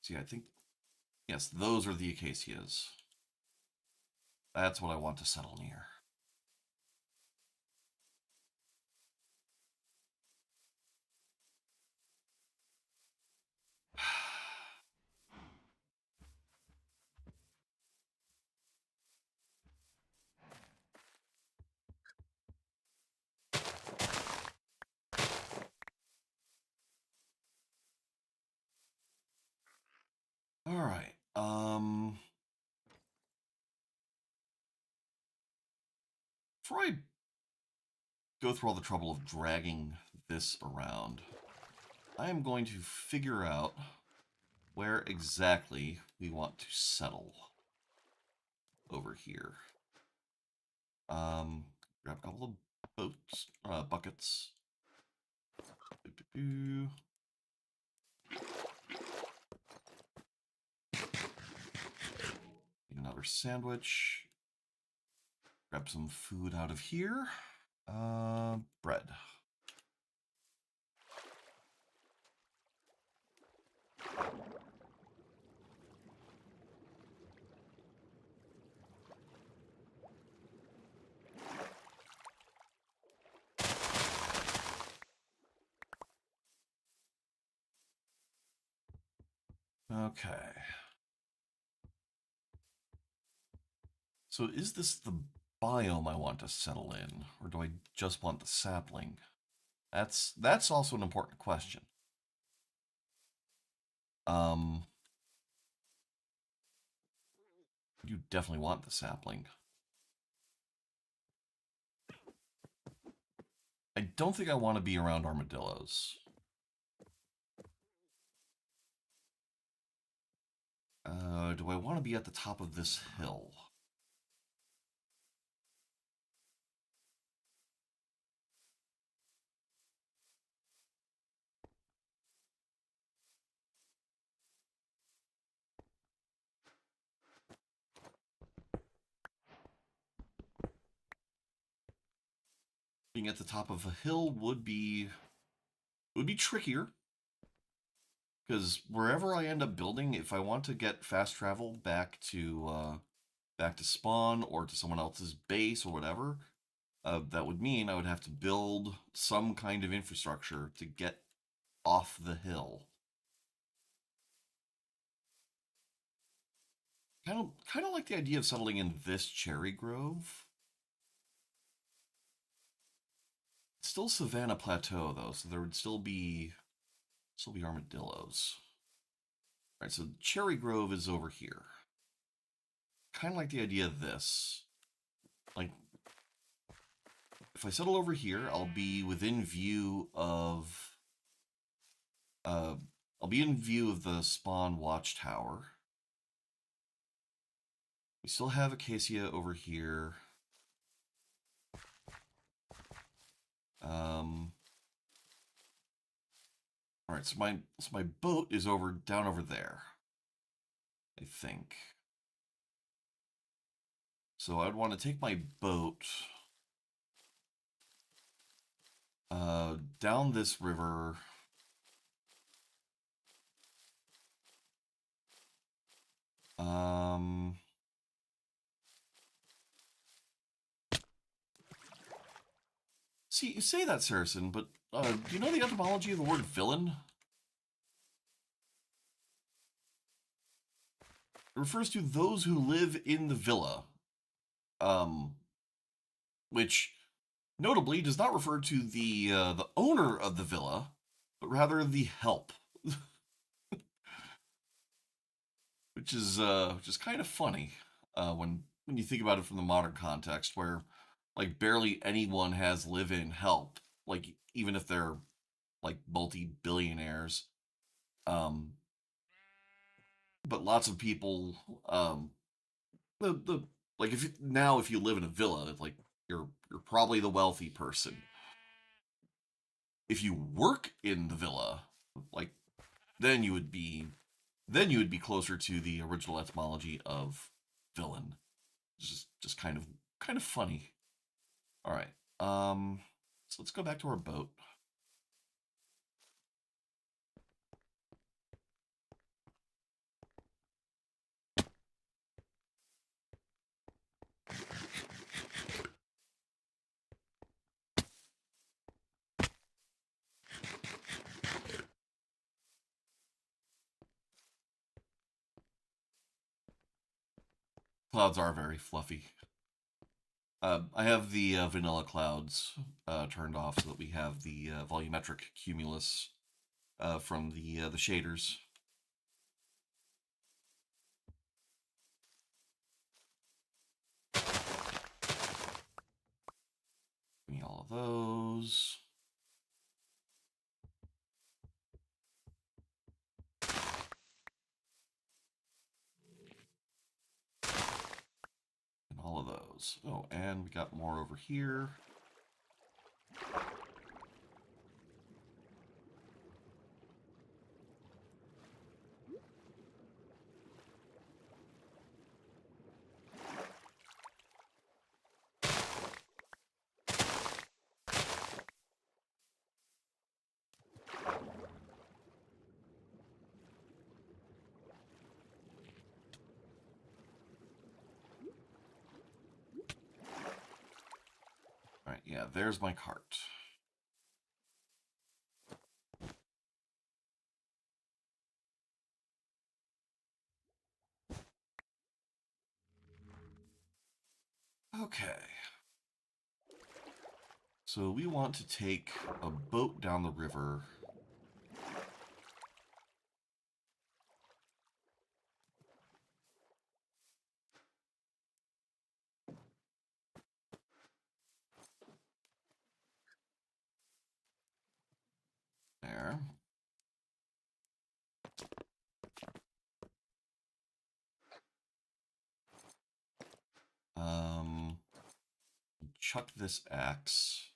See, I think, yes, those are the acacias. That's what I want to settle near. All right. Before I go through all the trouble of dragging this around, I am going to figure out where exactly we want to settle over here. Grab a couple of boats, buckets. Another sandwich. Grab some food out of here. Bread. Okay. So is this the biome I want to settle in, or do I just want the sapling? That's also an important question. Um, you definitely want the sapling. I don't think I want to be around armadillos. Do I want to be at the top of this hill? Being at the top of a hill would be trickier, because wherever I end up building, if I want to get fast travel back to spawn or to someone else's base or whatever, that would mean I would have to build some kind of infrastructure to get off the hill. Kind of like the idea of settling in this cherry grove. It's still Savannah Plateau though, so there would still be armadillos. All right, so Cherry Grove is over here. Kind of like the idea of this. Like, if I settle over here, I'll be within view of I'll be in view of the spawn watchtower. We still have Acacia over here. All right, so my boat is down over there, I think. So I'd want to take my boat down this river. Um, See, you say that, Saracen, but do you know the etymology of the word villain? It refers to those who live in the villa, um, which notably does not refer to the owner of the villa, but rather the help, which is kind of funny when you think about it from the modern context, where like barely anyone has live-in help, like even if they're like multi-billionaires. Um, but lots of people, the like if you live in a villa, like you're probably the wealthy person. If you work in the villa, like then you would be closer to the original etymology of villain. It's just kind of funny. All right. So let's go back to our boat. Clouds are very fluffy. I have the vanilla clouds turned off so that we have the volumetric cumulus from the shaders. Give me all of those. And all of those. Oh, and we got more over here. All right, yeah, there's my cart. Okay. So we want to take a boat down the river. There. Um, Chuck this axe.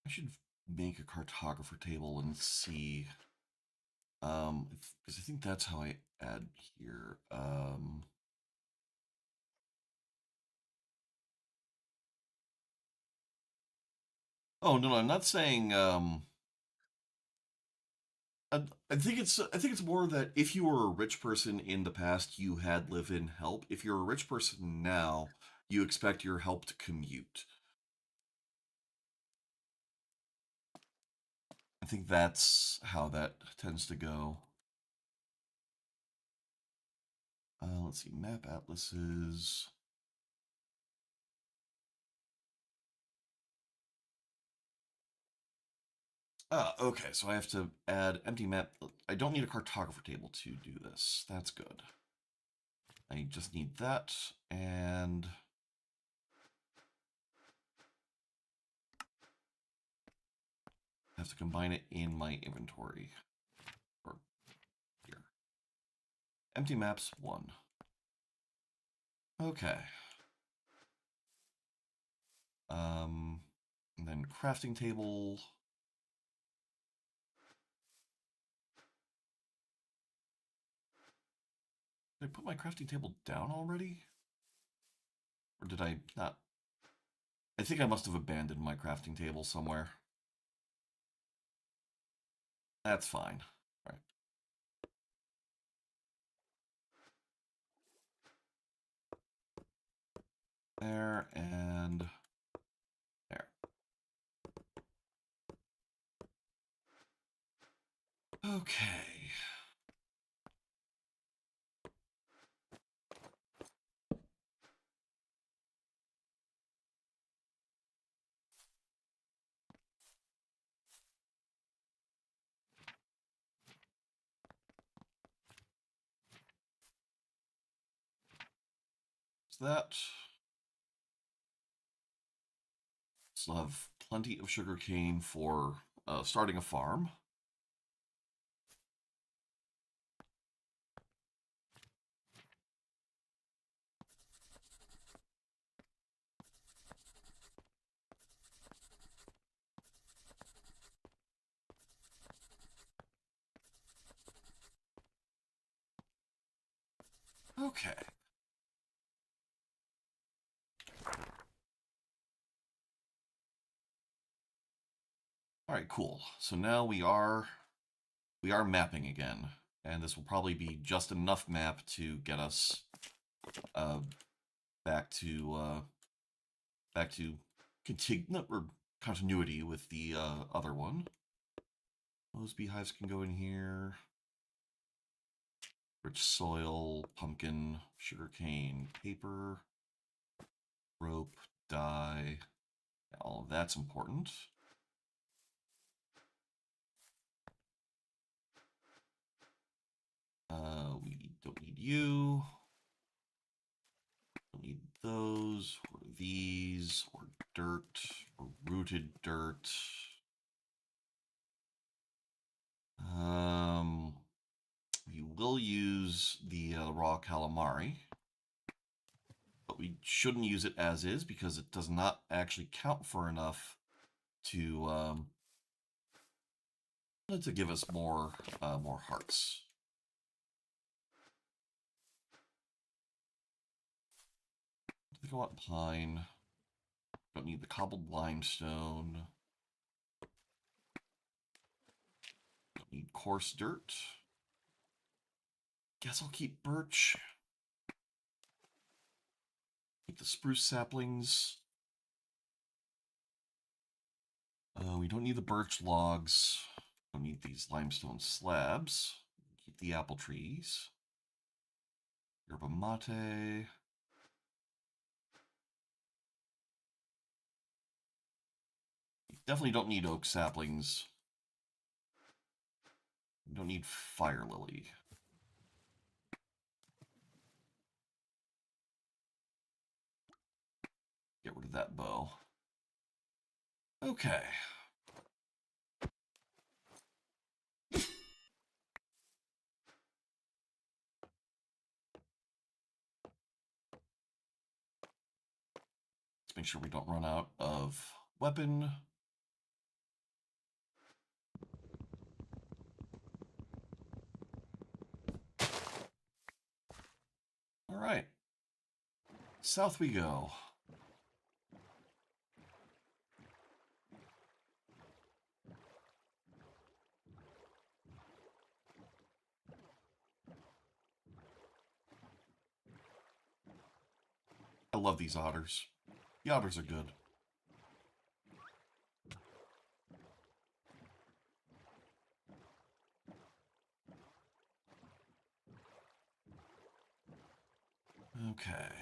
I should make a cartographer table and see. Because I think that's how I add here. Oh no, I'm not saying. I think it's more that if you were a rich person in the past, you had live-in help. If you're a rich person now, you expect your help to commute. I think that's how that tends to go. Let's see, map atlases. Okay, so I have to add empty map. I don't need a cartographer table to do this. That's good. I just need that, and I have to combine it in my inventory. Empty maps, 1. Okay. And then crafting table. Did I put my crafting table down already? Or did I not? I think I must have abandoned my crafting table somewhere. That's fine. All right. There and there. Okay. So that. Still have plenty of sugarcane for starting a farm. Okay. All right, cool. So now we are mapping again, and this will probably be just enough map to get us uh, back to continuity with the other one. Those beehives can go in here. Rich soil, pumpkin, sugarcane, paper, rope, dye. All of that's important. We don't need you. Don't need those, or these, or dirt, or rooted dirt. We will use the raw calamari, but we shouldn't use it as is because it does not actually count for enough to give us more hearts. I think I want pine. Don't need the cobbled limestone. Don't need coarse dirt. Guess I'll keep birch. Keep the spruce saplings. We don't need the birch logs. Don't need these limestone slabs. Keep the apple trees. Yerba mate. Definitely don't need oak saplings. Don't need fire lily. Get rid of that bow. Okay. Let's make sure we don't run out of weapon. All right. South we go. I love these otters. The otters are good. Okay.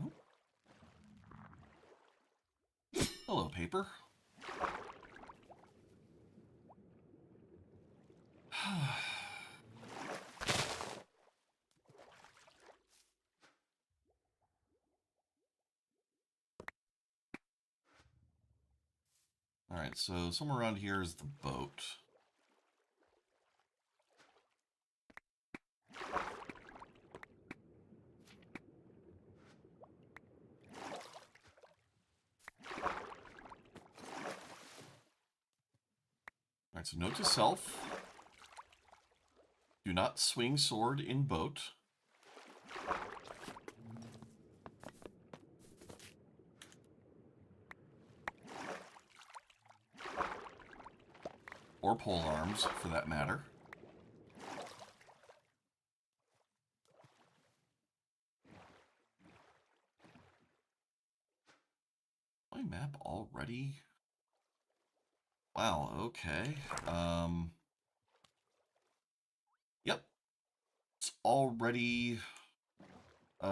Oh. Hello, paper. All right, so somewhere around here is the boat. Alright, so note to self. Do not swing sword in boat. Or pole arms, for that matter. My map already? Wow, okay. Yep. It's already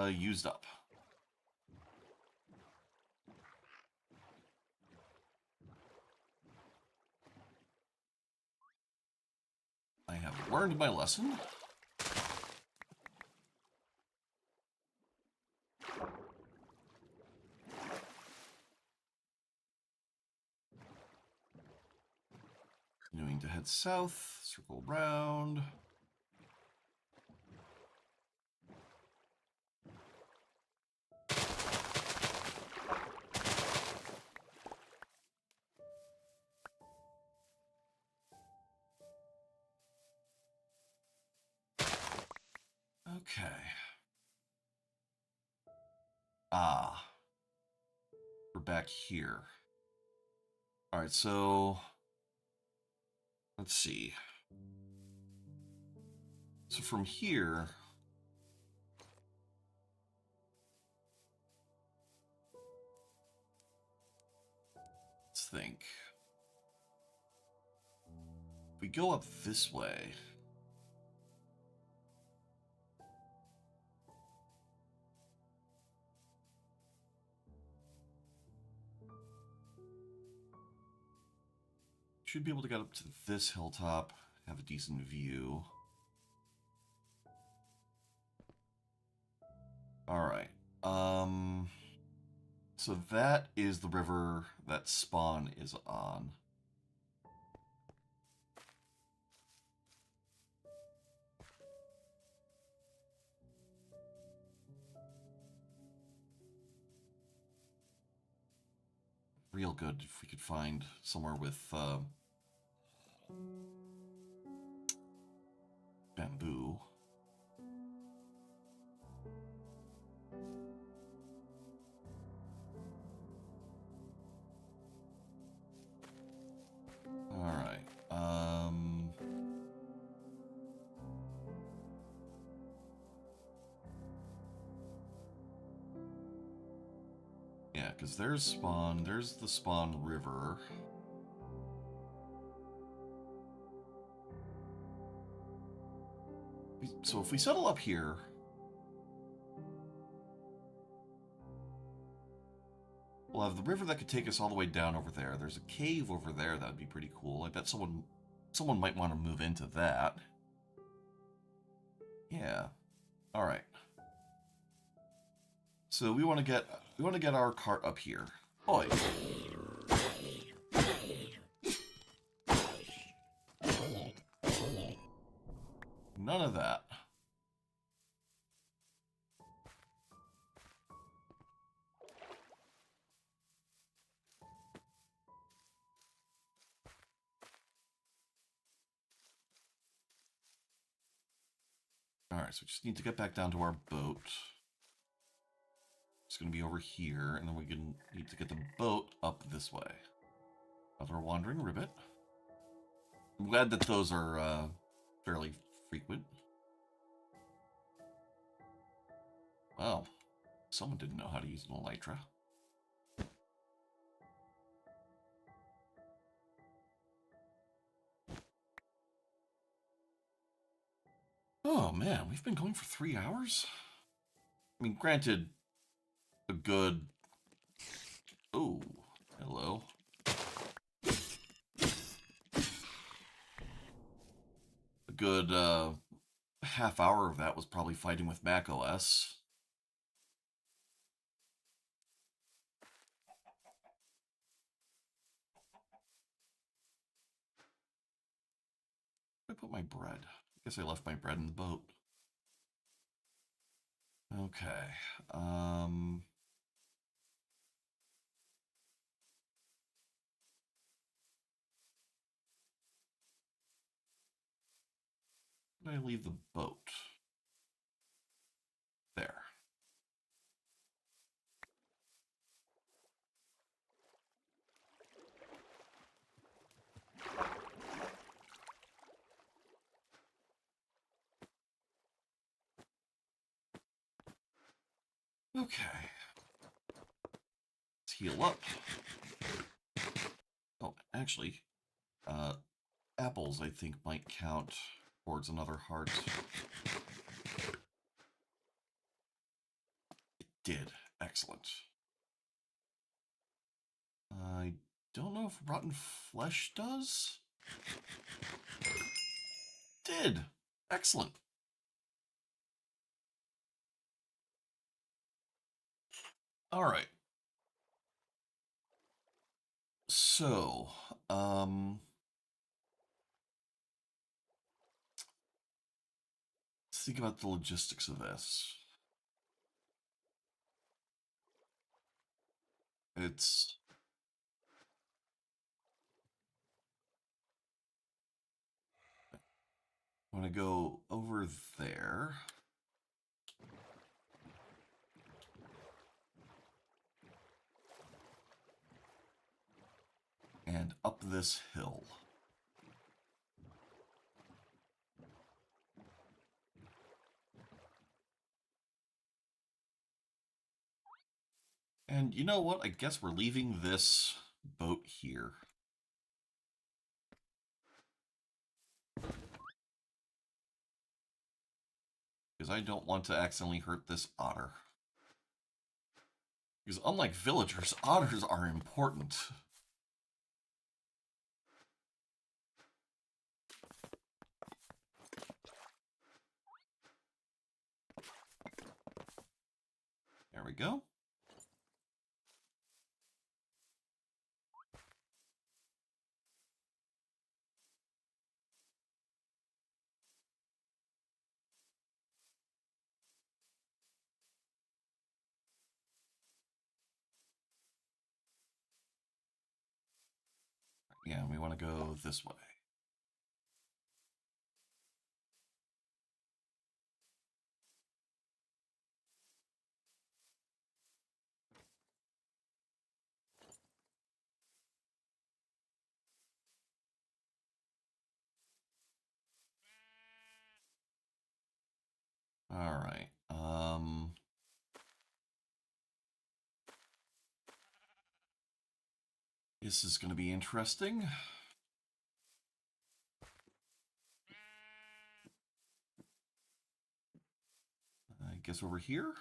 used up. I have learned my lesson. Continuing to head south, circle round. Okay. Ah. We're back here. Alright, so let's see. So from here, let's think. If we go up this way, should be able to get up to this hilltop, have a decent view. Alright. So that is the river that Spawn is on. Real good if we could find somewhere with bamboo. Alright. Yeah, because there's Spawn, there's the Spawn River. So if we settle up here, we'll have the river that could take us all the way down over there. There's a cave over there that would be pretty cool. I bet someone might want to move into that. Yeah. All right. So we want to get our cart up here. Oi. None of that. Alright, so we just need to get back down to our boat. It's going to be over here, and then we need to get the boat up this way. Another wandering ribbit. I'm glad that those are fairly frequent. Wow, someone didn't know how to use an elytra. Oh man, we've been going for 3 hours? I mean, granted, a good... Oh, hello. A good half hour of that was probably fighting with Mac OS. Where did I put my bread? I guess I left my bread in the boat. Okay. Where did I leave the boat? There. Okay. Let's heal up. Oh, actually, apples, I think, might count towards another heart. It did. Excellent. I don't know if rotten flesh does. Did. Excellent. All right. So, let's think about the logistics of this. It's I'm gonna go over there. And up this hill. And you know what? I guess we're leaving this boat here. Because I don't want to accidentally hurt this otter. Because unlike villagers, otters are important. There we go. Yeah, we want to go this way. All right. This is going to be interesting. I guess over here.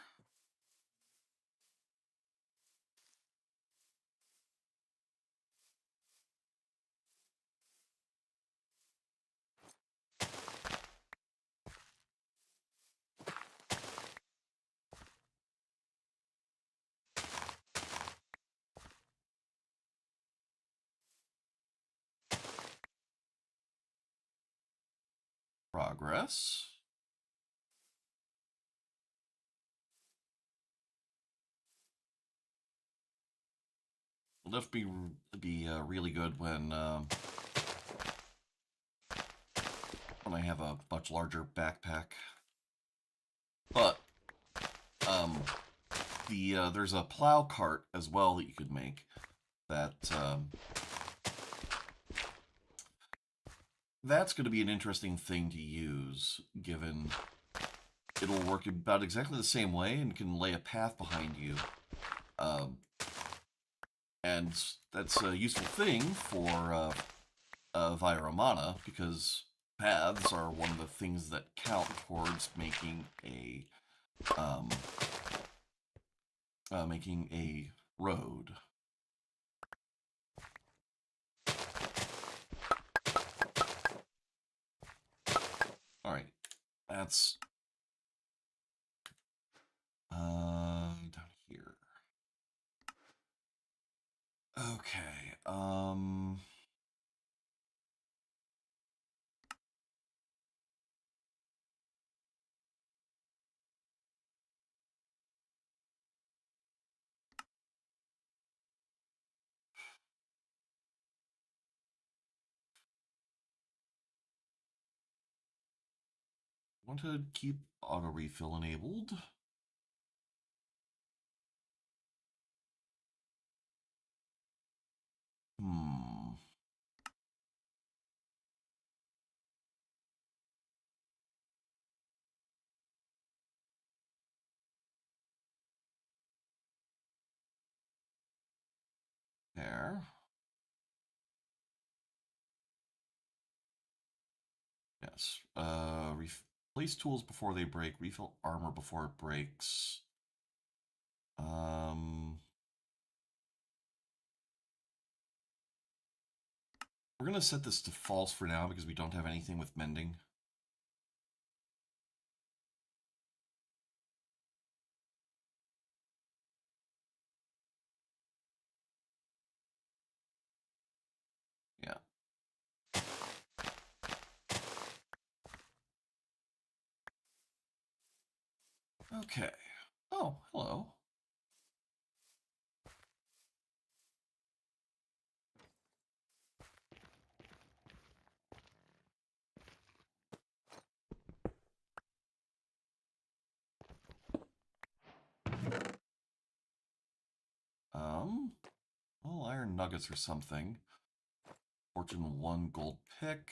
Progress. It'll definitely be really good when I have a much larger backpack. But there's a plow cart as well that you could make. That's going to be an interesting thing to use, given it'll work about exactly the same way and can lay a path behind you. And that's a useful thing for Viromana, because paths are one of the things that count towards making a road. All right, that's down here. Okay. want to keep auto refill enabled. Hmm. There. Yes. Replace tools before they break. Refill armor before it breaks. We're gonna set this to false for now because we don't have anything with mending. Yeah. Okay. Oh, hello. Well, iron nuggets or something. Fortune 1 gold pick.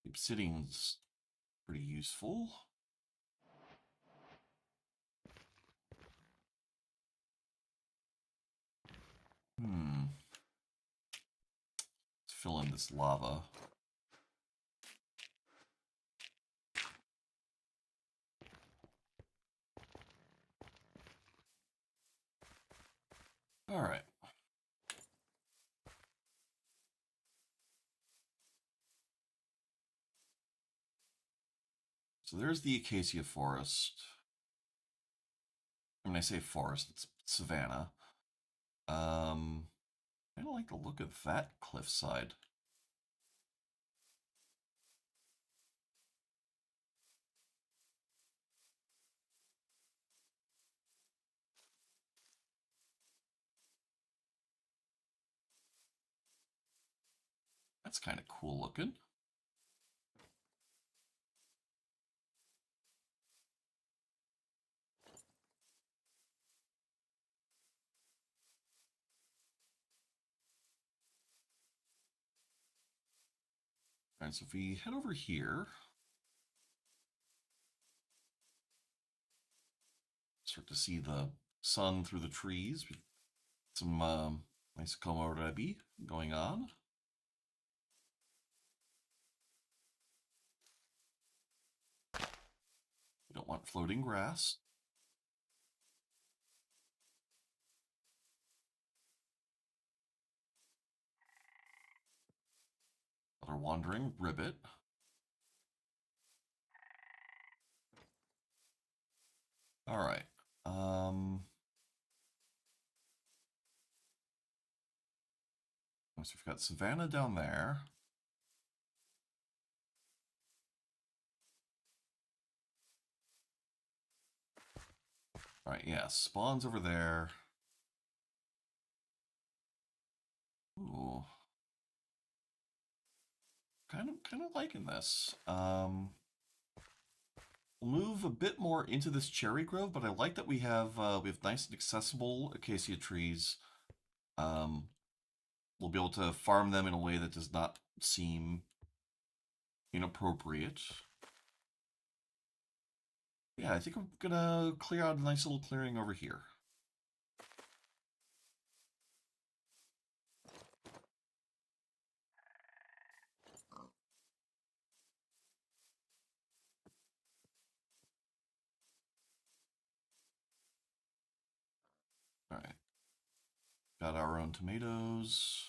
Obsidian's pretty useful. Let's fill in this lava. All right. So there's the acacia forest. When I say forest, it's savanna. I don't like the look of that cliffside. That's kind of cool looking. All right, so if we head over here, start to see the sun through the trees. Some nice komorebi going on. We don't want floating grass. Another wandering ribbit. All right. So we've got savanna down there. All right, yeah, spawns over there. Ooh. Kind of liking this. We'll move a bit more into this cherry grove, but I like that we have nice and accessible acacia trees. We'll be able to farm them in a way that does not seem inappropriate. Yeah, I think I'm gonna clear out a nice little clearing over here. All right, got our own tomatoes.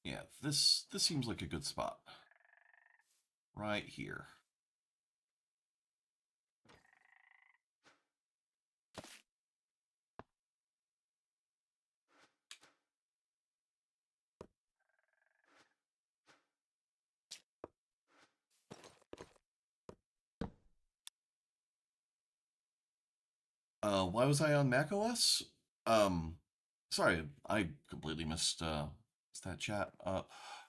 Yeah, this seems like a good spot. Right here. Why was I on macOS? Um, Sorry, I completely missed that chat.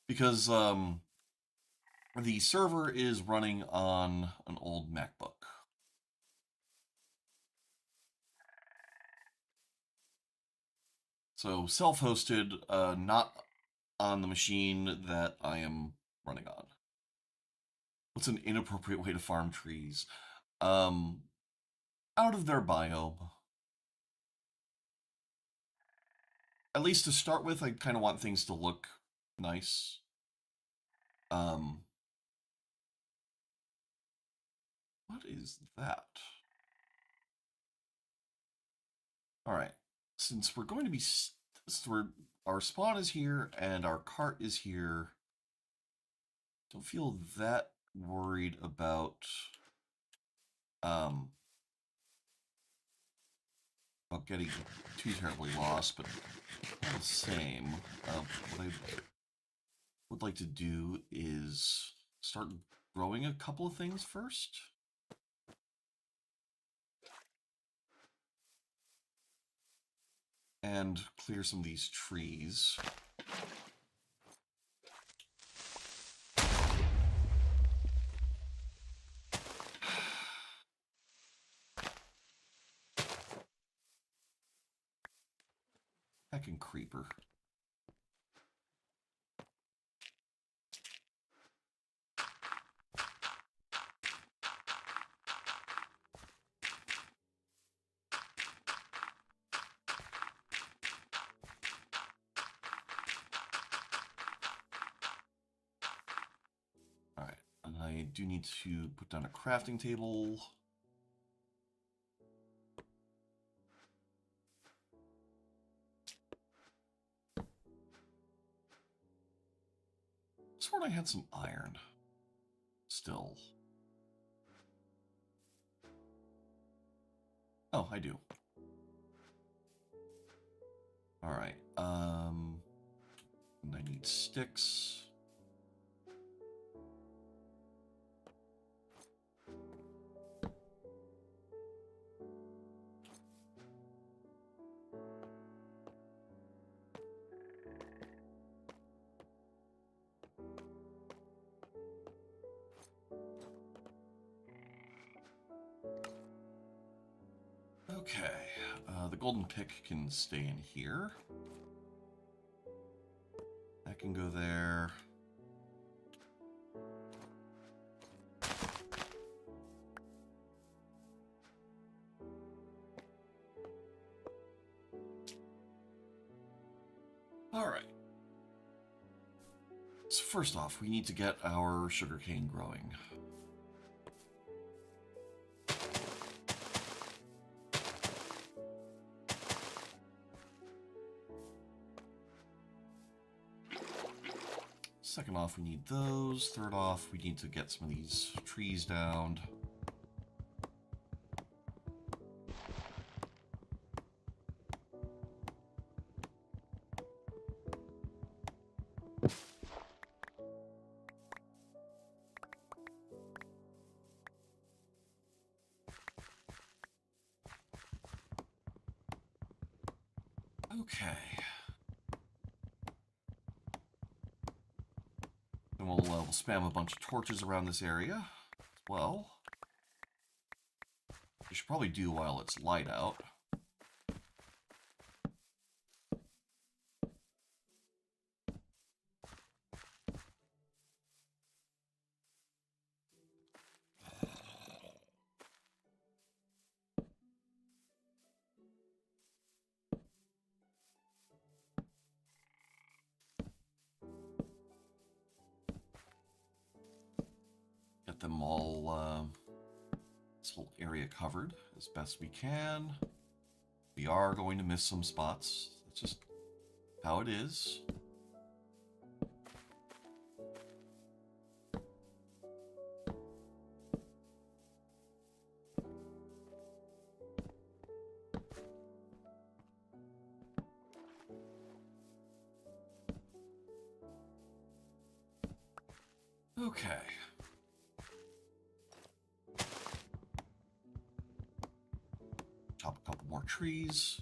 Because the server is running on an old MacBook. So self-hosted, not on the machine that I am running on. What's an inappropriate way to farm trees? Um, Out of their biome. At least to start with, I kind of want things to look nice. Um, what is that? All right. Since we're going to be, our spawn is here and our cart is here, don't feel that worried um, about getting too terribly lost, but all the same, what I would like to do is start growing a couple of things first. And clear some of these trees. Heckin' creeper. Alright, and I do need to put down a crafting table. I sworn I had some iron. Still. Oh, I do. Alright, and I need sticks. Okay, the golden pick can stay in here. That can go there. Alright. So first off, we need to get our sugarcane growing. Second off, we need those. Third off, we need to get some of these trees down. Okay. And we'll spam a bunch of torches around this area as well. We should probably do while it's light out. Get them all, this whole area covered as best we can. We are going to miss some spots. That's just how it is. Okay. Chop a couple more trees.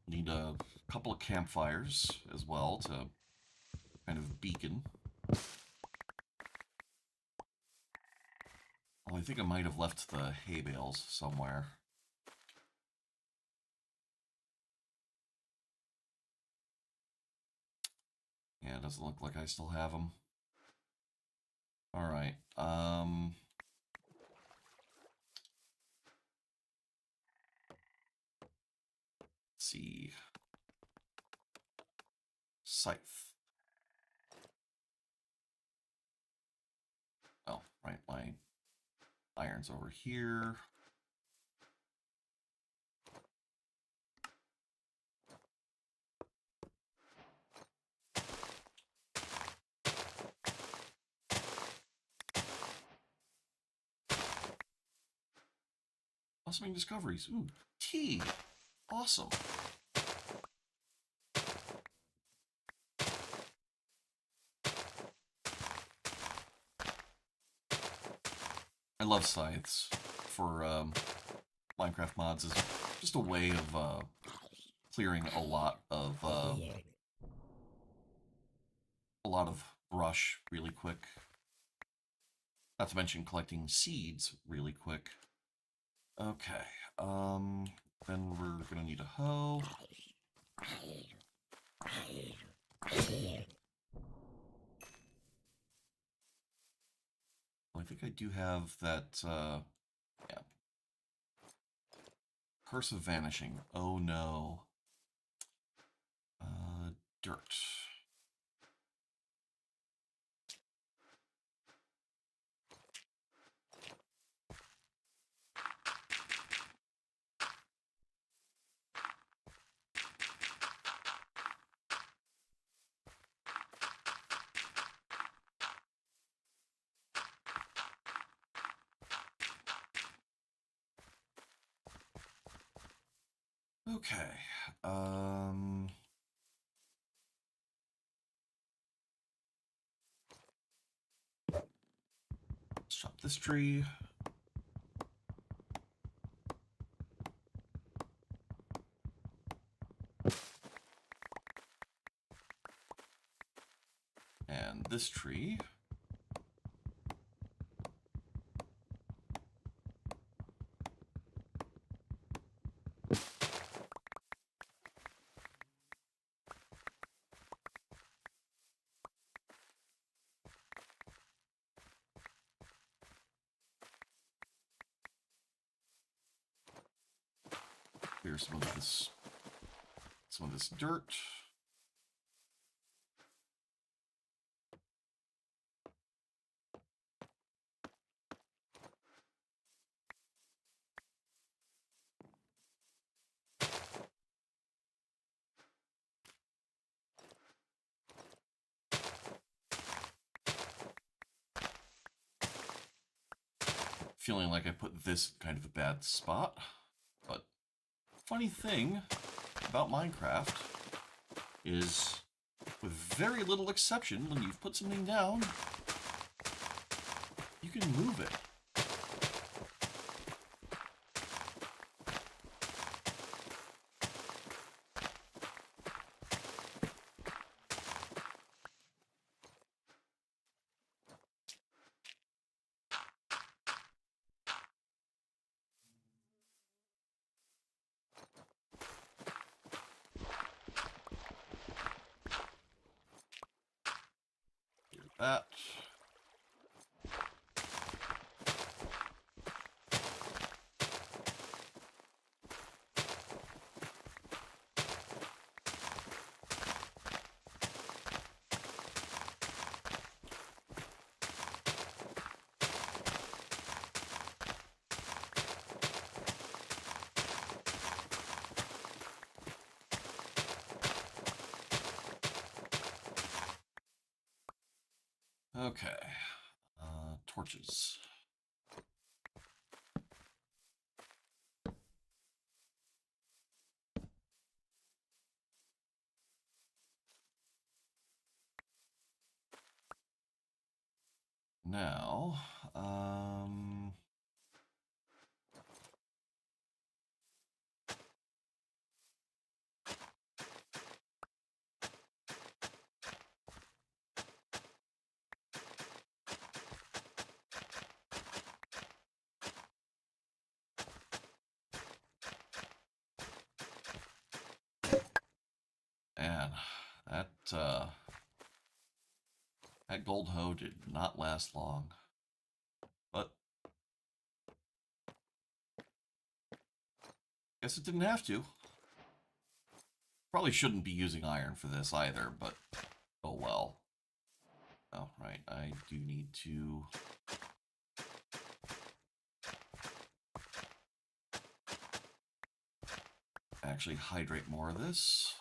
Need a couple of campfires as well to kind of beacon. Oh, I think I might have left the hay bales somewhere. Yeah, it doesn't look like I still have them. All right. Let's see. Scythe. Oh, right. My iron's over here. Awesome discoveries. Ooh, tea. Awesome. I love scythes for Minecraft mods. Is just a way of clearing a lot of brush really quick. Not to mention collecting seeds really quick. Okay, then we're gonna need a hoe. Well, I think I do have that, yeah. Curse of Vanishing. Oh no. Dirt. Okay, let's chop this tree. And this tree. Clear some of this dirt. Feeling like I put this kind of a bad spot, but funny thing about Minecraft is, with very little exception, when you've put something down, you can move it. That. Okay. Torches. Now, and that gold hoe did not last long, but guess it didn't have to. Probably shouldn't be using iron for this either, but oh well. Oh, right, I do need to actually hydrate more of this.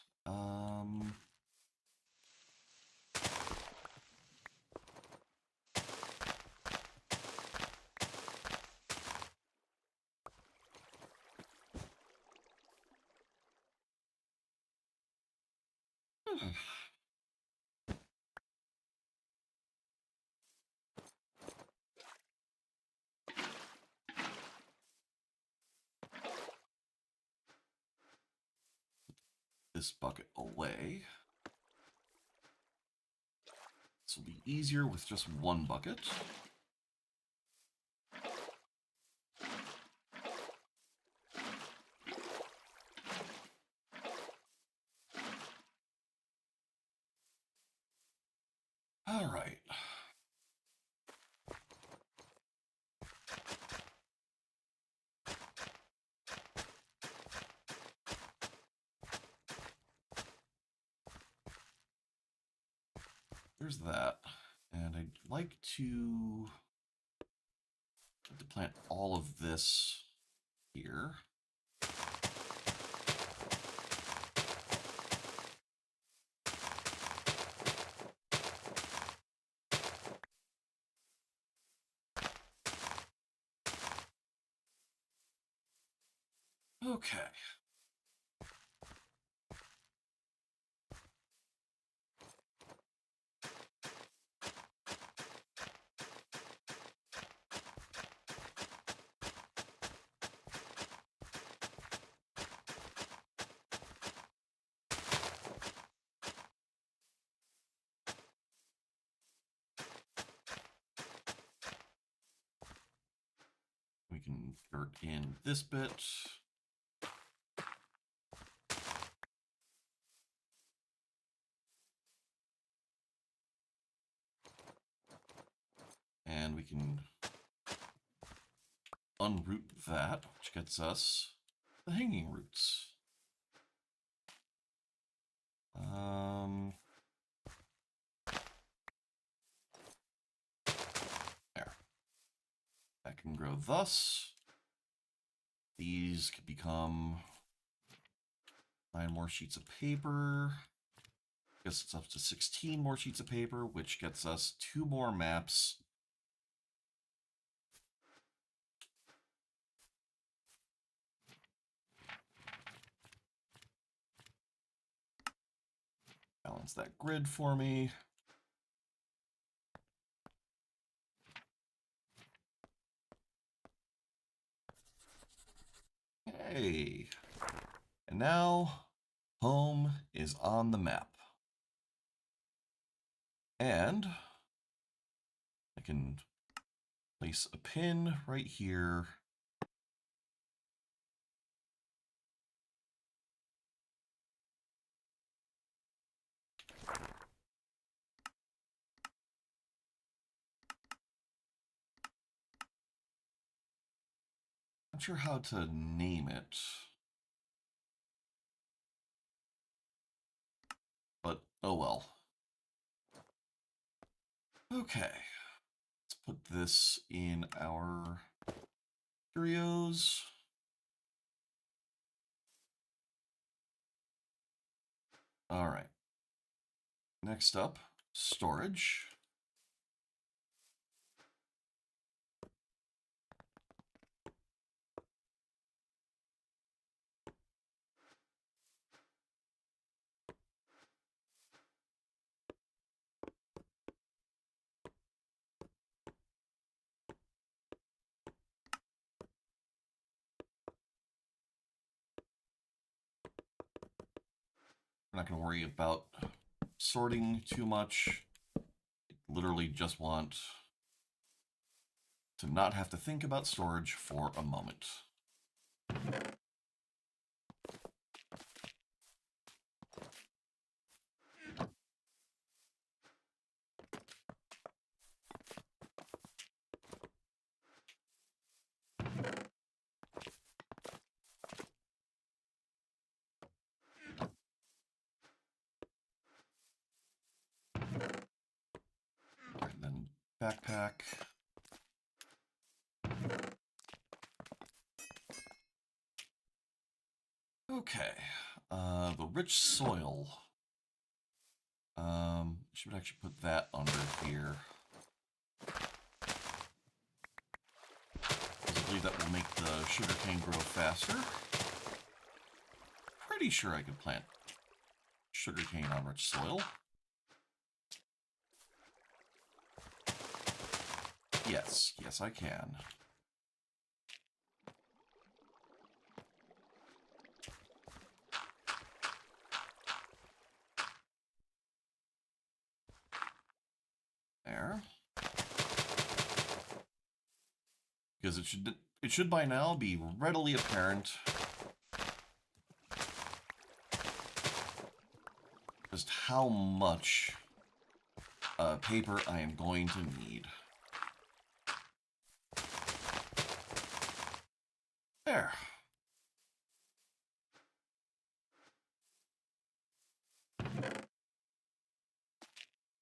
This bucket away. This will be easier with just one bucket. All right. There's that. And I'd like to plant all of this here. Okay. We can dirt in this bit. And we can unroot that, which gets us the hanging roots. There. That can grow thus. These could become 9 more sheets of paper. Guess it's up to 16 more sheets of paper, which gets us 2 more maps. Balance that grid for me. Hey. And now, home is on the map. And I can place a pin right here. Not sure how to name it, but oh well. Okay, let's put this in our curios. All right. Next up, storage. We're not going to worry about sorting too much. Literally just want to not have to think about storage for a moment. And then backpack. Okay, the rich soil. Should actually put that under here. Because I believe that will make the sugarcane grow faster. Pretty sure I could plant sugarcane on rich soil. Yes, yes I can. There. Because it should by now be readily apparent just how much paper I am going to need. There.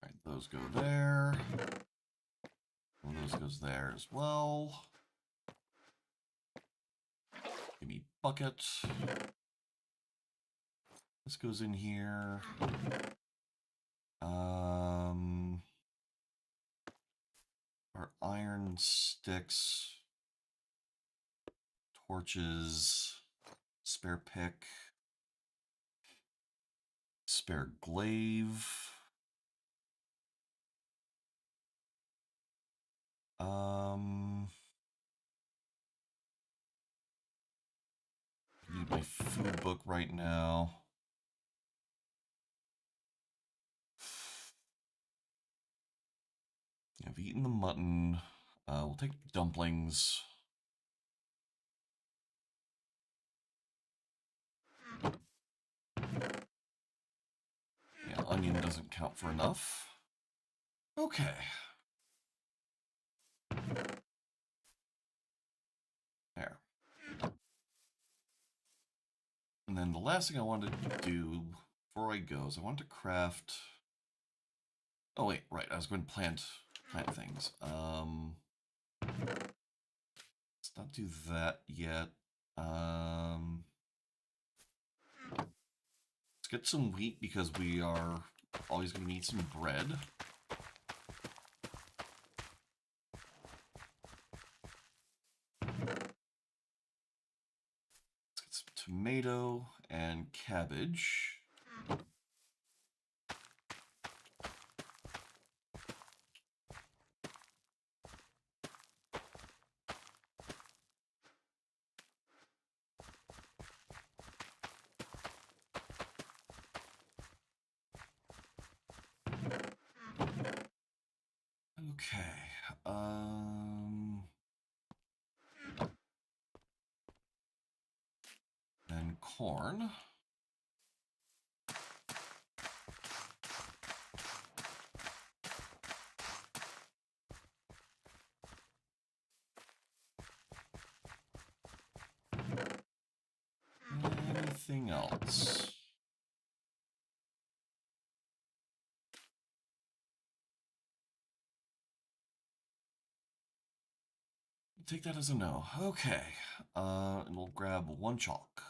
Alright, those go there. One of those goes there as well. Give me bucket. This goes in here. Our iron sticks, torches, spare pick, spare glaive. Need my food book right now. I've eaten the mutton. We'll take dumplings. Yeah, onion doesn't count for enough. Okay. There. And then the last thing I wanted to do before I go is I want to craft... Oh wait, right, I was going to plant things. Let's not do that yet. Let's get some wheat because we are always going to need some bread. Let's get some tomato and cabbage. Okay. Then corn. Anything else? Take that as a no. Okay. And we'll grab one chalk.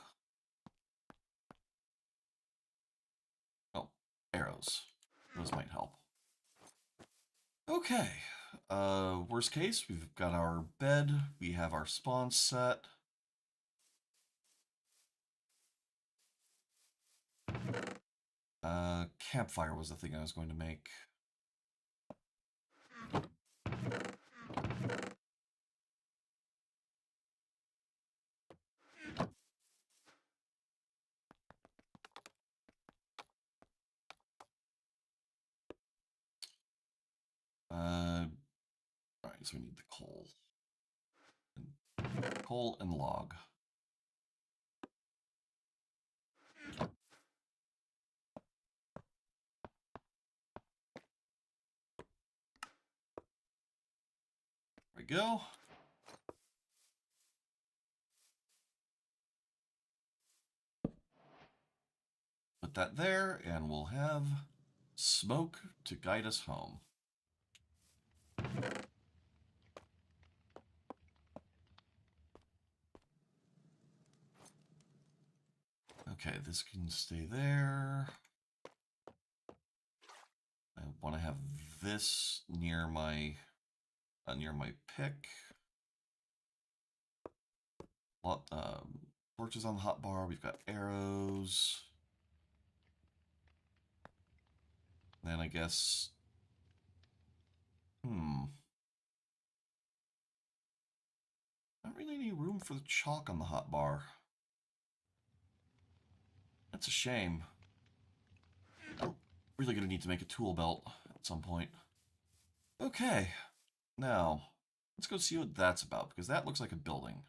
Oh, arrows. Those might help. Okay. Worst case, we've got our bed. We have our spawn set. Campfire was the thing I was going to make. All right, so we need the coal and log. There we go. Put that there, and we'll have smoke to guide us home. Okay, this can stay there. I want to have this near my pick. Torches on the hotbar. We've got arrows. Then I guess. Not really any room for the chalk on the hotbar. That's a shame. I'm really gonna need to make a tool belt at some point. Okay, now let's go see what that's about, because that looks like a building.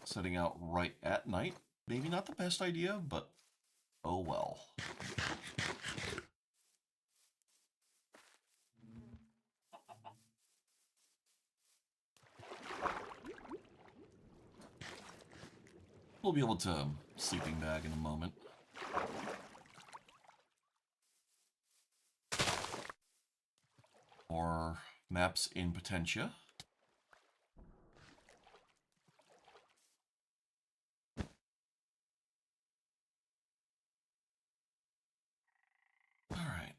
Setting out right at night. Maybe not the best idea, but oh well. We'll be able to sleeping bag in a moment. Or maps in Potentia. All right.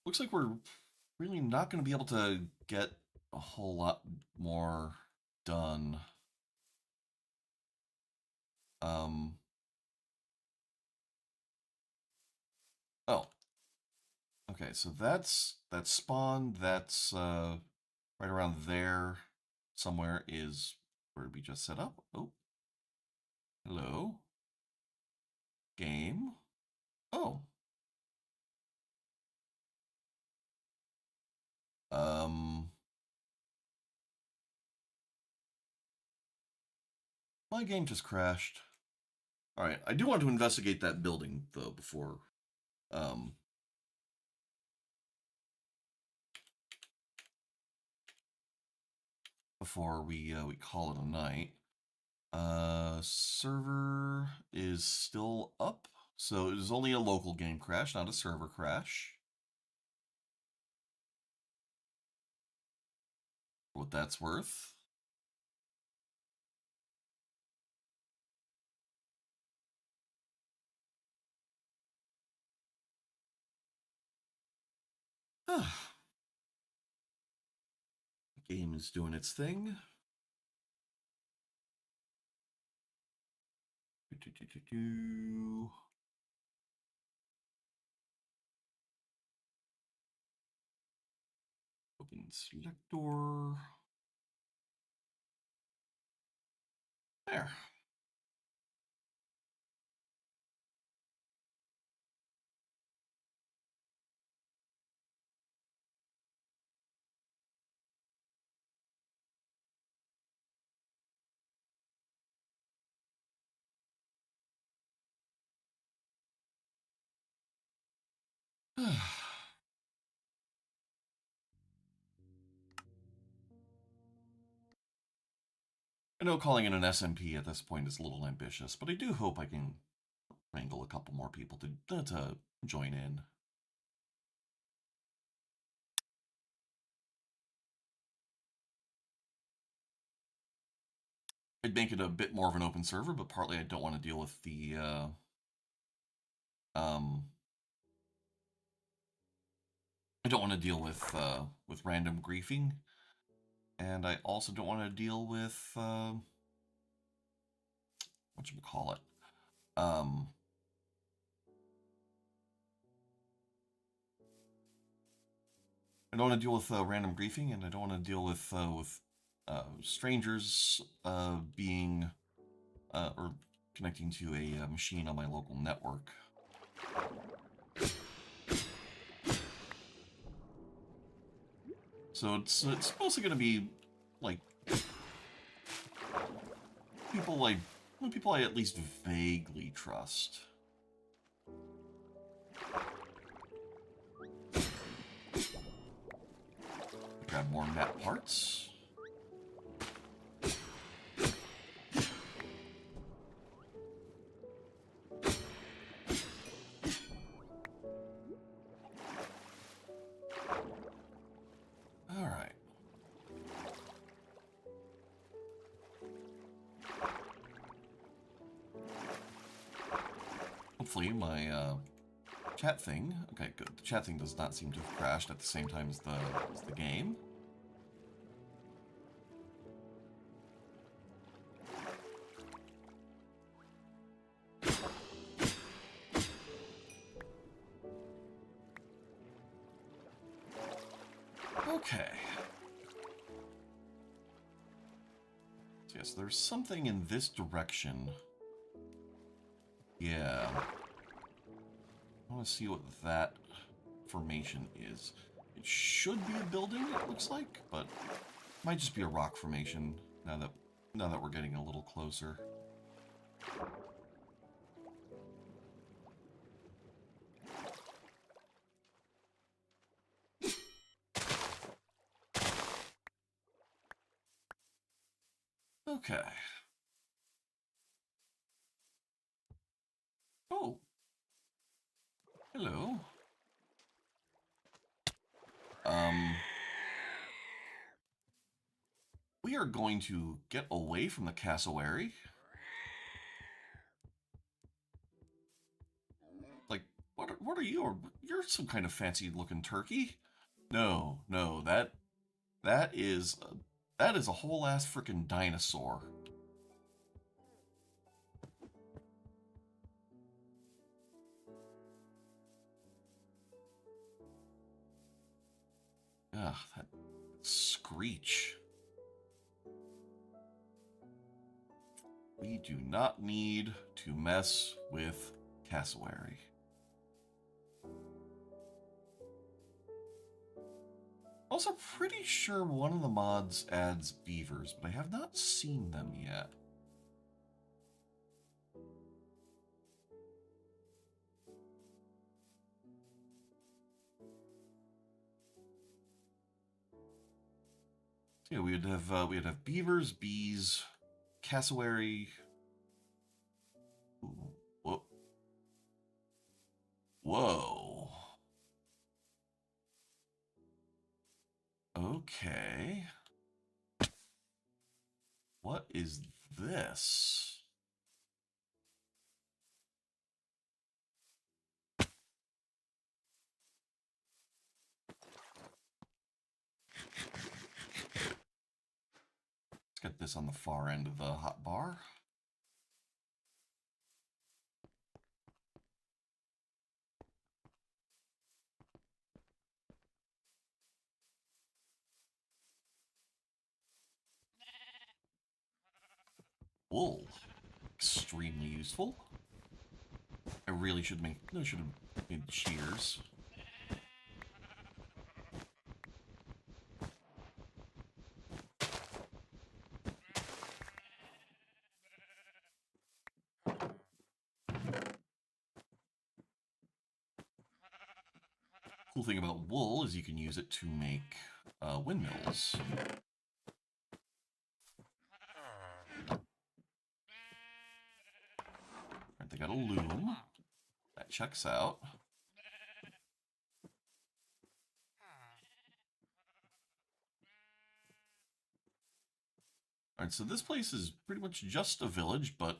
Looks like we're really not going to be able to get a whole lot more done. Oh. Okay, so that's spawn. That's right around there somewhere is where we just set up. Oh. Hello. Game. Oh. My game just crashed. All right, I do want to investigate that building though um before we call it a night. Server is still up, so it is only a local game crash, not a server crash. What that's worth. The game is doing its thing. Open selector. There. I know calling it an SMP at this point is a little ambitious, but I do hope I can wrangle a couple more people to join in. I'd make it a bit more of an open server, but partly I don't want to deal with the I don't want to deal with random griefing, and I also don't want to deal with whatchamacallit. I don't want to deal with random griefing, and I don't want to deal with strangers being or connecting to a machine on my local network. So it's mostly going to be like people I at least vaguely trust. Grab more map parts. All right. Hopefully my chat thing. Okay, good. The chat thing does not seem to have crashed at the same time as the game. Okay. So yes, there's something in this direction. Yeah. I want to see what that formation is. It should be a building, it looks like, but it might just be a rock formation now that we're getting a little closer. Okay. Oh. Hello. We are going to get away from the cassowary. Like, what are you? You're some kind of fancy-looking turkey. No, that is a whole ass freaking dinosaur. Ugh, that screech. We do not need to mess with cassowary. Also, pretty sure one of the mods adds beavers, but I have not seen them yet. Yeah, we'd have beavers, bees, cassowary. Ooh, whoa. Whoa. Okay. What is this? Let's get this on the far end of the hot bar. Wool. Extremely useful. I really should have made shears. Cool thing about wool is you can use it to make windmills. Right, they got a loom. That checks out. Alright, so this place is pretty much just a village, but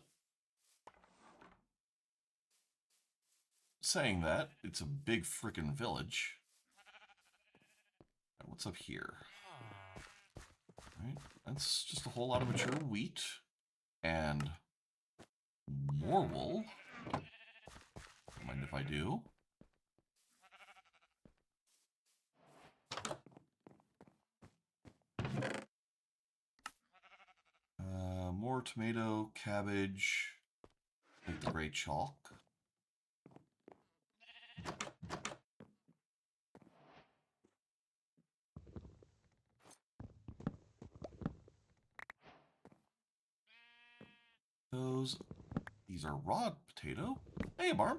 saying that, it's a big frickin' village. Right, what's up here? Right, that's just a whole lot of mature wheat and more wool. Don't mind if I do. More cauliflower, tomato, cabbage, and the gray chalk. These are raw potato. Hey, Barb.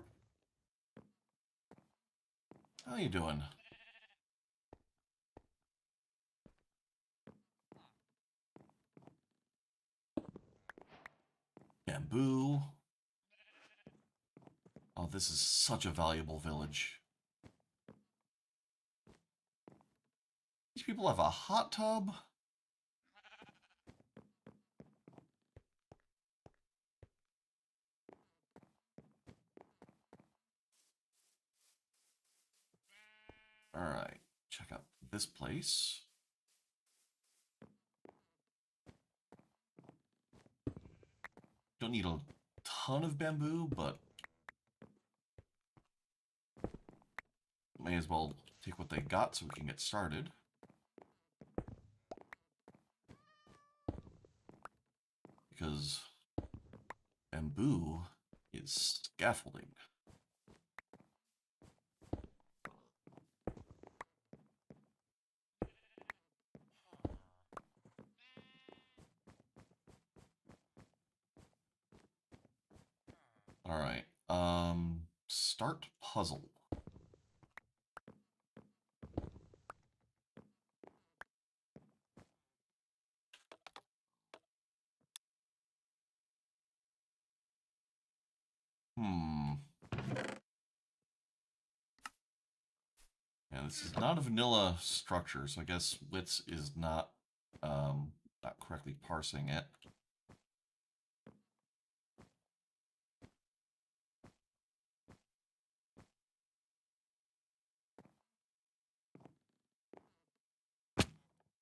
How you doing? Bamboo. Oh, this is such a valuable village. These people have a hot tub. All right, check out this place. Don't need a ton of bamboo, but may as well take what they got so we can get started. Because bamboo is scaffolding. All right. Start puzzle. Yeah, this is not a vanilla structure, so I guess Wits is not correctly parsing it.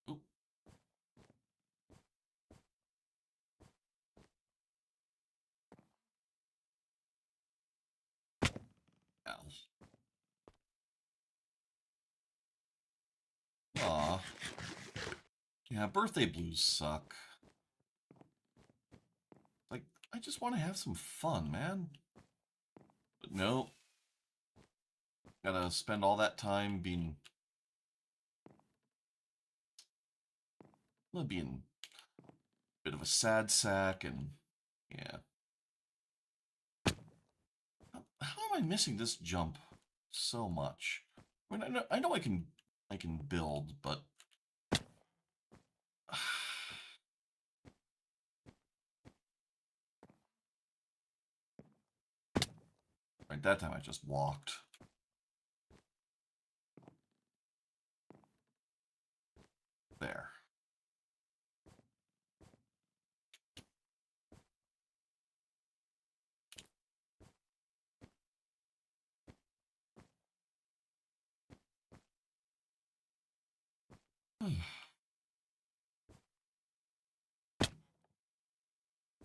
Ooh. Ow. Aw. Yeah, birthday blues suck. Like, I just want to have some fun, man. But no. Gotta spend all that time being a bit of a sad sack, and yeah. How am I missing this jump so much? I mean, I know I can build, but right, that time I just walked. There.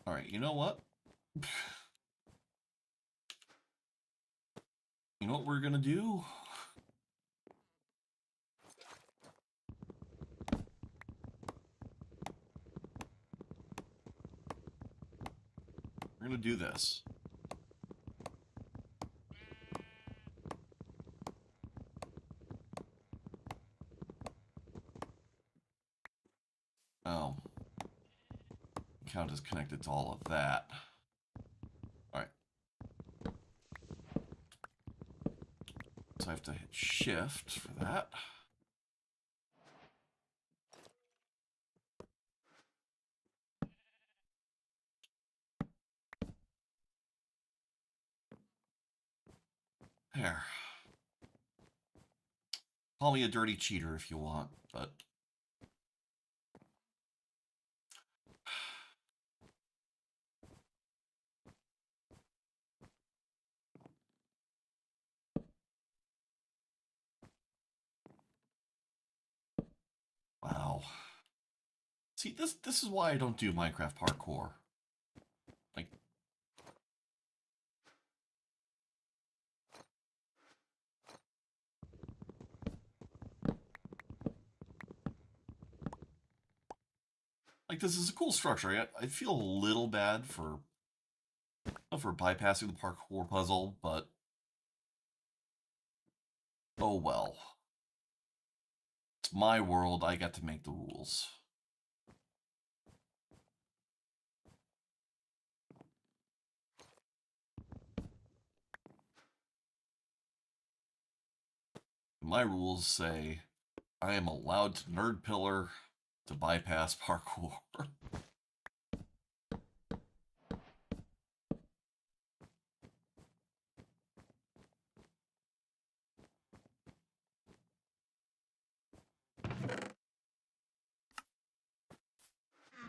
All right, you know what? You know what we're gonna do? We're gonna do this. Oh. Count is connected to all of that. Alright. So I have to hit shift for that. There. Call me a dirty cheater if you want, but... Wow. See, this is why I don't do Minecraft parkour. Like... Like, this is a cool structure. I feel a little bad for bypassing the parkour puzzle, but oh well. It's my world. I get to make the rules. My rules say I am allowed to nerd pillar to bypass parkour.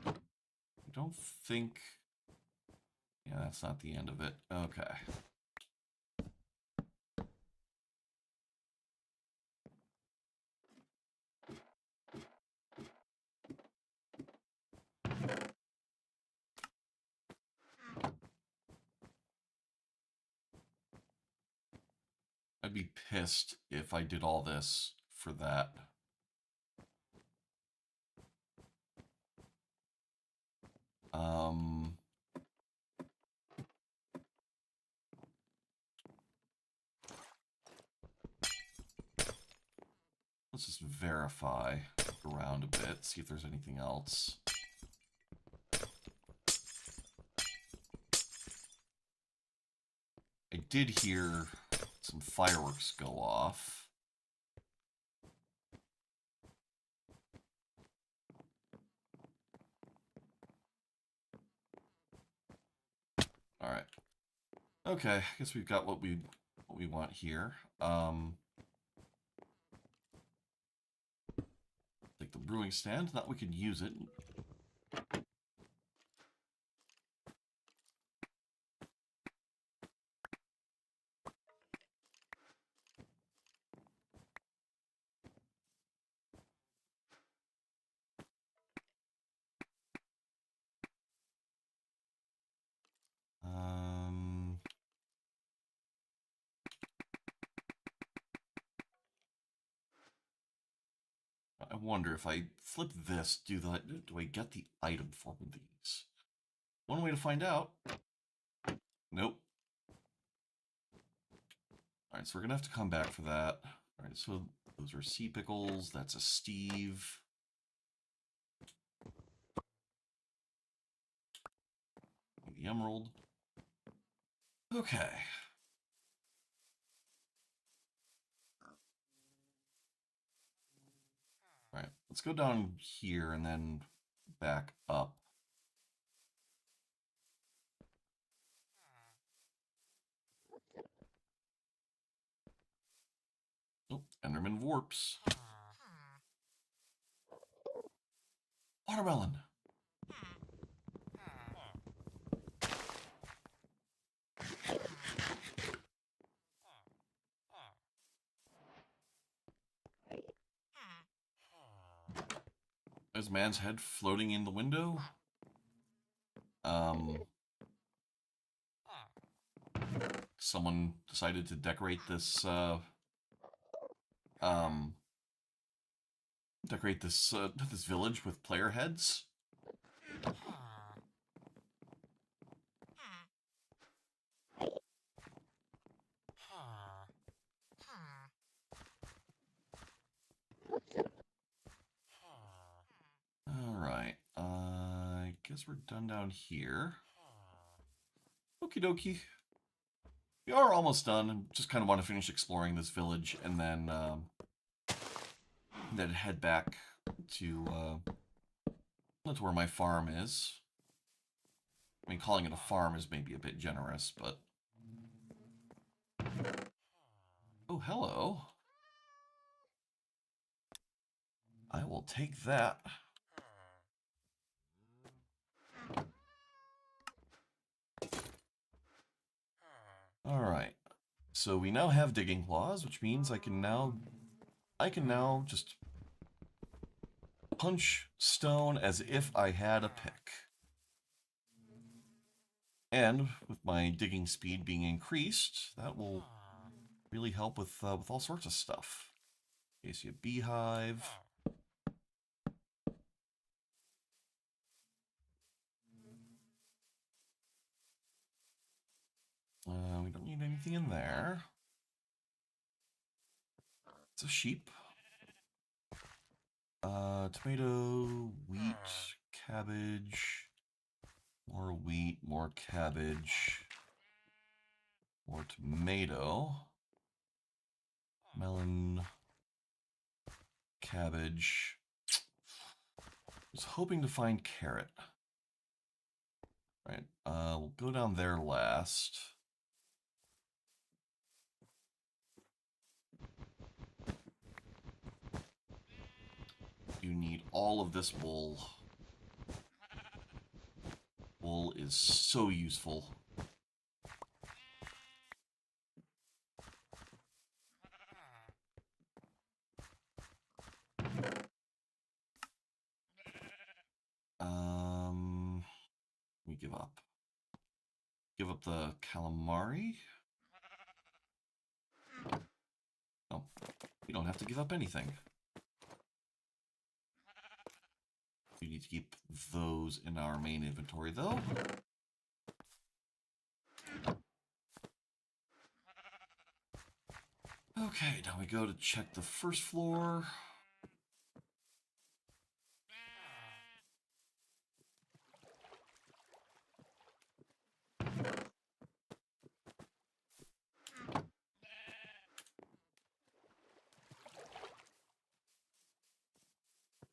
I don't think... Yeah, that's not the end of it. Okay. I'd be pissed if I did all this for that. Let's just verify around a bit, see if there's anything else. I did hear some fireworks go off. All right. Okay, I guess we've got what we want here. Take the brewing stand. Not we could use it. I wonder if I flip this, do I get the item form of these? One way to find out. Nope. All right, so we're gonna have to come back for that. All right, so those are sea pickles. That's a Steve. The emerald. Okay. All right, let's go down here and then back up. Oh, Enderman warps. Watermelon. Is man's head floating in the window? Someone decided to decorate this, this village with player heads. Alright, I guess we're done down here. Okie dokie. We are almost done. I just kind of want to finish exploring this village and then head back to where my farm is. I mean, calling it a farm is maybe a bit generous, but... Oh, hello. I will take that. Alright. So we now have digging claws, which means I can now just punch stone as if I had a pick. And with my digging speed being increased, that will really help with all sorts of stuff. Okay, so you have beehive. don't need anything in there. It's a sheep. Tomato, wheat, cabbage, more wheat, more cabbage, more tomato, melon, cabbage. I was hoping to find carrot. Right, we'll go down there last. You need all of this wool. Wool is so useful. We give up. Give up the calamari. Oh, you don't have to give up anything. We need to keep those in our main inventory, though. Okay, now we go to check the first floor.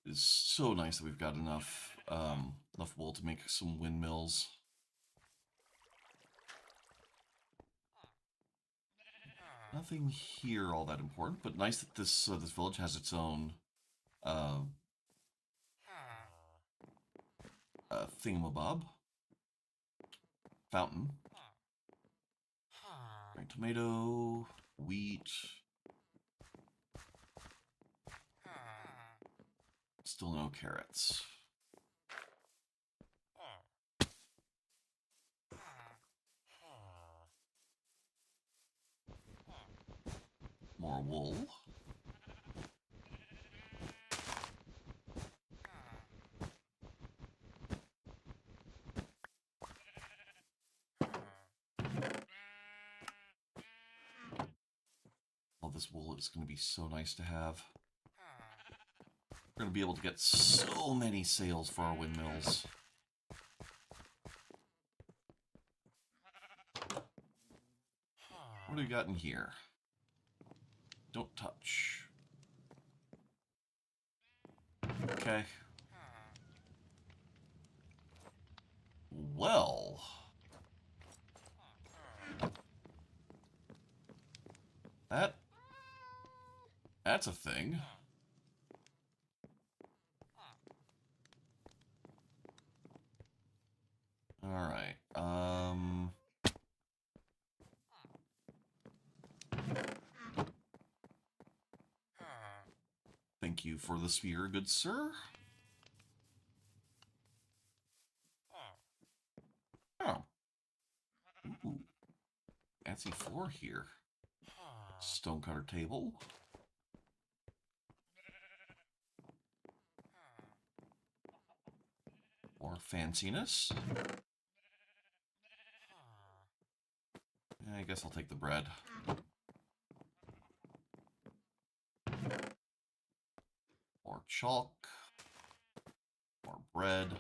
It's so nice that we've got enough wool to make some windmills. Nothing here all that important, but nice that this this village has its own thingamabob fountain. Right, tomato, wheat. Still no carrots. More wool. Oh, this wool is going to be so nice to have. We're going to be able to get so many sales for our windmills. What do we got in here? Don't touch. Okay. Well. That's a thing. All right. Thank you for the sphere, good sir. Oh. Ooh. Fancy floor here. Stonecutter table. More fanciness. I guess I'll take the bread. More chalk. More bread.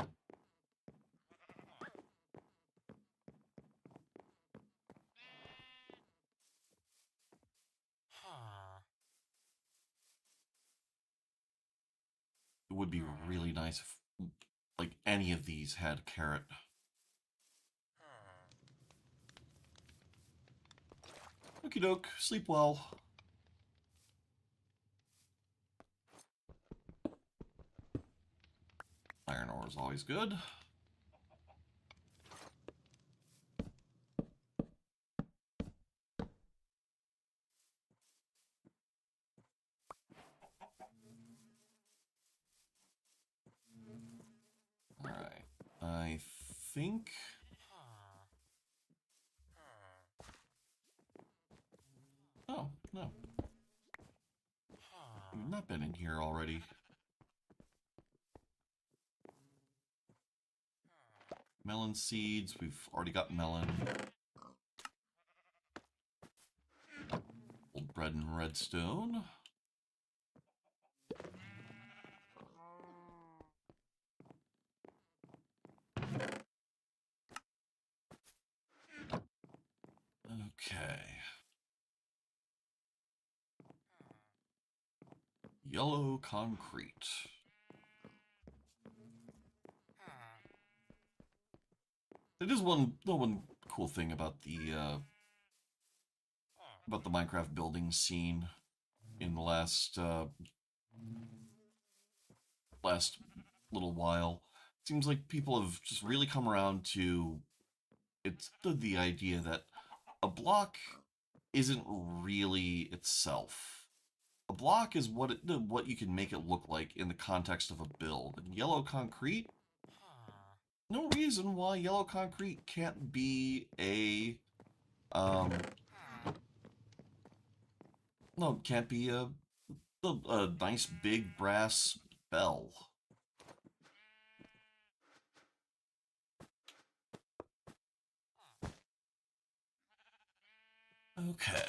It would be really nice if, like, any of these had carrot. Okie doke, sleep well. Iron ore is always good. Alright, I think... Oh, no. We've not been in here already. Melon seeds, we've already got melon. bread and redstone. Okay. Yellow concrete. It is one cool thing about the Minecraft building scene in the last little while. It seems like people have just really come around to the idea that a block isn't really itself. A block is what you can make it look like in the context of a build. And yellow concrete, no reason why yellow concrete can't be a nice big brass bell. Okay.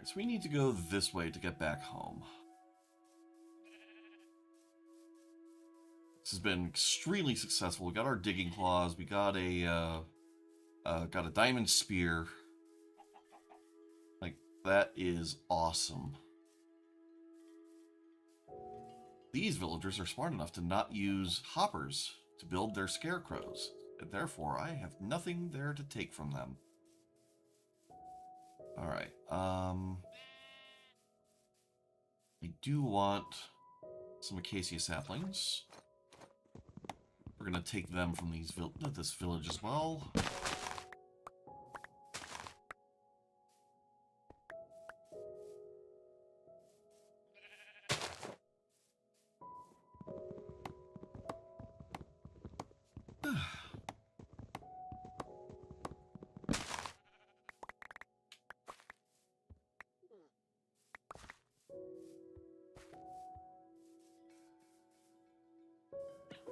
So we need to go this way to get back home. This has been extremely successful. We got our digging claws. We got a diamond spear. Like, that is awesome. These villagers are smart enough to not use hoppers to build their scarecrows, and therefore I have nothing there to take from them. Alright, I do want some acacia saplings. We're gonna take them from this village as well.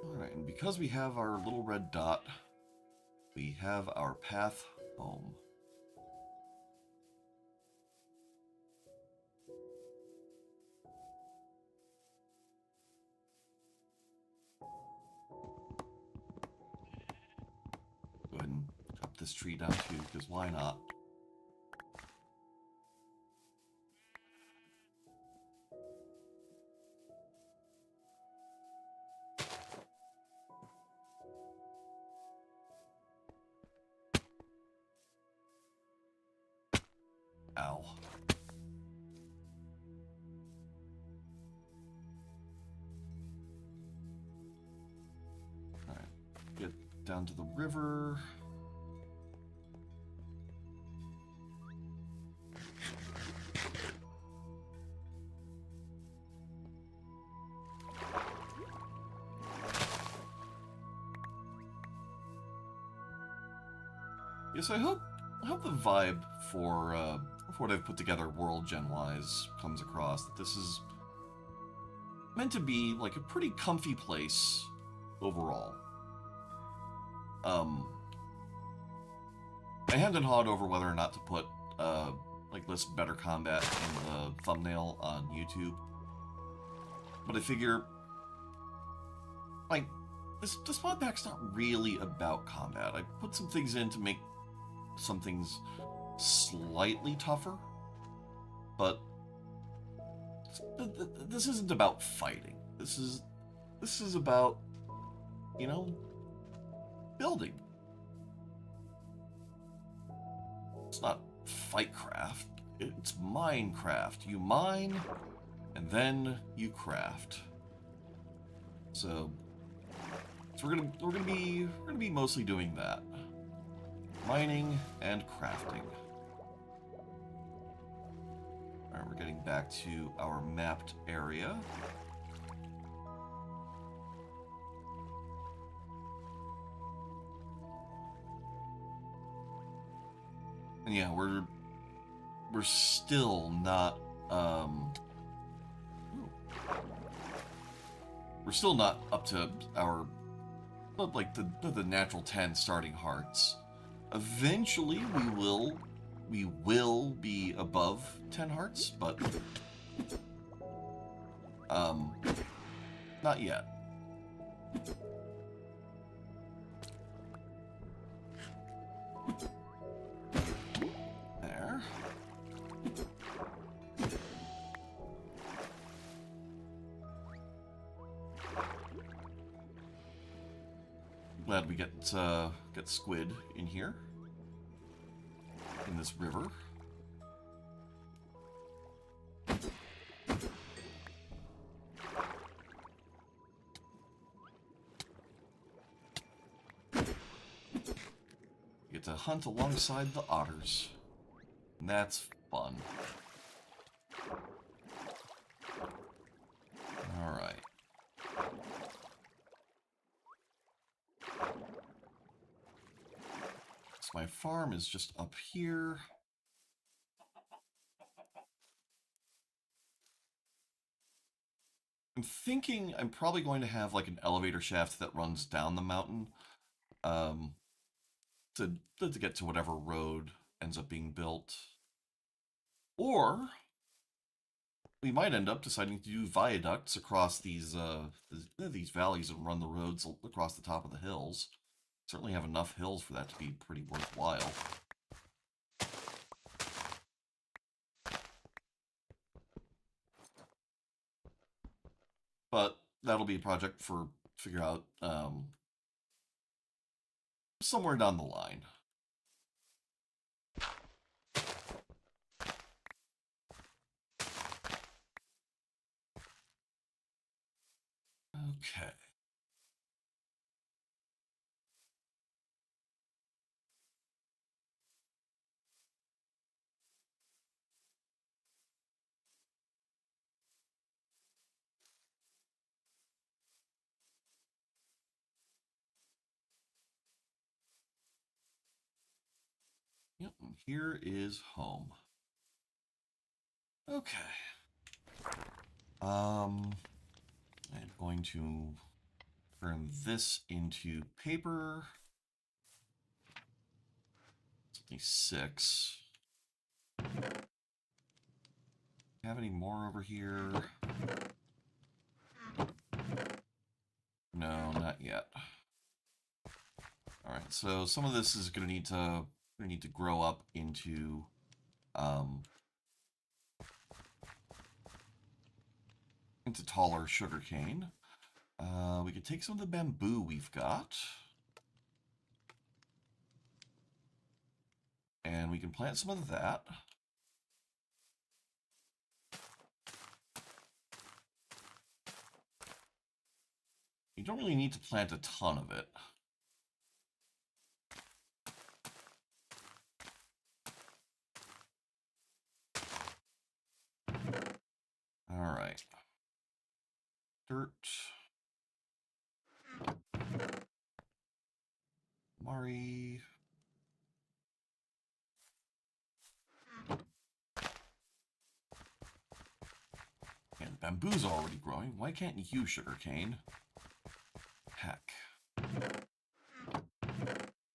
Alright, and because we have our little red dot, we have our path home. Go ahead and cut this tree down too, because why not? Ow. Alright, get down to the river. Yes, I hope the vibe for what I've put together world gen-wise comes across. That this is meant to be like a pretty comfy place overall. I hemmed and hawed over whether or not to put like this better combat in the thumbnail on YouTube, but I figure like this mod pack's not really about combat. I put some things in to make some things slightly tougher, but this isn't about fighting. This is about, you know, building. It's not Fightcraft, it's Minecraft. You mine and then you craft. So we're gonna be mostly doing that. Mining and crafting. Alright, we're getting back to our mapped area. And yeah, we're still not we're still not up to our like the natural 10 starting hearts. Eventually, we will be above 10 hearts, but not yet. There. Glad we get squid in here, in this river. Get to hunt alongside the otters. And that's fun. Alright. So my farm is just up here. I'm thinking I'm probably going to have like an elevator shaft that runs down the mountain. To get to whatever road ends up being built. Or we might end up deciding to do viaducts across these valleys and run the roads across the top of the hills. Certainly have enough hills for that to be pretty worthwhile. But that'll be a project for figure out somewhere down the line. Okay. Yep, and here is home. Okay. I'm going to turn this into paper. It's only 6. Have any more over here? No, not yet. All right, so some of this is going to need to grow up into taller sugarcane. We could take some of the bamboo we've got, and we can plant some of that. You don't really need to plant a ton of it. All right. Dirt. Mari. And bamboo's already growing. Why can't you sugarcane? Heck.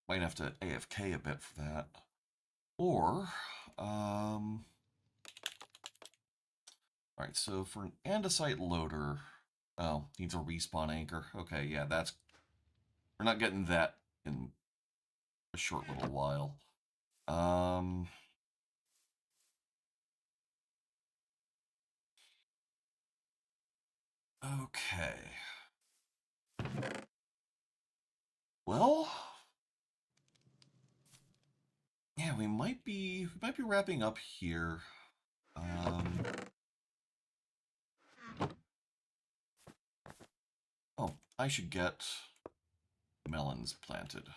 Might have to AFK a bit for that. Or, alright, so for an andesite loader, oh, needs a respawn anchor. Okay, yeah, we're not getting that in a short little while. Okay. Well, yeah, we might be wrapping up here. Oh, I should get melons planted.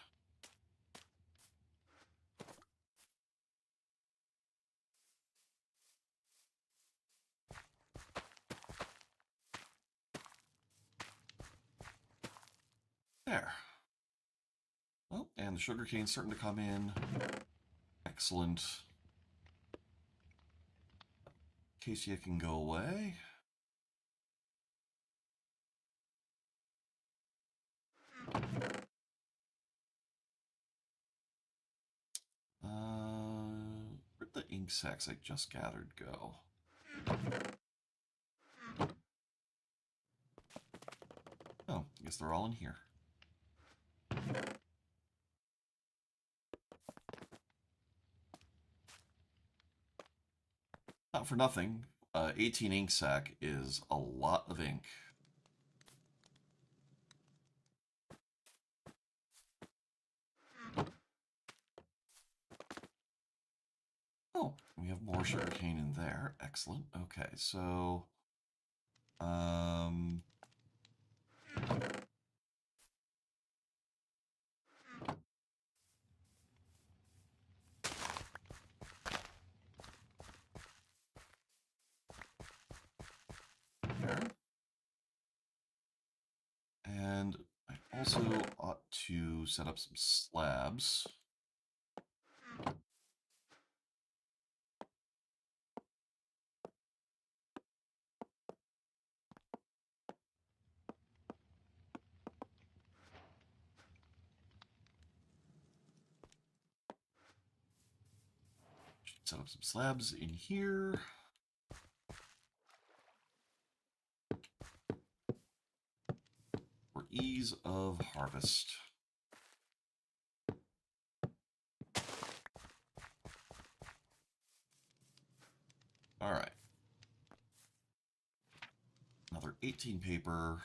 There. Oh, and the sugarcane's starting to come in. Excellent. Casey can go away. ink sacs I just gathered go? Oh, I guess they're all in here. Not for nothing, 18 ink sac is a lot of ink. Oh, we have more sugarcane in there. Excellent. Okay, so there. And I also ought to set up some slabs. Set up some slabs in here. For ease of harvest. All right. Another 18 paper.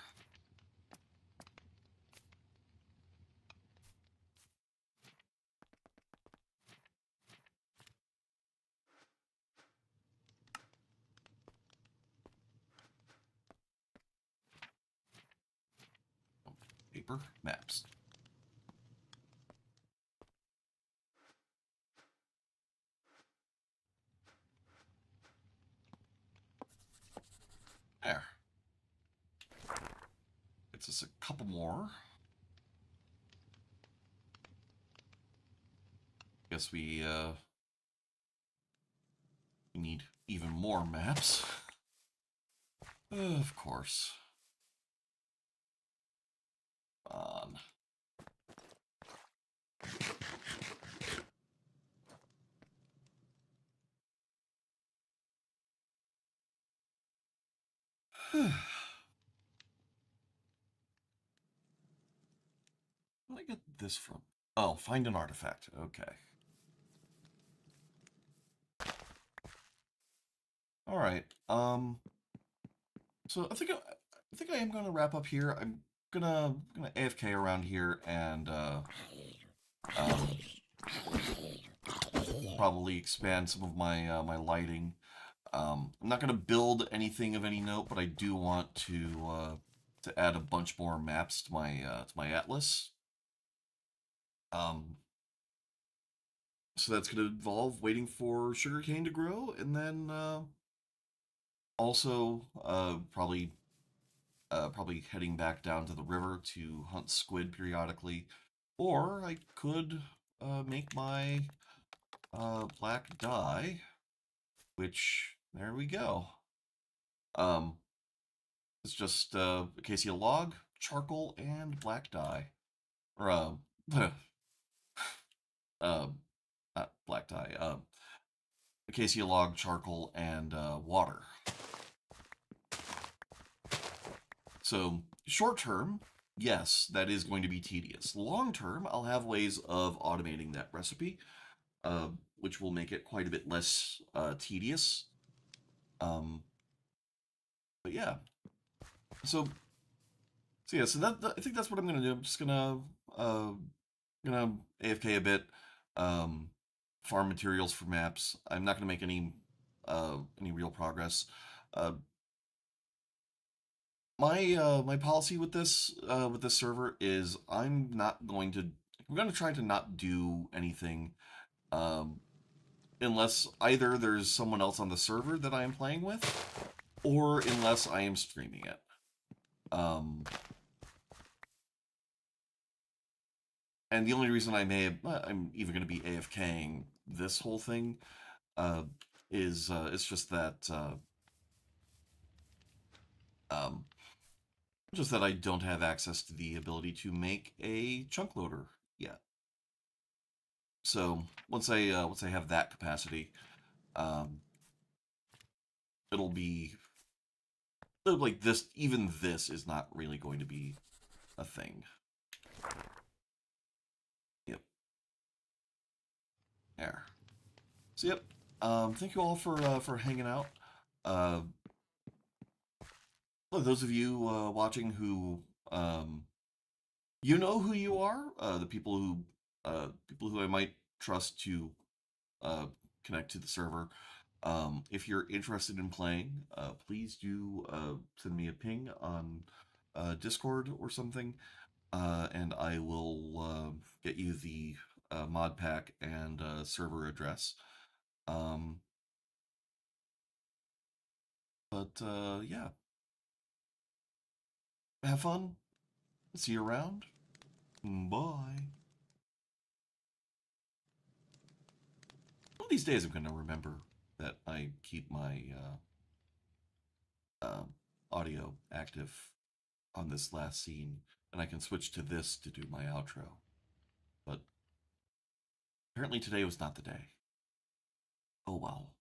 Paper maps. There. Gets us a couple more. Guess we need even more maps. Of course. On. Where did I get this from? Oh, find an artifact. Okay. All right. So I think I am gonna wrap up here. I'm gonna AFK around here and um, probably expand some of my my lighting. I'm not gonna build anything of any note, but I do want to add a bunch more maps to my atlas. So that's gonna involve waiting for sugarcane to grow, and then also probably heading back down to the river to hunt squid periodically, or I could make my black dye, which there we go. Um, it's just acacia log, charcoal, and black dye, or uh, not black dye. Acacia log, charcoal, and water. So short term, yes, that is going to be tedious. Long term, I'll have ways of automating that recipe, which will make it quite a bit less tedious. But yeah, so yeah, so that I think that's what I'm gonna do. I'm just gonna AFK a bit, farm materials for maps. I'm not gonna make any real progress. Uh, my policy with this server is I'm gonna try to not do anything unless either there's someone else on the server that I am playing with, or unless I am streaming it. And the only reason I'm even going to be AFKing this whole thing is it's um, just that I don't have access to the ability to make a chunk loader yet. So once I have that capacity, Um, it'll be like this. Even this is not really going to be a thing. Yep. There. So yep. Thank you all for hanging out. Uh, those of you watching who you know who you are, the people who I might trust to uh, connect to the server. If you're interested in playing, please do send me a ping on Discord or something, and I will get you the mod pack and server address. Um, but yeah, have fun. See you around. Bye. One of these days, I'm going to remember that I keep my audio active on this last scene, and I can switch to this to do my outro. But apparently today was not the day. Oh well.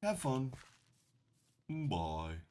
Have fun. Bye.